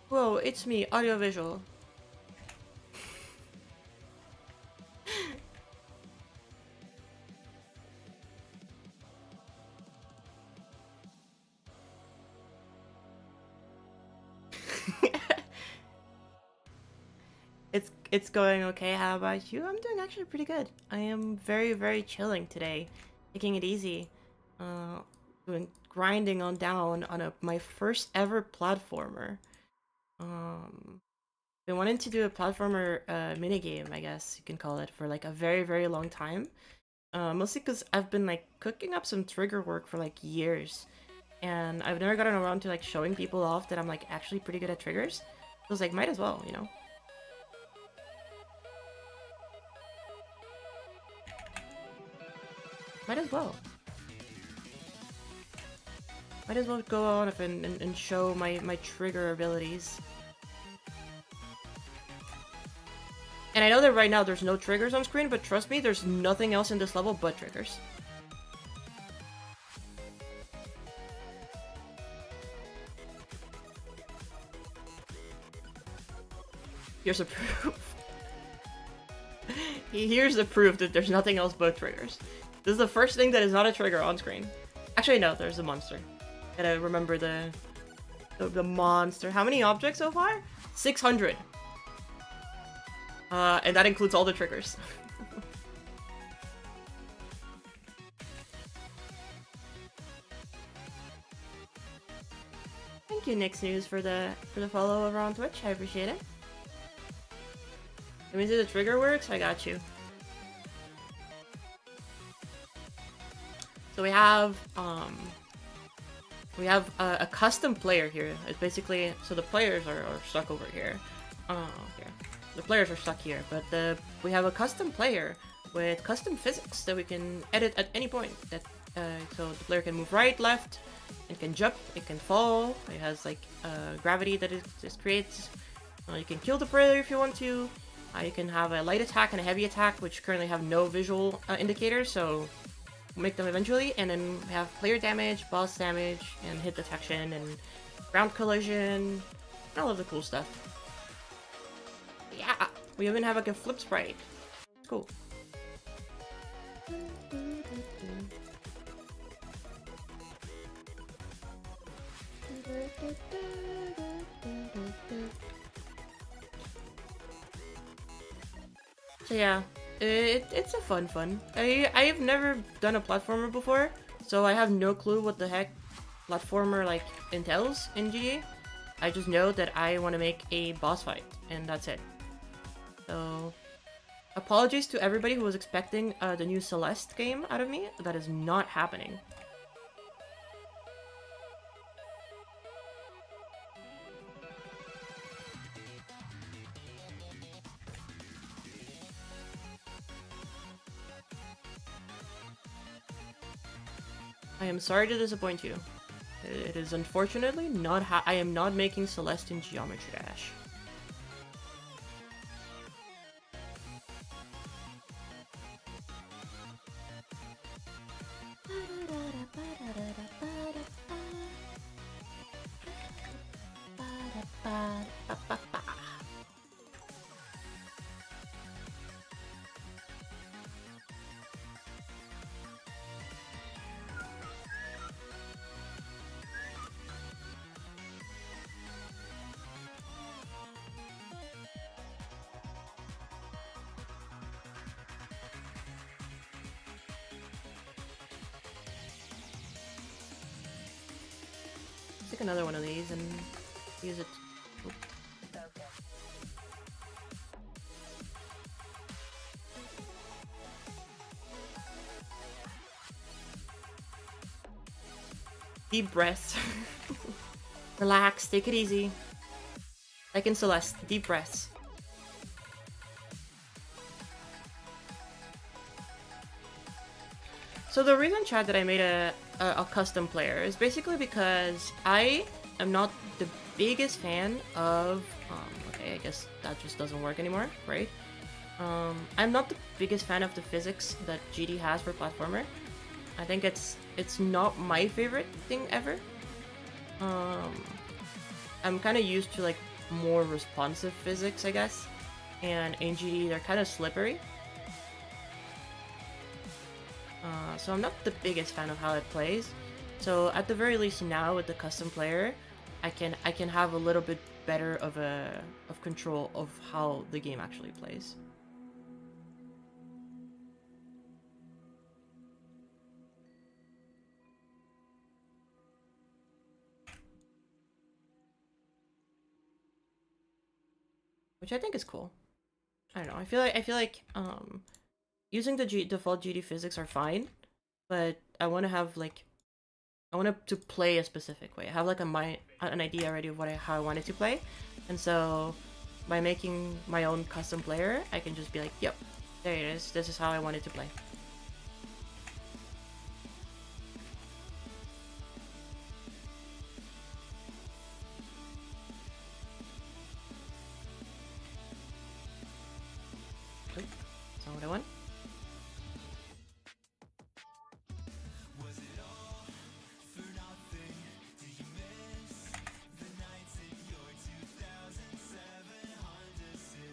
Whoa, it's me, audiovisual. It's going okay. How about you? I'm doing actually pretty good. I am very chilling today, taking it easy. Uh, doing grinding on down on my first ever platformer. Um, been wanting to do a platformer mini game, I guess you can call it, for like a very long time. Mostly because I've been like cooking up some trigger work for like years, and I've never gotten around to like showing people off that I'm like actually pretty good at triggers. So I was like, might as well, you know. Might as well. Might as well go on and show my trigger abilities. And I know that right now there's no triggers on screen, but trust me, there's nothing else in this level but triggers. Here's a proof. Here's the proof that there's nothing else but triggers. This is the first thing that is not a trigger on screen. Actually, no, there's a monster. Gotta remember the monster. How many objects so far? 600. And that includes all the triggers. Thank you, Nick's News, for the follow over on Twitch. I appreciate it. Let me see the trigger works. I got you. So we have a custom player here. It's basically, so the players are stuck over here. Here. The players are stuck here, but we have a custom player with custom physics that we can edit at any point. That so the player can move right, left, it can jump, it can fall. It has like gravity that it creates. You can kill the player if you want to. You can have a light attack and a heavy attack, which currently have no visual indicators, so we'll make them eventually. And then we have player damage, boss damage, and hit detection, and ground collision, and all of the cool stuff. Yeah, we even have like a flip sprite. It's cool. So yeah, it's a fun. I've never done a platformer before, so I have no clue what the heck platformer like entails in GA. I just know that I want to make a boss fight, and that's it. So, apologies to everybody who was expecting the new Celeste game out of me. That is not happening. I am sorry to disappoint you. It is unfortunately not I am not making Celeste in Geometry Dash. Take another one of these and use it. Oop. Deep breaths. Relax, take it easy. Like in Celeste, deep breaths. So the reason, Chad, that I made a custom player is basically because I am not the biggest fan of okay, I guess that just doesn't work anymore, right? I'm not the biggest fan of the physics that GD has for platformer. I think it's not my favorite thing ever. I'm kind of used to like more responsive physics, I guess. And in GD, they're kind of slippery. So I'm not the biggest fan of how it plays. So at the very least now with the custom player, I can have a little bit better of control of how the game actually plays. Which I think is cool. I don't know. I feel like using the default GD physics are fine, but I want to have like I want to play a specific way. I have like an idea already of how I want it to play, and so by making my own custom player, I can just be like, yep, there it is. This is how I want it to play. That's not what I want.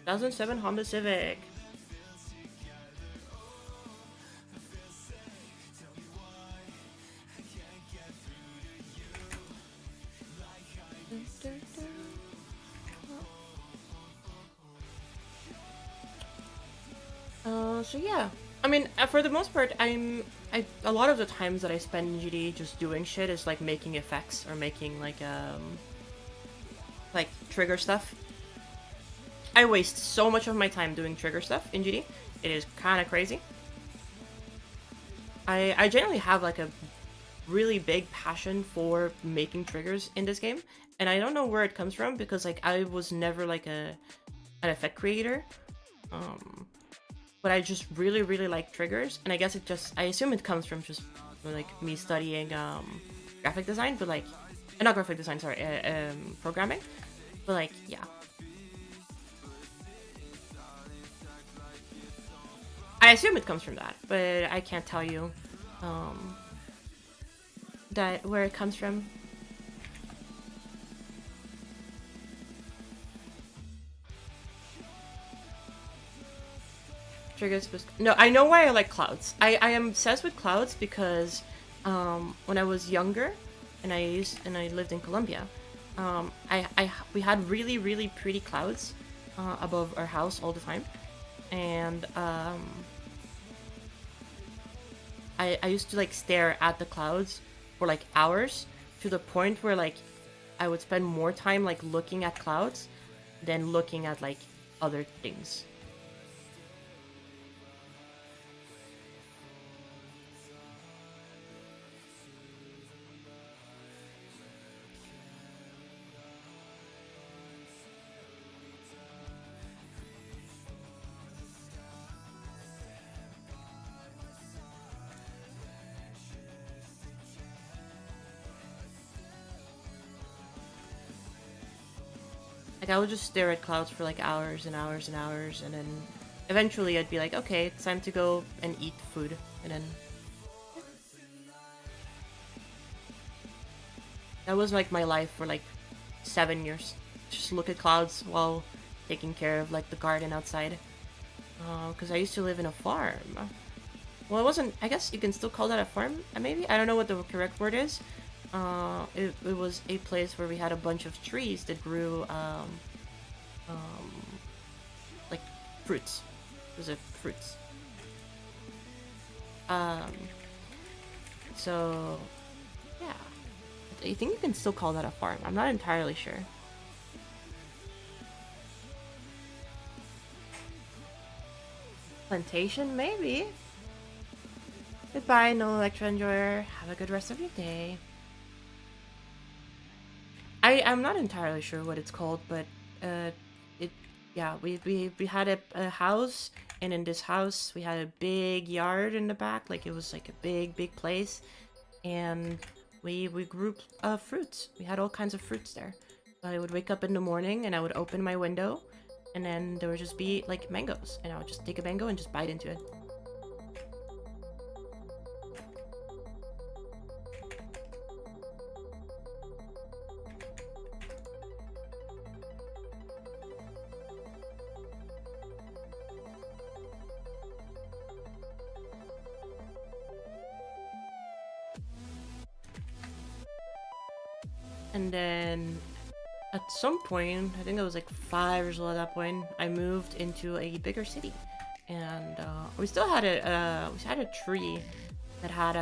...2007 Honda Civic. So yeah, I mean, for the most part, a lot of the times that I spend in GD just doing shit is like making effects or making like trigger stuff. I waste so much of my time doing trigger stuff in GD. It is kind of crazy. I generally have like a really big passion for making triggers in this game, and I don't know where it comes from because like I was never like an effect creator. But I just really like triggers, and I guess I assume it comes from just like me studying graphic design, but like not graphic design, sorry, programming. But like, yeah. I assume it comes from that, but I can't tell you that where it comes from. Triggers. No, I know why I like clouds. I am obsessed with clouds because when I was younger and I lived in Colombia, we had really pretty clouds above our house all the time, and I used to like stare at the clouds for like hours to the point where like I would spend more time like looking at clouds than looking at like other things. Like I would just stare at clouds for like hours and hours and hours, and then eventually I'd be like, okay, it's time to go and eat food, and then that was like my life for like 7 years. Just look at clouds while taking care of like the garden outside. Because I used to live in a farm. Well, it wasn't. I guess you can still call that a farm. Maybe I don't know what the correct word is. It was a place where we had a bunch of trees that grew like fruits. It was fruits. So yeah, I think you can still call that a farm. I'm not entirely sure. Plantation, maybe. Goodbye, no Electra Enjoyer. Have a good rest of your day. I'm not entirely sure what it's called, but we had a house, and in this house we had a big yard in the back, like it was like a big place, and we grew fruits. We had all kinds of fruits there. I would wake up in the morning and I would open my window, and then there would just be like mangoes, and I would just take a mango and just bite into it. And then at some point, I think I was like 5 years old at that point, I moved into a bigger city. And we still had a tree that had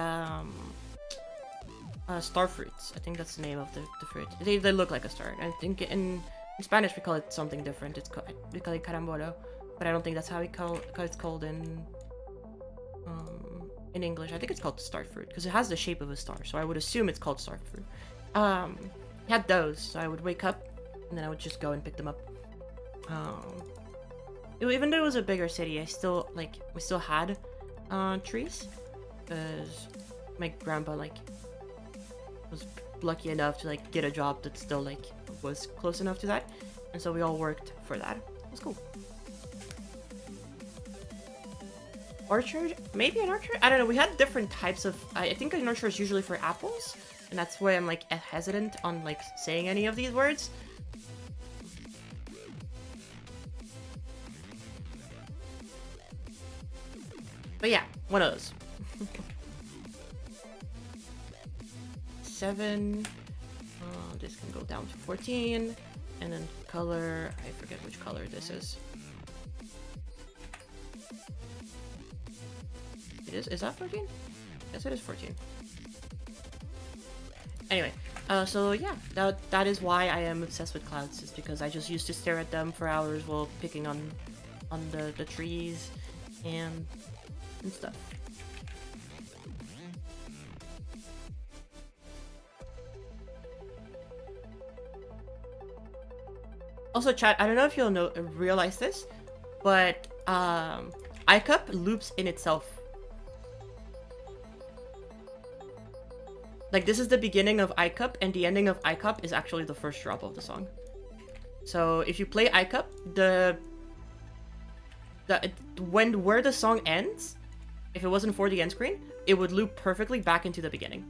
star fruits. I think that's the name of the fruit. They look like a star. I think in Spanish we call it something different. We call it carambolo, but I don't think that's how it's called in English. I think it's called star fruit because it has the shape of a star. So I would assume it's called star fruit. Had those, so I would wake up and then I would just go and pick them up. Even though it was a bigger city, we still had trees because my grandpa was lucky enough to get a job that still was close enough to that, and so we all worked for that. It was cool. Orchard? Maybe an orchard? I don't know. We had different types of. I think an orchard is usually for apples, and that's why I'm hesitant on saying any of these words. But yeah, one of those. 7. This can go down to 14. And then color, I forget which color this is. Is that 14? Yes, it is 14. Anyway, so yeah, that is why I am obsessed with clouds, is because I just used to stare at them for hours while picking on the trees and stuff. Also, chat, I don't know if you'll realize this, but iCup loops in itself. This is the beginning of iCup, and the ending of iCup is actually the first drop of the song. So if you play iCup, where the song ends, if it wasn't for the end screen, it would loop perfectly back into the beginning.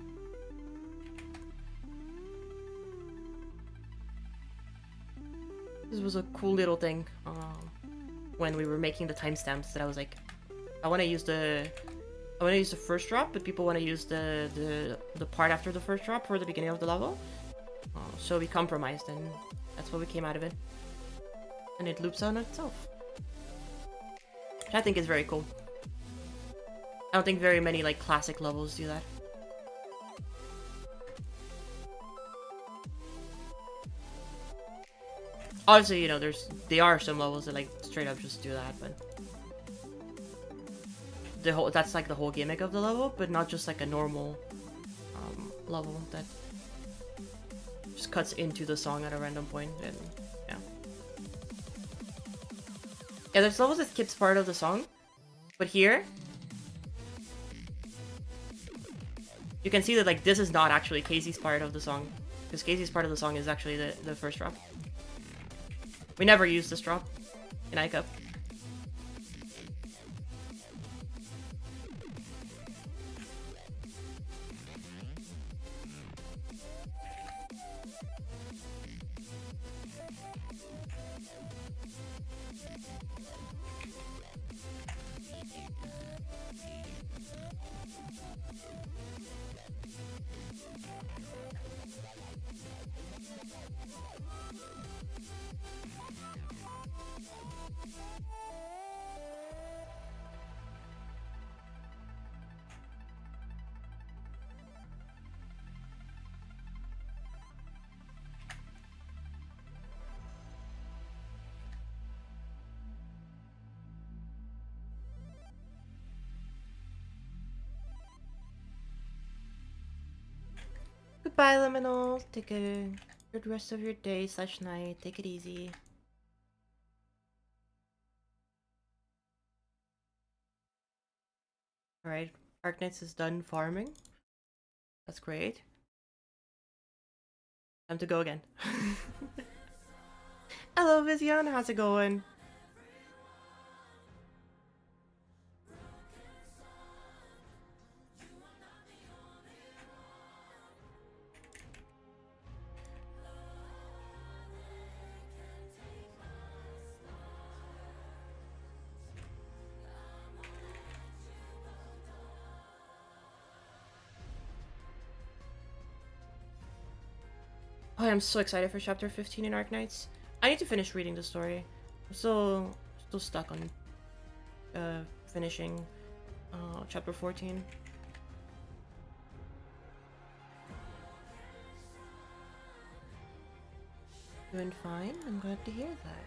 This was a cool little thing when we were making the timestamps that I was like, I want to use the first drop, but people want to use the part after the first drop for the beginning of the level. So we compromised, and that's what we came out of it. And it loops on itself. Which I think is very cool. I don't think very many classic levels do that. Obviously, there are some levels that straight up just do that, but that's the whole gimmick of the level, but not just a normal level that just cuts into the song at a random point. And yeah, there's levels that skips part of the song, but here you can see that this is not actually Casey's part of the song, because Casey's part of the song is actually the first drop. We never use this drop in iCup. Goodbye, Liminal. Take a good rest of your day/night. Take it easy. Alright, Arknights is done farming. That's great. Time to go again. Hello, Vision. How's it going? Oh, I'm so excited for chapter 15 in Arknights. I need to finish reading the story. I'm still stuck on finishing chapter 14. Doing fine. I'm glad to hear that.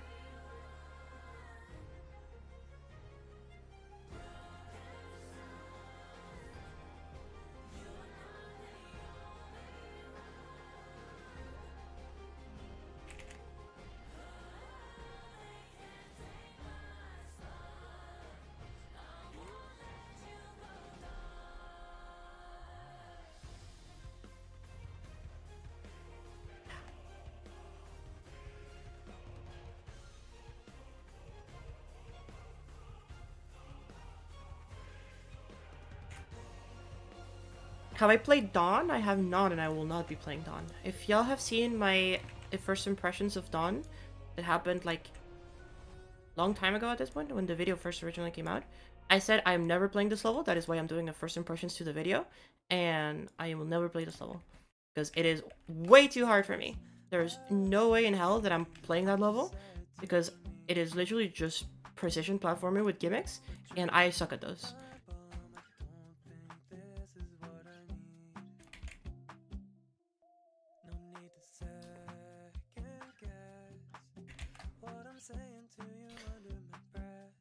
Have I played Dawn? I have not, and I will not be playing Dawn. If y'all have seen my first impressions of Dawn, it happened like long time ago at this point, when the video first originally came out. I said I'm never playing this level, that is why I'm doing a first impressions to the video, and I will never play this level. Because it is way too hard for me. There's no way in hell that I'm playing that level, because it is literally just precision platforming with gimmicks, and I suck at those.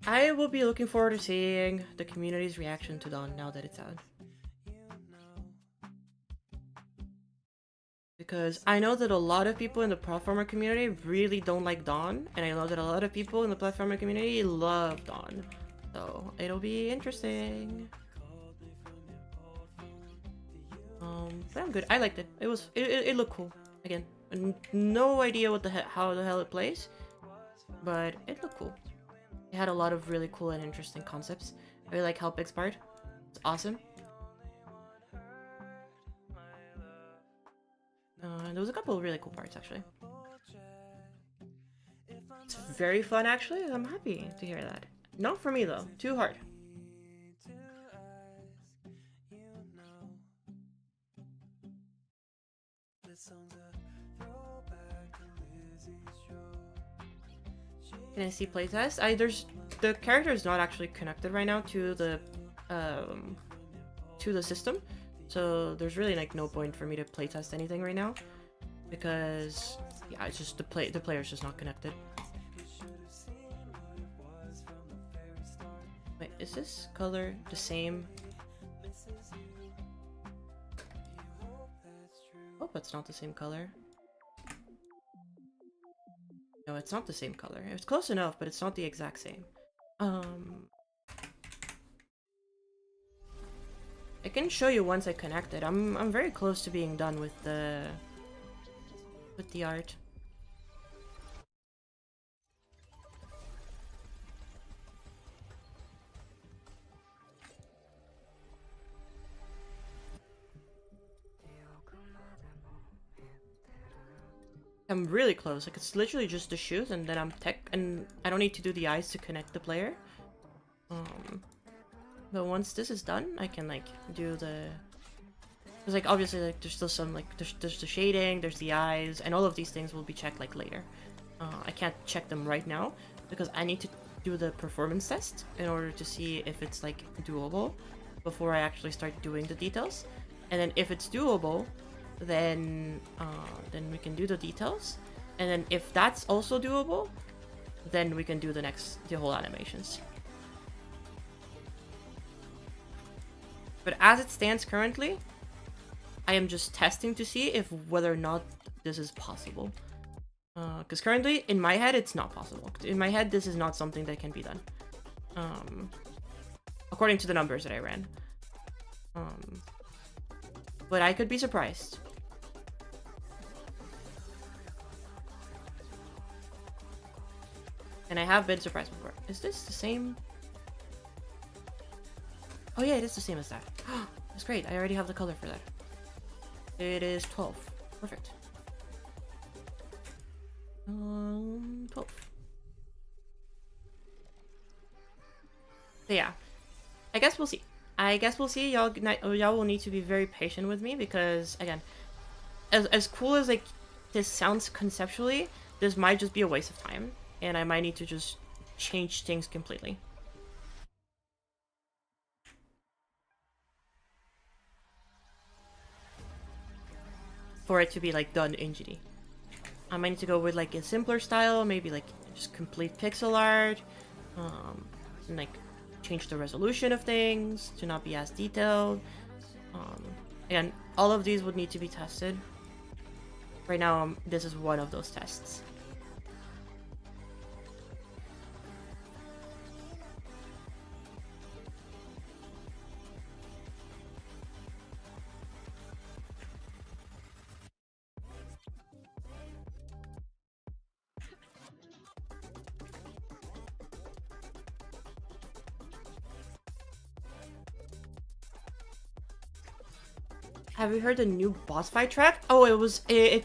I will be looking forward to seeing the community's reaction to Dawn now that it's out. Because I know that a lot of people in the platformer community really don't like Dawn, and I know that a lot of people in the platformer community love Dawn. So it'll be interesting. But I'm good. I liked it. It looked cool. Again, no idea what how the hell it plays, but it looked cool. It had a lot of really cool and interesting concepts. I really like Helpig's part. It's awesome. There was a couple of really cool parts, actually. It's very fun, actually. I'm happy to hear that. Not for me, though. Too hard. Can I see playtest? The character is not actually connected right now to the system, so there's really like no point for me to playtest anything right now, because yeah, it's just the player's just not connected. Wait, is this color the same? Oh, it's not the same color. No, it's not the same color. It's close enough, but it's not the exact same. I can show you once I connect it. I'm very close to being done with the art. I'm really close. Like, it's literally just the shoes, and then and I don't need to do the eyes to connect the player. But once this is done, I can like do the. Because like obviously like there's still some like there's the shading, there's the eyes, and all of these things will be checked like later. I can't check them right now because I need to do the performance test in order to see if it's like doable before I actually start doing the details. And then if it's doable, then we can do the details, and then if that's also doable, then we can do the whole animations. But as it stands currently, I am just testing to see if whether or not this is possible. Because currently, in my head, it's not possible. In my head, this is not something that can be done. According to the numbers that I ran. But I could be surprised. And I have been surprised before. Is this the same? Oh yeah, it is the same as that. That's great. I already have the color for that. It is 12. Perfect. 12. So yeah, I guess we'll see. Y'all will need to be very patient with me because, again, as cool as like this sounds conceptually, this might just be a waste of time, and I might need to just change things completely. For it to be like done in GD. I might need to go with like a simpler style, maybe like just complete pixel art, and like change the resolution of things to not be as detailed. Again, all of these would need to be tested. Right now, this is one of those tests. Have you heard the new boss fight track? Oh, I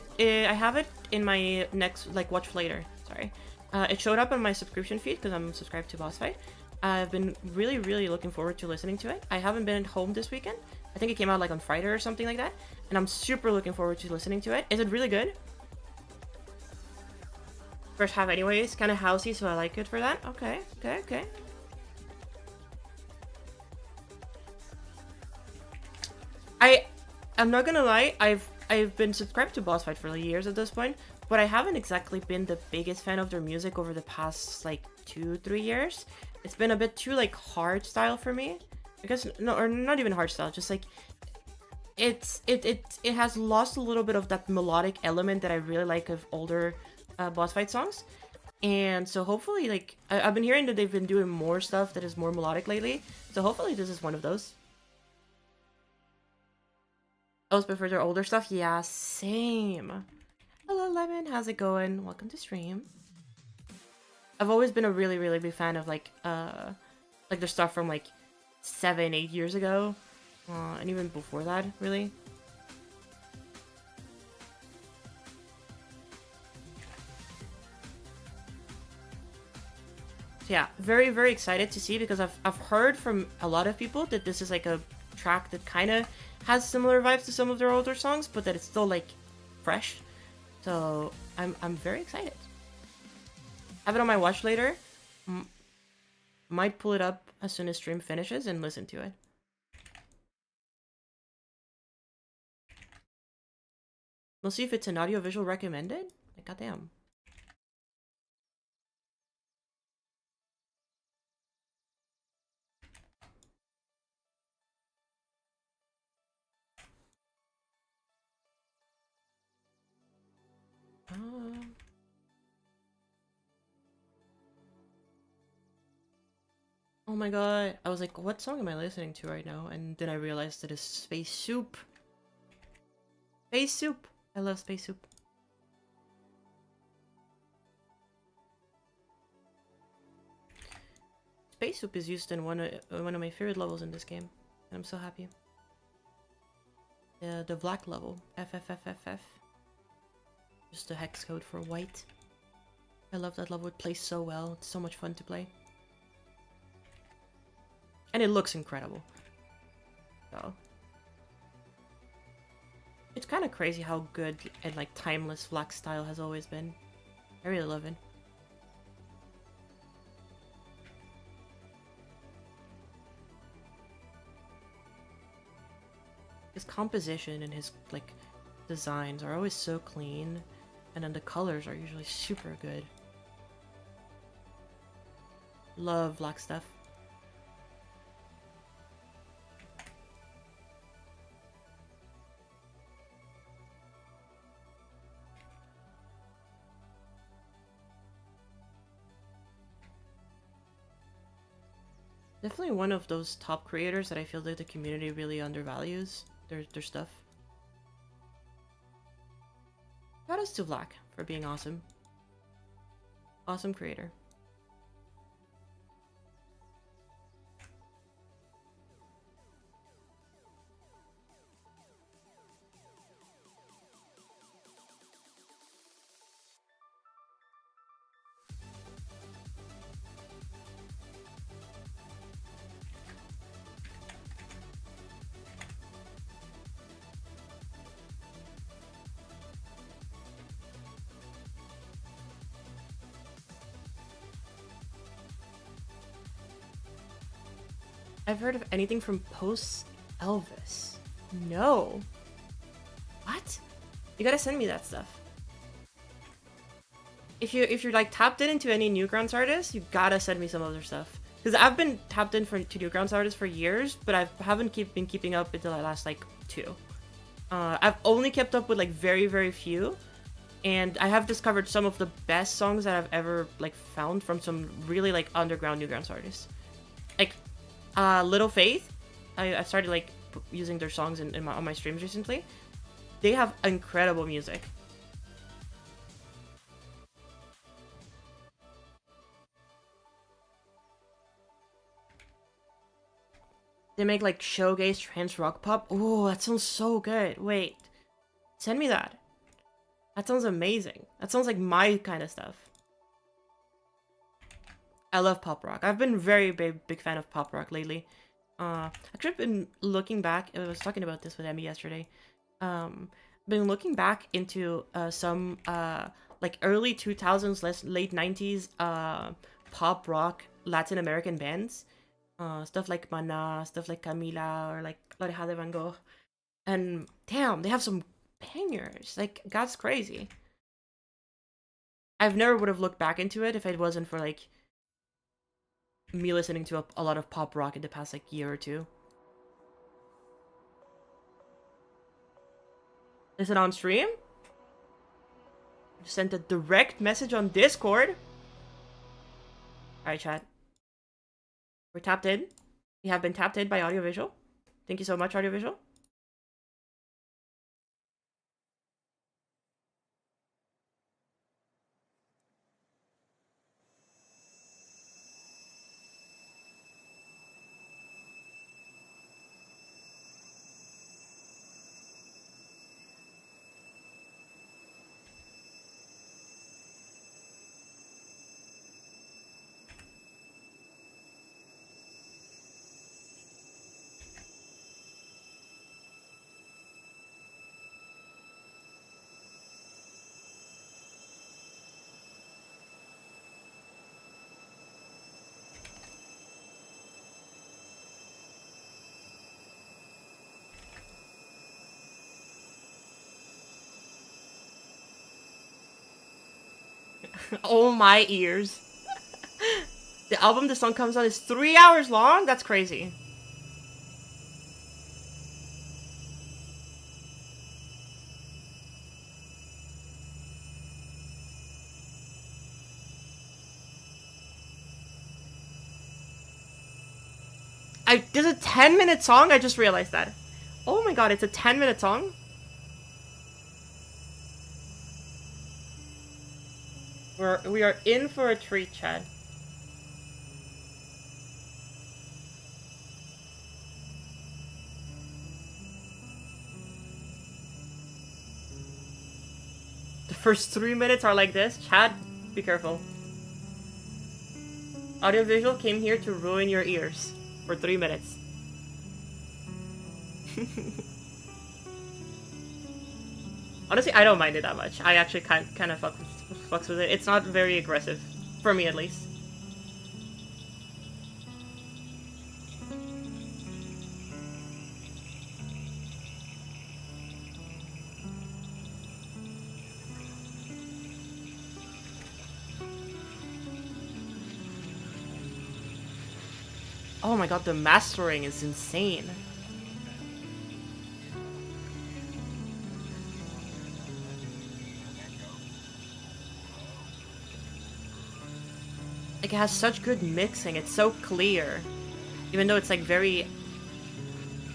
have it in my next, like, watch later. Sorry. It showed up on my subscription feed because I'm subscribed to boss fight. I've been really, really looking forward to listening to it. I haven't been at home this weekend. I think it came out like on Friday or something like that. And I'm super looking forward to listening to it. Is it really good? First half anyways, kind of housey, so I like it for that. Okay. I'm not gonna lie, I've been subscribed to Boss Fight for like years at this point, but I haven't exactly been the biggest fan of their music over the past like 2-3 years. It's been a bit too like hard style for me. I guess no, or not even hard style, just like it has lost a little bit of that melodic element that I really like of older Boss Fight songs. And so hopefully, like I've been hearing that they've been doing more stuff that is more melodic lately. So hopefully this is one of those. I always prefer their older stuff. Yeah, same. Hello, Lemon. How's it going? Welcome to stream. I've always been a really, really big fan of like their stuff from like 7-8 years ago, and even before that, really. So yeah, very, very excited to see because I've heard from a lot of people that this is like a track that kind of has similar vibes to some of their older songs, but that it's still like fresh. So I'm very excited. Have it on my watch later. Might pull it up as soon as stream finishes and listen to it. We'll see if it's an audiovisual recommended. Like, goddamn. Oh my god. I was like, what song am I listening to right now? And then I realized that it's Space Soup. Space Soup. I love Space Soup. Space Soup is used in one of my favorite levels in this game. And I'm so happy. The black level. FFFFF. Just the hex code for white. I love that level. It plays so well. It's so much fun to play. And it looks incredible. So. It's kind of crazy how good and like timeless black style has always been. I really love it. His composition and his like designs are always so clean, and then the colors are usually super good. Love black stuff. Definitely one of those top creators that I feel that the community really undervalues their stuff. Shout outs to Black for being awesome. Awesome creator. I've heard of anything from post Elvis. No. What? You gotta send me that stuff. If you're like tapped into any Newgrounds artists, you gotta send me some other stuff. Because I've been tapped in to Newgrounds artists for years, but I haven't been keeping up until the last like 2. I've only kept up with like very few, and I have discovered some of the best songs that I've ever like found from some really like underground Newgrounds artists. Like Little Faith, I started like using their songs on my streams recently. They have incredible music. They make like showgaze trance rock pop. Oh, that sounds so good. Wait, send me that. That sounds amazing. That sounds like my kind of stuff. I love pop rock. I've been very big fan of pop rock lately. Actually, I've been looking back. I was talking about this with Emmy yesterday. Been looking back into some like early 2000s, late 90s pop rock Latin American bands. Stuff like Mana, stuff like Camila, or like Loreja de Van Gogh. And damn, they have some bangers. Like, that's crazy. I've never would have looked back into it if it wasn't for like me listening to a lot of pop rock in the past like year or two. Is it on stream? Just sent a direct message on Discord. Alright, chat. We're tapped in. We have been tapped in by Audiovisual. Thank you so much, Audiovisual. Oh my ears. The album the song comes on is 3 hours long? That's crazy. This is a 10-minute song? I just realized that. Oh my god, it's a 10-minute song? We are in for a treat, Chad. The first 3 minutes are like this. Chad, be careful. Audiovisual came here to ruin your ears for 3 minutes. Honestly, I don't mind it that much. I actually kind of fucks with it. It's not very aggressive. For me, at least. Oh my god, the mastering is insane. Like, it has such good mixing. It's so clear. Even though it's like very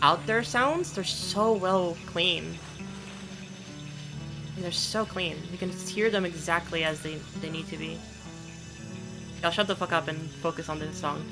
out there sounds, they're so well clean. They're so clean. You can hear them exactly as they need to be. I'll shut the fuck up and focus on this song.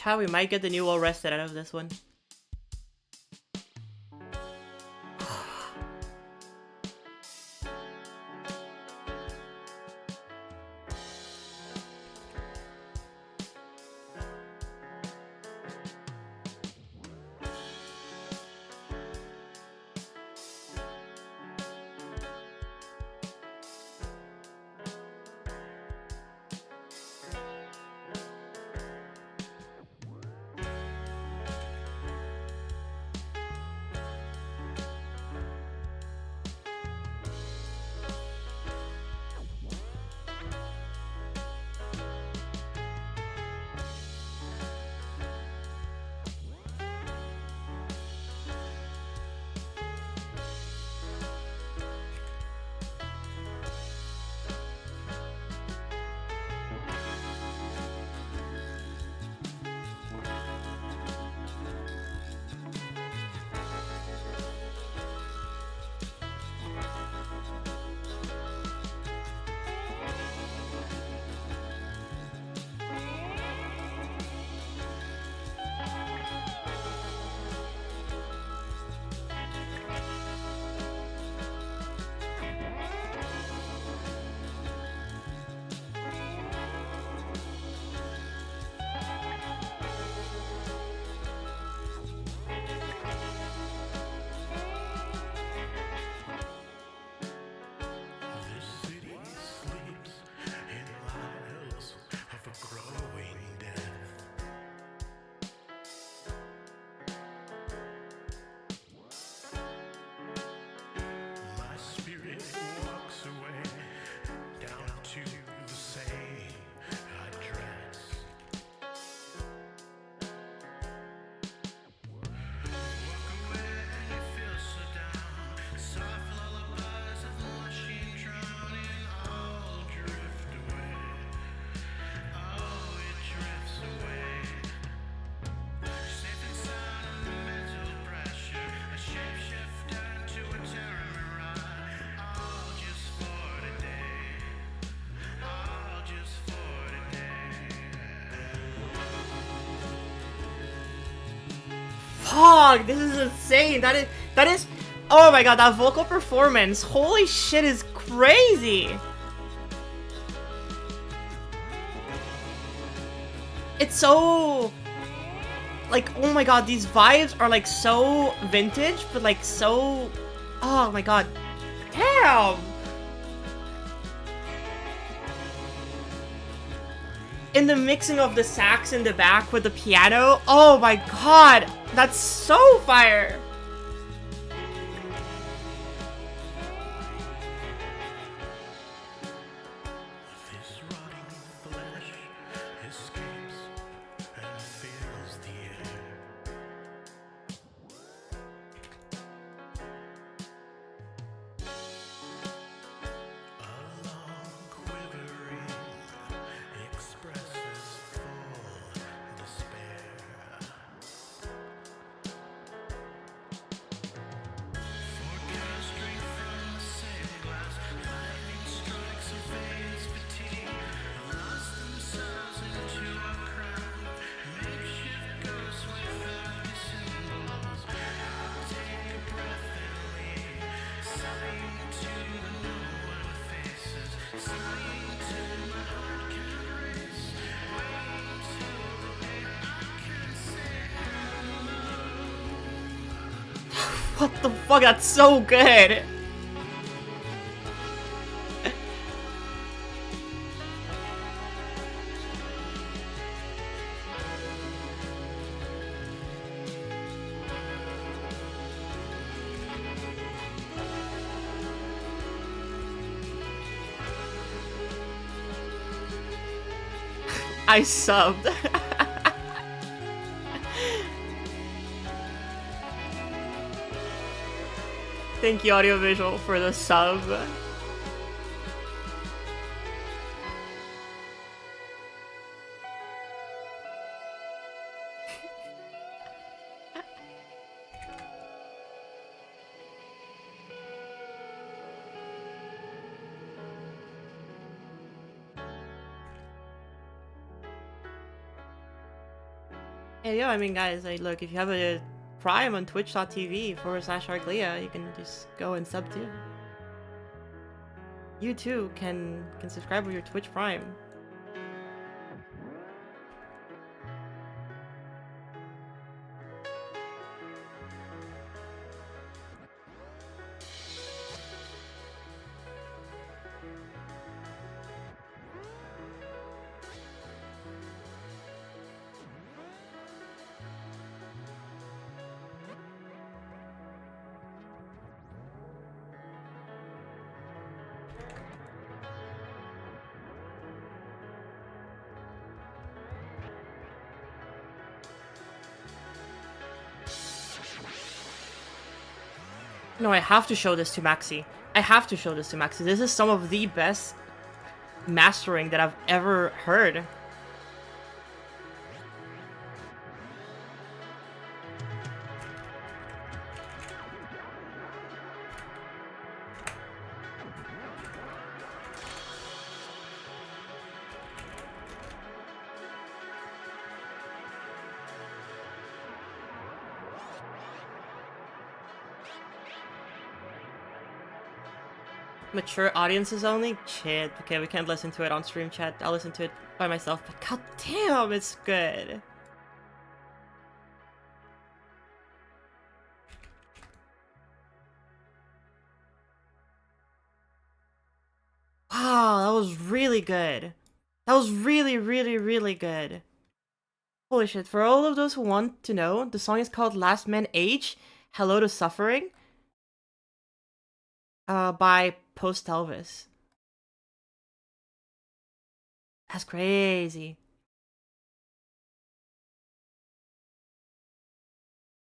Chat, we might get the new well rested out of this one. Fuck, this is insane. That is, oh my god, that vocal performance. Holy shit, is crazy. It's so, like, oh my god, these vibes are like so vintage, but like so, oh my god, damn. In the mixing of the sax in the back with the piano, oh my god, that's so fire. What the fuck, that's so good! I subbed. Thank you, Audiovisual, for the sub. Yeah, yo, I mean, guys, look, if you have a Prime on twitch.tv/Arglia, you can just go and sub too. You too can subscribe with your Twitch Prime. No, I have to show this to Maxi. I have to show this to Maxi. This is some of the best mastering that I've ever heard. Mature audiences only? Shit. Okay, we can't listen to it on stream chat. I'll listen to it by myself, but god damn, it's good. Wow, that was really good. That was really, really, really good. Holy shit, for all of those who want to know, the song is called Last Man Age, Hello to Suffering, by Post Elvis. That's crazy.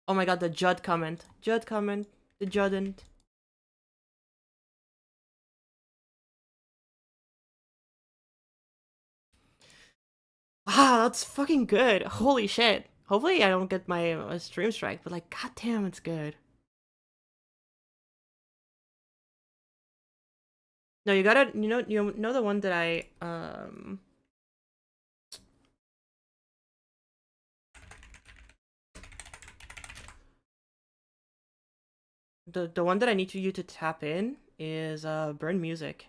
Oh my god, the Judd comment. Judd comment. The Juddant. Wow, that's fucking good. Holy shit. Hopefully I don't get my stream strike, but like, goddamn, it's good. No, you gotta, you know the one that I, the one that I need you to tap in is, Burn Music.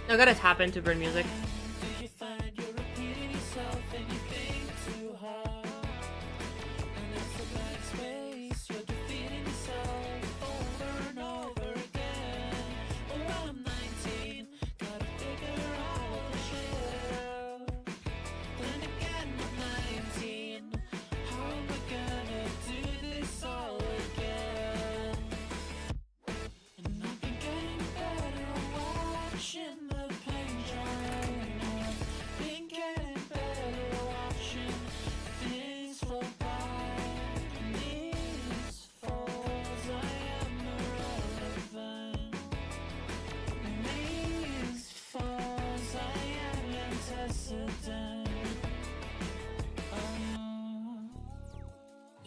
I gotta tap into Burn Music.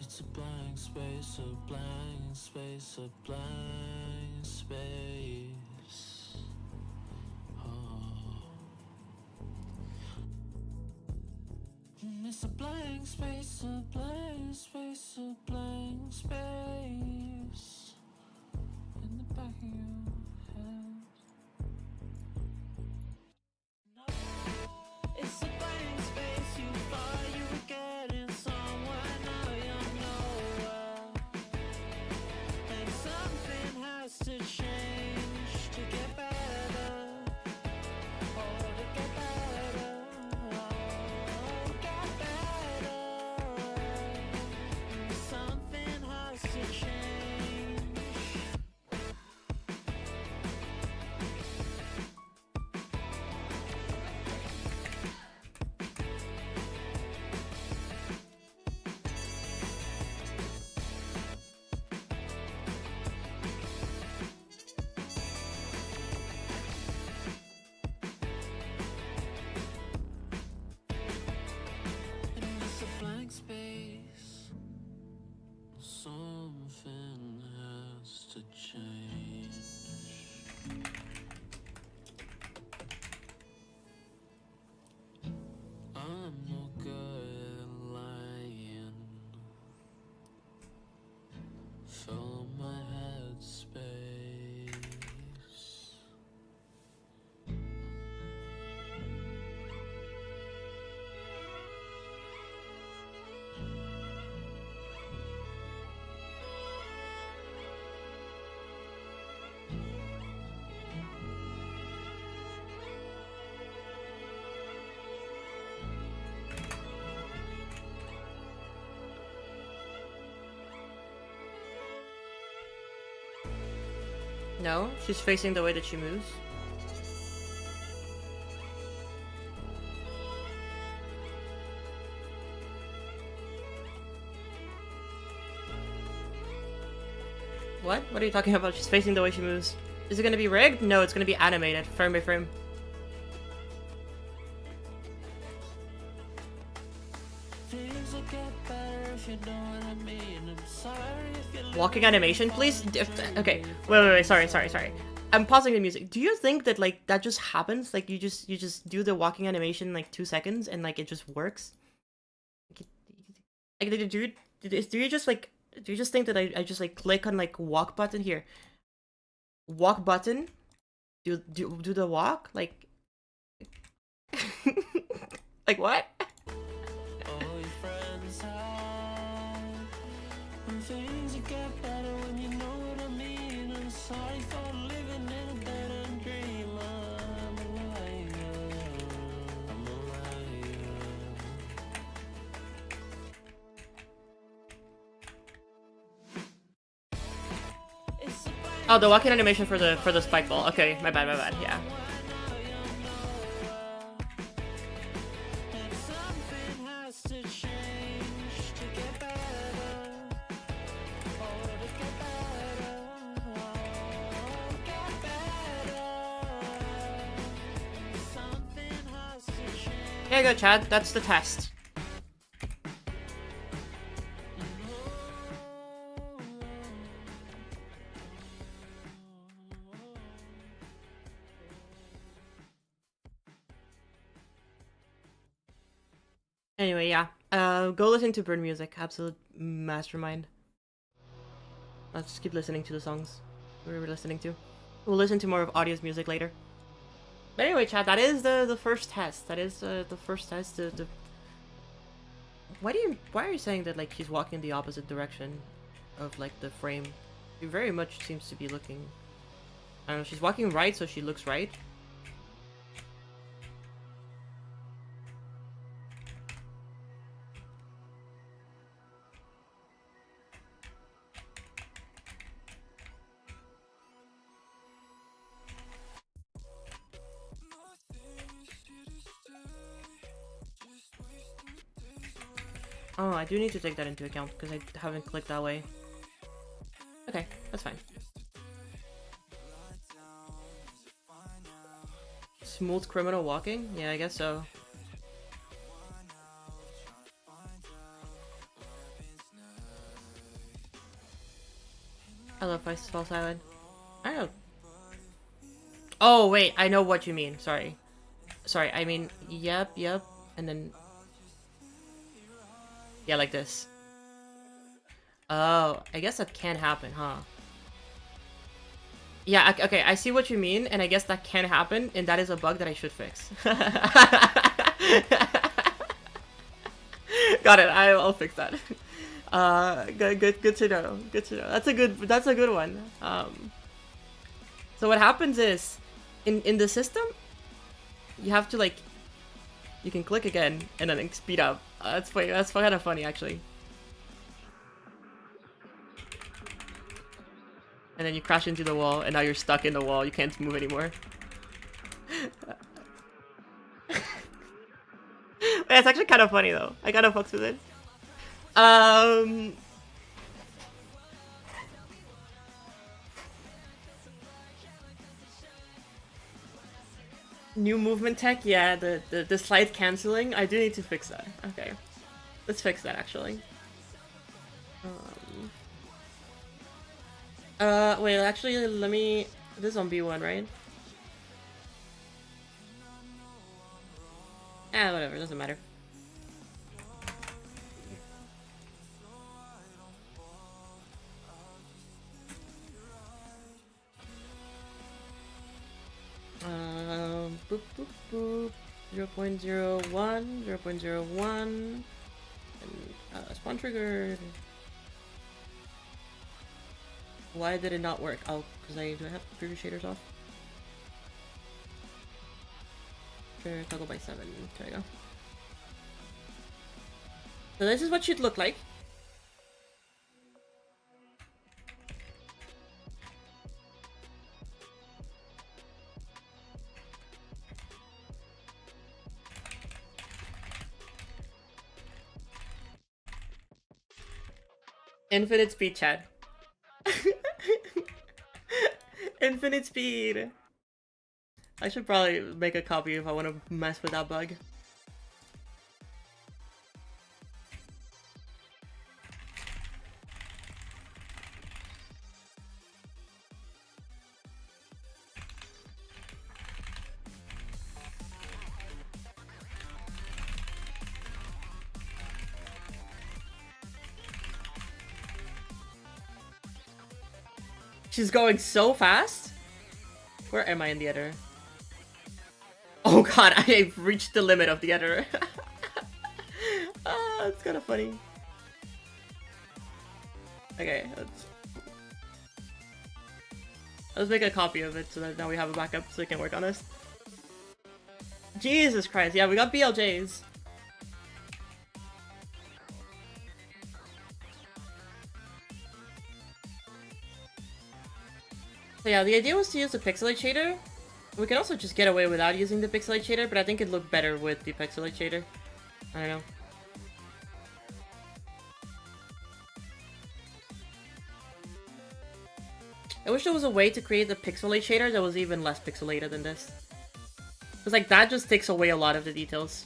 It's a blank space, a blank space, a blank space. Oh. It's a blank space, a blank space, a blank space in the back of your head. No, it's a blank space. You thought you were getting somewhere, now you're nowhere. And something has to change to get better. Oh, to get better. Oh, get better. And something has to change. fill my head space. No, she's facing the way that she moves. What? What are you talking about? She's facing the way she moves. Is it gonna be rigged? No, it's gonna be animated, frame by frame. Things will get better if you know what I mean. I'm sorry if you Walking animation, please? Okay, wait, sorry. I'm pausing the music. Do you think that, like, that just happens? Like, you just do the walking animation, like, 2 seconds, and, like, it just works? Like, do you just, like, do you just think that I just, like, click on, like, walk button here? Walk button? Do the walk? Like... like, what? all your friends hide. When things will get better when you know what I mean. I'm sorry for living in a dead end dream. I'm a liar. I'm a liar. It's a Oh, the walking animation for the spike ball. Okay, my bad, yeah. and something has to change to get better. Oh, to get better. Oh, get better. Something has to change. There you go, Chad. That's the test. Anyway, yeah. Go listen to Burn Music. Absolute mastermind. Let's just keep listening to the songs we were listening to. We'll listen to more of Audio's music later. But anyway, chat, that is the first test. That is the first test. Why are you saying that, like, she's walking in the opposite direction of, like, the frame? She very much seems to be looking... I don't know, she's walking right, so she looks right. Oh, I do need to take that into account because I haven't clicked that way. Okay, that's fine. Smooth criminal walking? Yeah, I guess so. I love False Island. I don't know. Oh, wait, I know what you mean. Sorry, I mean, yep, and then... yeah, like this. Oh, I guess that can happen, huh? Yeah, okay, I see what you mean, and I guess that can happen, and that is a bug that I should fix. Got it, I'll fix that. Good to know. Good to know. That's a good one. So what happens is, in the system, you have to, like, you can click again and then like, speed up. That's kind of funny actually. And then you crash into the wall, and now you're stuck in the wall. You can't move anymore. It's actually kind of funny though. I kind of fucks with it. New movement tech, yeah, the slide canceling. I do need to fix that. Okay, let's fix that actually. Wait, actually, let me. This is on B1, right? Ah, whatever, doesn't matter. 0.01, 0.01, and spawn triggered. Why did it not work? Oh, because do I have previous shaders off? Sure, toggle by 7. There we go. So this is what she'd look like. Infinite speed, chat. Infinite speed. I should probably make a copy if I want to mess with that bug. She's going so fast. Where am I in the editor? Oh god, I've reached the limit of the editor. Ah, it's kind of funny. Okay, let's make a copy of it so that now we have a backup so we can work on this. Jesus Christ, yeah, we got BLJs. So yeah, the idea was to use the pixelate shader. We can also just get away without using the pixelate shader, but I think it'd look better with the pixelate shader. I don't know. I wish there was a way to create the pixelate shader that was even less pixelated than this. Because like that just takes away a lot of the details.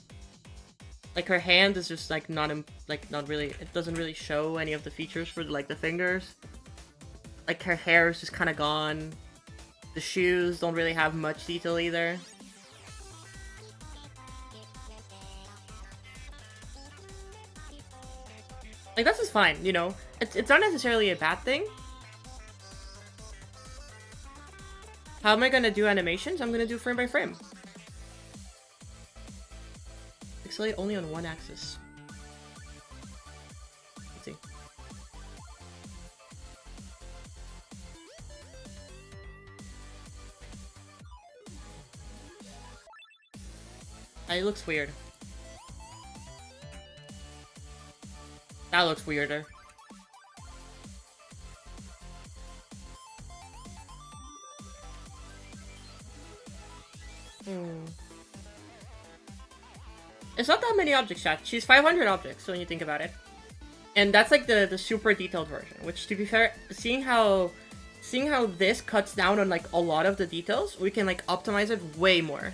Like her hand is just like not really, it doesn't really show any of the features for like the fingers. Like her hair is just kind of gone. The shoes don't really have much detail either. Like this is fine, you know. It's not necessarily a bad thing. How am I gonna do animations? I'm gonna do frame by frame. Pixelate only on one axis. Let's see. It looks weird. That looks weirder. It's not that many objects, chat. She's 500 objects when you think about it. And that's like the super detailed version, which to be fair, seeing how this cuts down on like a lot of the details, we can like optimize it way more.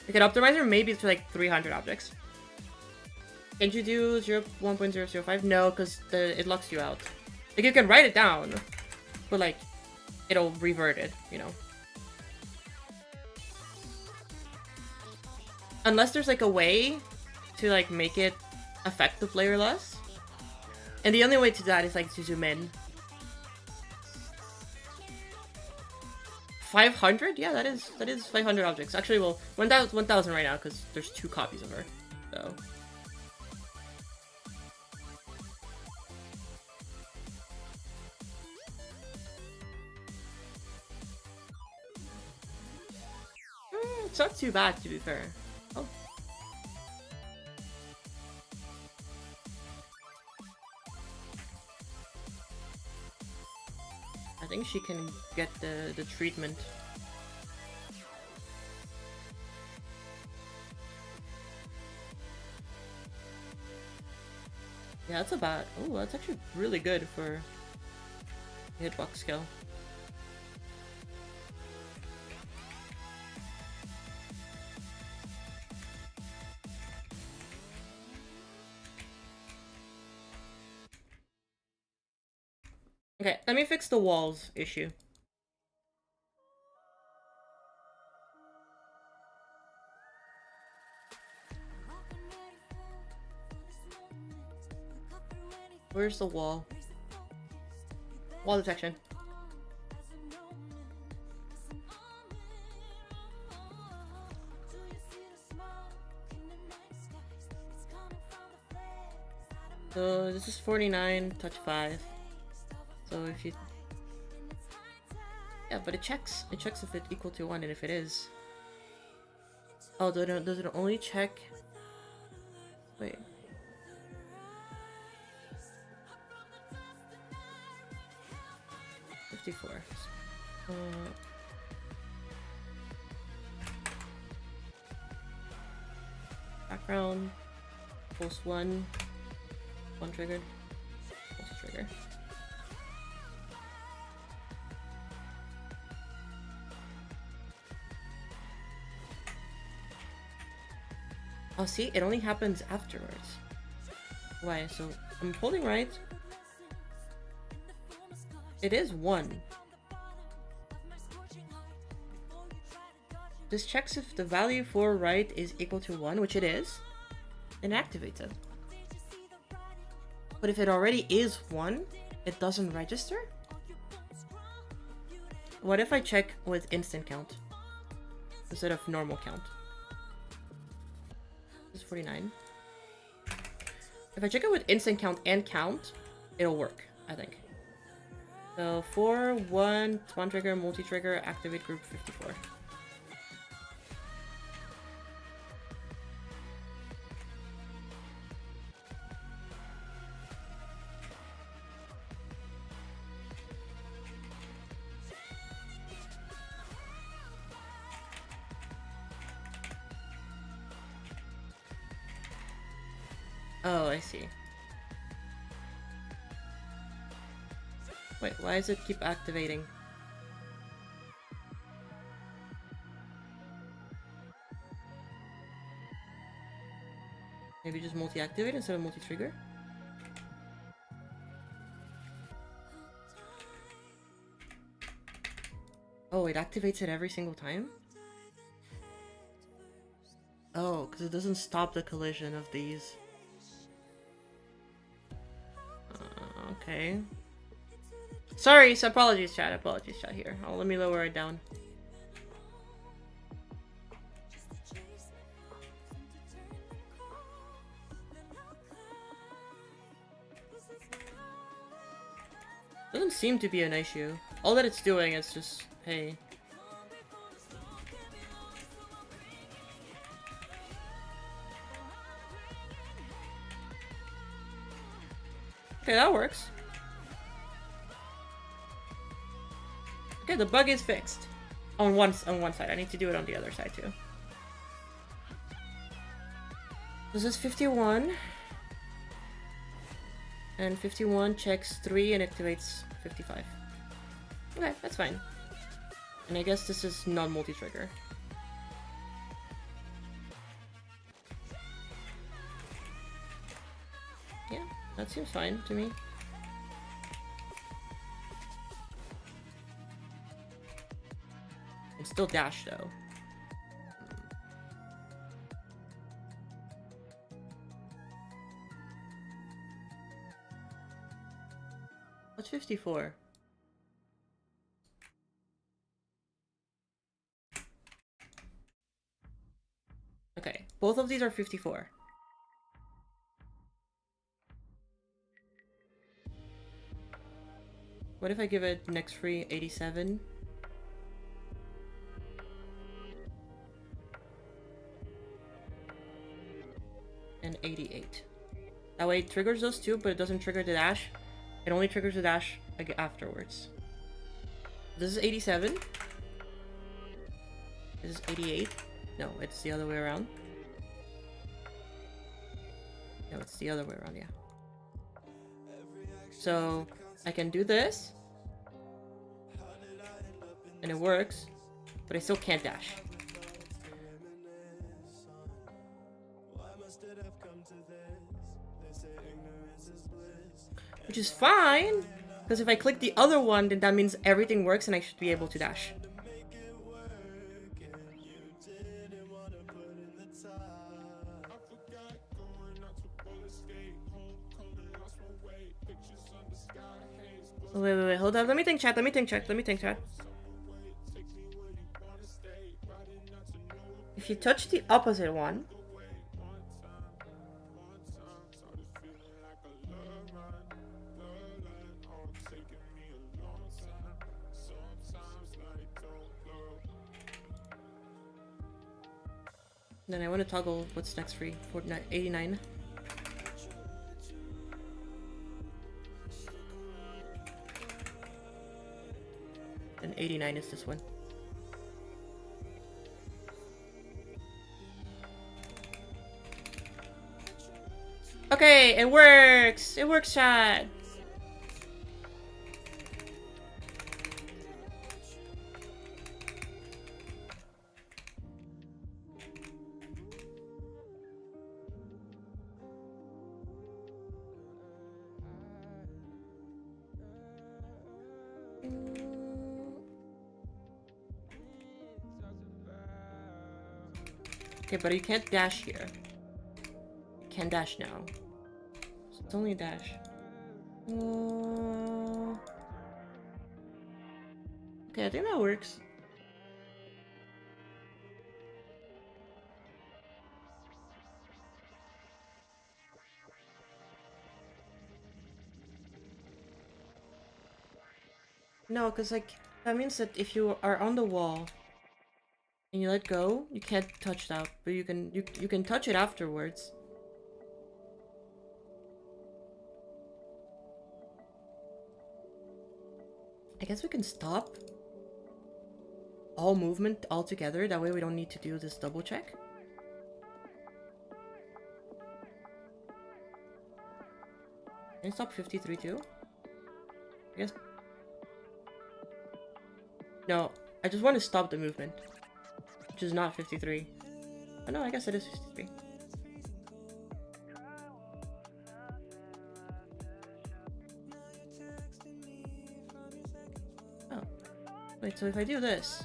We can optimize it maybe to like 300 objects. Can you do 1.005? No, because it locks you out. Like you can write it down, but like it'll revert it, you know. Unless there's like a way to like make it affect the player less. And the only way to do that is like to zoom in. 500? Yeah, that is 500 objects. Actually, well, 1,000 right now because there's 2 copies of her. So. It's not too bad, to be fair. Oh. I think she can get the treatment. Yeah, that's about. Oh, that's actually really good for hitbox skill. Okay, let me fix the walls issue. Where's the wall? Wall detection. So this is 49, touch 5. So if you... Yeah, but it checks. It checks if it's equal to 1, and if it is... Oh, does it only check... Wait. $54. Background. Pulse 1. 1 triggered. Pulse trigger. Oh, see? It only happens afterwards. Why? So, I'm holding right. It is 1. This checks if the value for right is equal to 1, which it is, and activates it. But if it already is 1, it doesn't register? What if I check with instant count instead of normal count? This is 49. If I check it with instant count and count, it'll work, I think. So 4, 1, 1 trigger, multi-trigger, activate group 54. Oh, I see. Wait, why does it keep activating? Maybe just multi-activate instead of multi-trigger? Oh, it activates it every single time? Oh, because it doesn't stop the collision of these. Okay. Sorry, so apologies chat here. Oh, let me lower it down. Doesn't seem to be an issue. All that it's doing is just, hey. Okay, that works. Okay, the bug is fixed. On one side. I need to do it on the other side too. This is 51. And 51 checks 3 and activates 55. Okay, that's fine. And I guess this is non-multi-trigger. Yeah, that seems fine to me. It's still dash though. What's 54? Okay, both of these are 54. What if I give it next free 87? And 88. That way it triggers those two, but it doesn't trigger the dash. It only triggers the dash afterwards. This is 87. This is 88. No, it's the other way around. No, it's the other way around, yeah. So, I can do this. And it works. But I still can't dash. Which is fine, because if I click the other one, then that means everything works and I should be able to dash. Wait, hold up. Let me think, chat. If you touch the opposite one, Then I want to toggle what's next free. 49, 89. And 89 is this one. Okay, it works! It works, chat! Okay, but you can't dash here. You can dash now. So it's only a dash. Okay, I think that works. No, because like that means that if you are on the wall and you let go, you can't touch that, but you can touch it afterwards. I guess we can stop all movement altogether. That way we don't need to do this double check. Can I stop 53 too? I guess. No, I just want to stop the movement. Which is not 53. Oh no, I guess it is 53. Oh. Wait, so if I do this...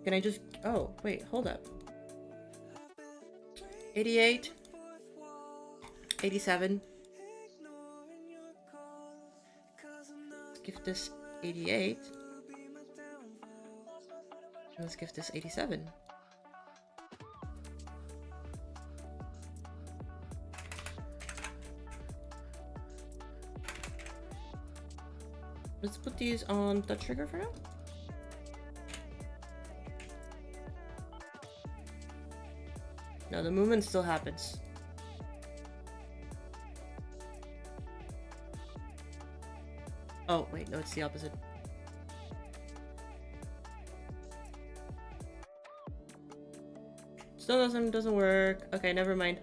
Can I just... Oh, wait, hold up. 88. 87. Let's give this 88. And let's give this 87. Let's put these on touch trigger for now. No, the movement still happens. Oh, wait, no, it's the opposite. Still doesn't work. Okay, never mind.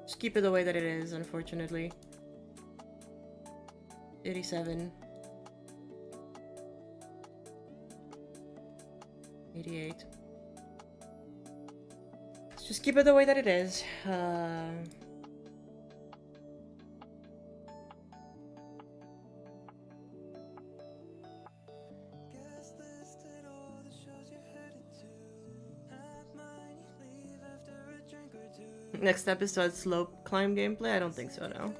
Just keep it the way that it is, unfortunately. 87. 88. Let's just keep it the way that it is. Next episode, slope climb gameplay? I don't think so, no.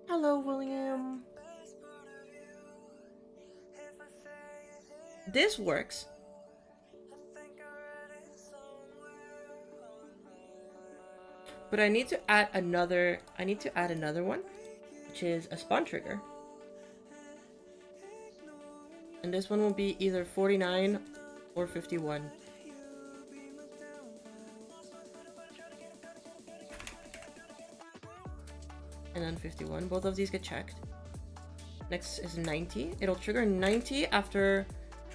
Hello, William. This works. But I need to add another one, which is a spawn trigger. And this one will be either 49 or 51. And then 51. Both of these get checked. Next is 90. It'll trigger 90 after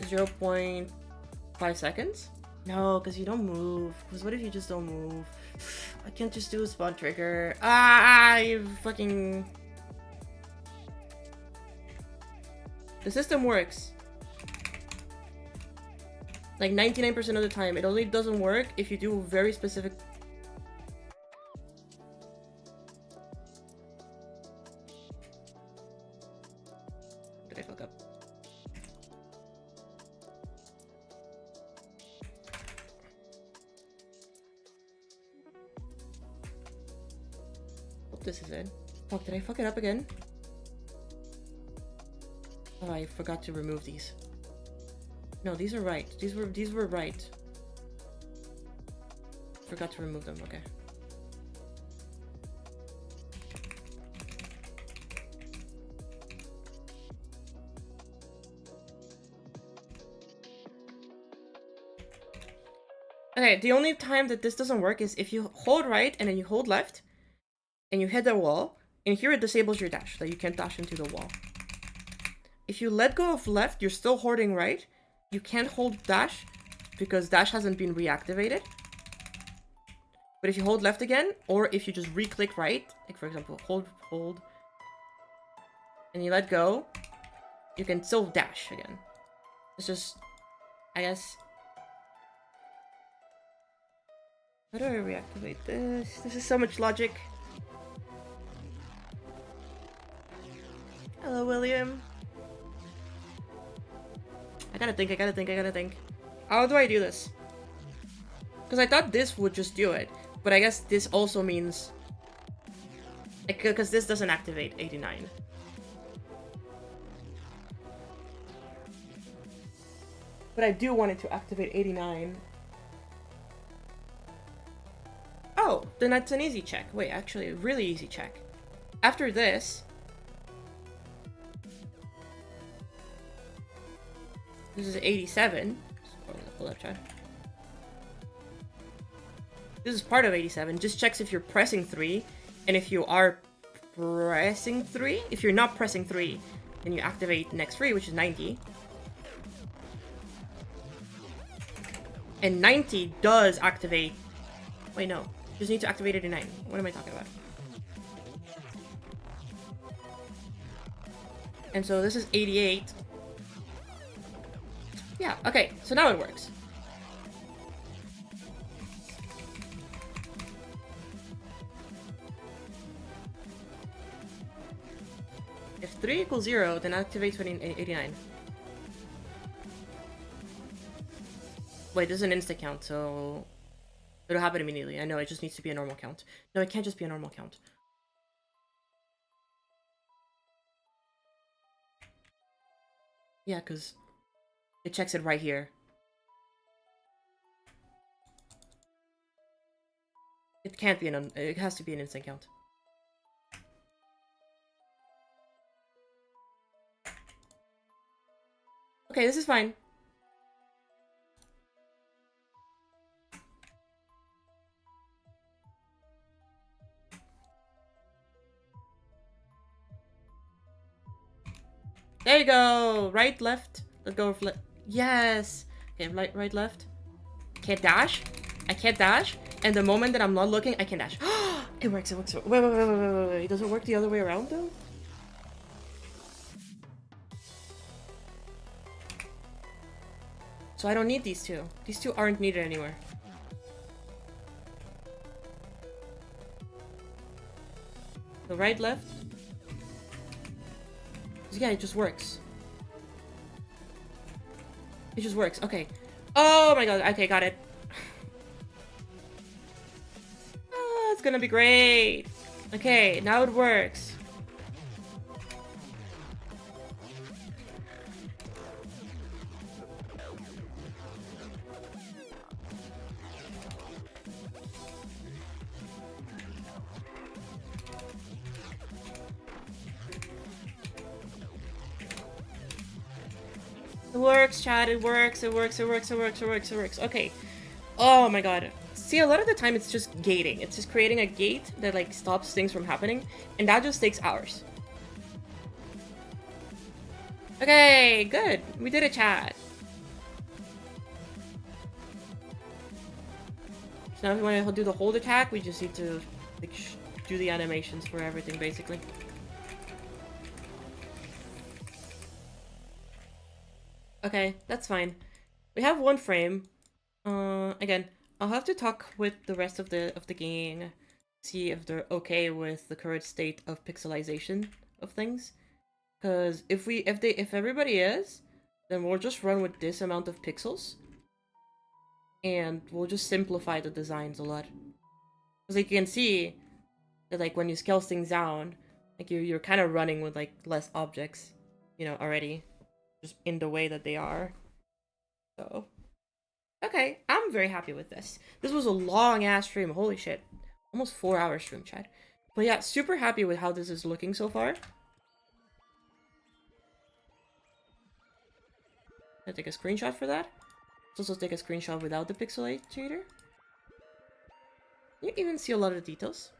0.5 seconds. No, because you don't move. Because what if you just don't move? I can't just do a spawn trigger. Ah, you fucking... The system works. Like 99% of the time. It only doesn't work if you do very specific... hope this is it. Fuck, did I fuck it up again? Oh, I forgot to remove these. No, these are right. These were right. Forgot to remove them, okay. Okay, the only time that this doesn't work is if you hold right and then you hold left and you hit the wall, and here it disables your dash, that you can't dash into the wall. If you let go of left, you're still holding right. You can't hold dash because dash hasn't been reactivated. But if you hold left again, or if you just re-click right, like for example, hold, and you let go, you can still dash again. It's just, I guess... How do I reactivate this? This is so much logic. Hello, William. I gotta think. How do I do this? Because I thought this would just do it. But I guess this also means... Because this doesn't activate 89. But I do want it to activate 89. Oh, then that's an easy check. Wait, actually, a really easy check. After this... This is 87. Hold up, chat. This is part of 87. Just checks if you're pressing 3. And if you are pressing 3, if you're not pressing 3, then you activate next 3, which is 90. And 90 does activate... Wait, no. You just need to activate 89. What am I talking about? And so this is 88. Yeah, okay. So now it works. If 3 equals 0, then activates when 89. Wait, this is an instant count, so... It'll happen immediately. I know, it just needs to be a normal count. No, it can't just be a normal count. Yeah, because it checks it right here. It can't be it has to be an instant count. Okay, this is fine. There you go! Right, left. Let's go with left. Yes! Okay, right, left. Can't dash. I can't dash. And the moment that I'm not looking, I can dash. It works, it works. Wait. Does it work the other way around, though? So I don't need these two. These two aren't needed anywhere. So right, left. Yeah, it just works. It just works. Okay. Oh my god. Okay, got it. Oh, it's gonna be great. Okay, now it works. It works, chat. It works. Okay. Oh my god. See, a lot of the time it's just gating. It's just creating a gate that like stops things from happening, and that just takes hours. Okay, good. We did it, chat. So now if we want to do the hold attack, we just need to like, do the animations for everything, basically. Okay, that's fine. We have one frame. Again, I'll have to talk with the rest of the gang, see if they're okay with the current state of pixelization of things. Because if everybody is, then we'll just run with this amount of pixels, and we'll just simplify the designs a lot. Because like you can see, that like when you scale things down, like you're kind of running with like less objects, you know, already, just in the way that they are. So, okay, I'm very happy with this. This was a long ass stream. Holy shit, almost 4 hour stream, chat. But yeah, super happy with how this is looking so far. I'll take a screenshot for that. Let's also take a screenshot without the pixelate shader. You even see a lot of the details.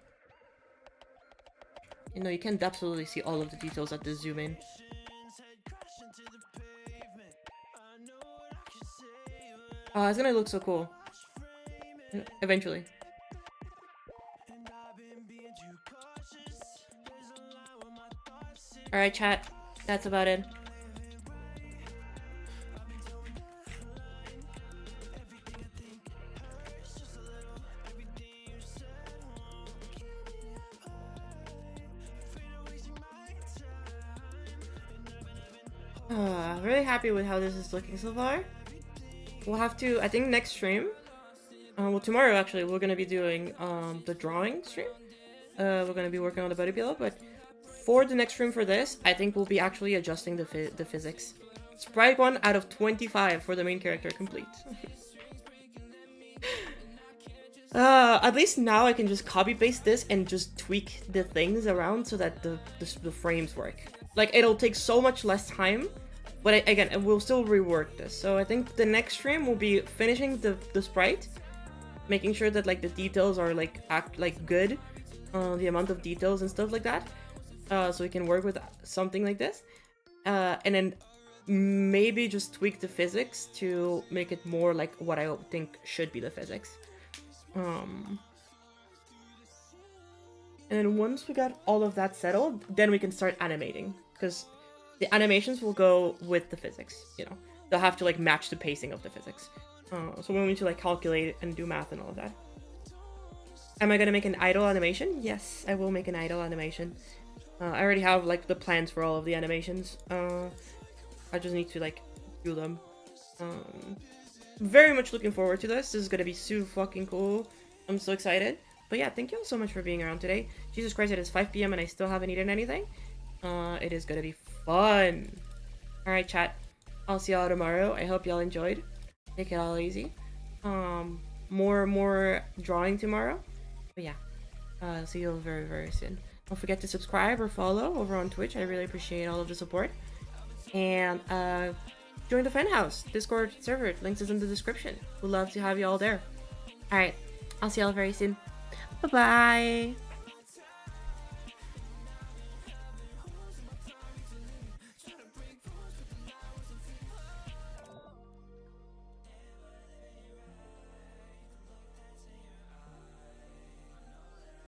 You know, you can absolutely see all of the details at the zoom in. It's gonna look so cool. Eventually. Alright, chat. That's about it. Really happy with how this is looking so far. We'll have to, I think next stream, well tomorrow actually, we're gonna be doing the drawing stream. We're gonna be working on the body pillow, but for the next stream for this, I think we'll be actually adjusting the physics. Sprite 1 out of 25 for the main character complete. At least now I can just copy paste this and just tweak the things around so that the frames work. Like, it'll take so much less time, but again, we'll still rework this. So I think the next stream will be finishing the sprite, making sure that like the details are like good, the amount of details and stuff like that, so we can work with something like this, and then maybe just tweak the physics to make it more like what I think should be the physics. And then once we got all of that settled, then we can start animating, because the animations will go with the physics, you know. They'll have to like match the pacing of the physics. So we need to like calculate and do math and all of that. Am I gonna make an idle animation? Yes, I will make an idle animation. I already have like the plans for all of the animations. I just need to like do them. Very much looking forward to this. This is gonna be so fucking cool. I'm so excited. But yeah, thank you all so much for being around today. Jesus Christ, it is 5 p.m. and I still haven't eaten anything. It is gonna be fun. Alright, chat. I'll see y'all tomorrow. I hope y'all enjoyed. Take it all easy. More drawing tomorrow. But yeah, see you very, very soon. Don't forget to subscribe or follow over on Twitch. I really appreciate all of the support. And join the fan house Discord server. Links is in the description. We'd love to have you all there. Alright, I'll see y'all very soon. Bye-bye.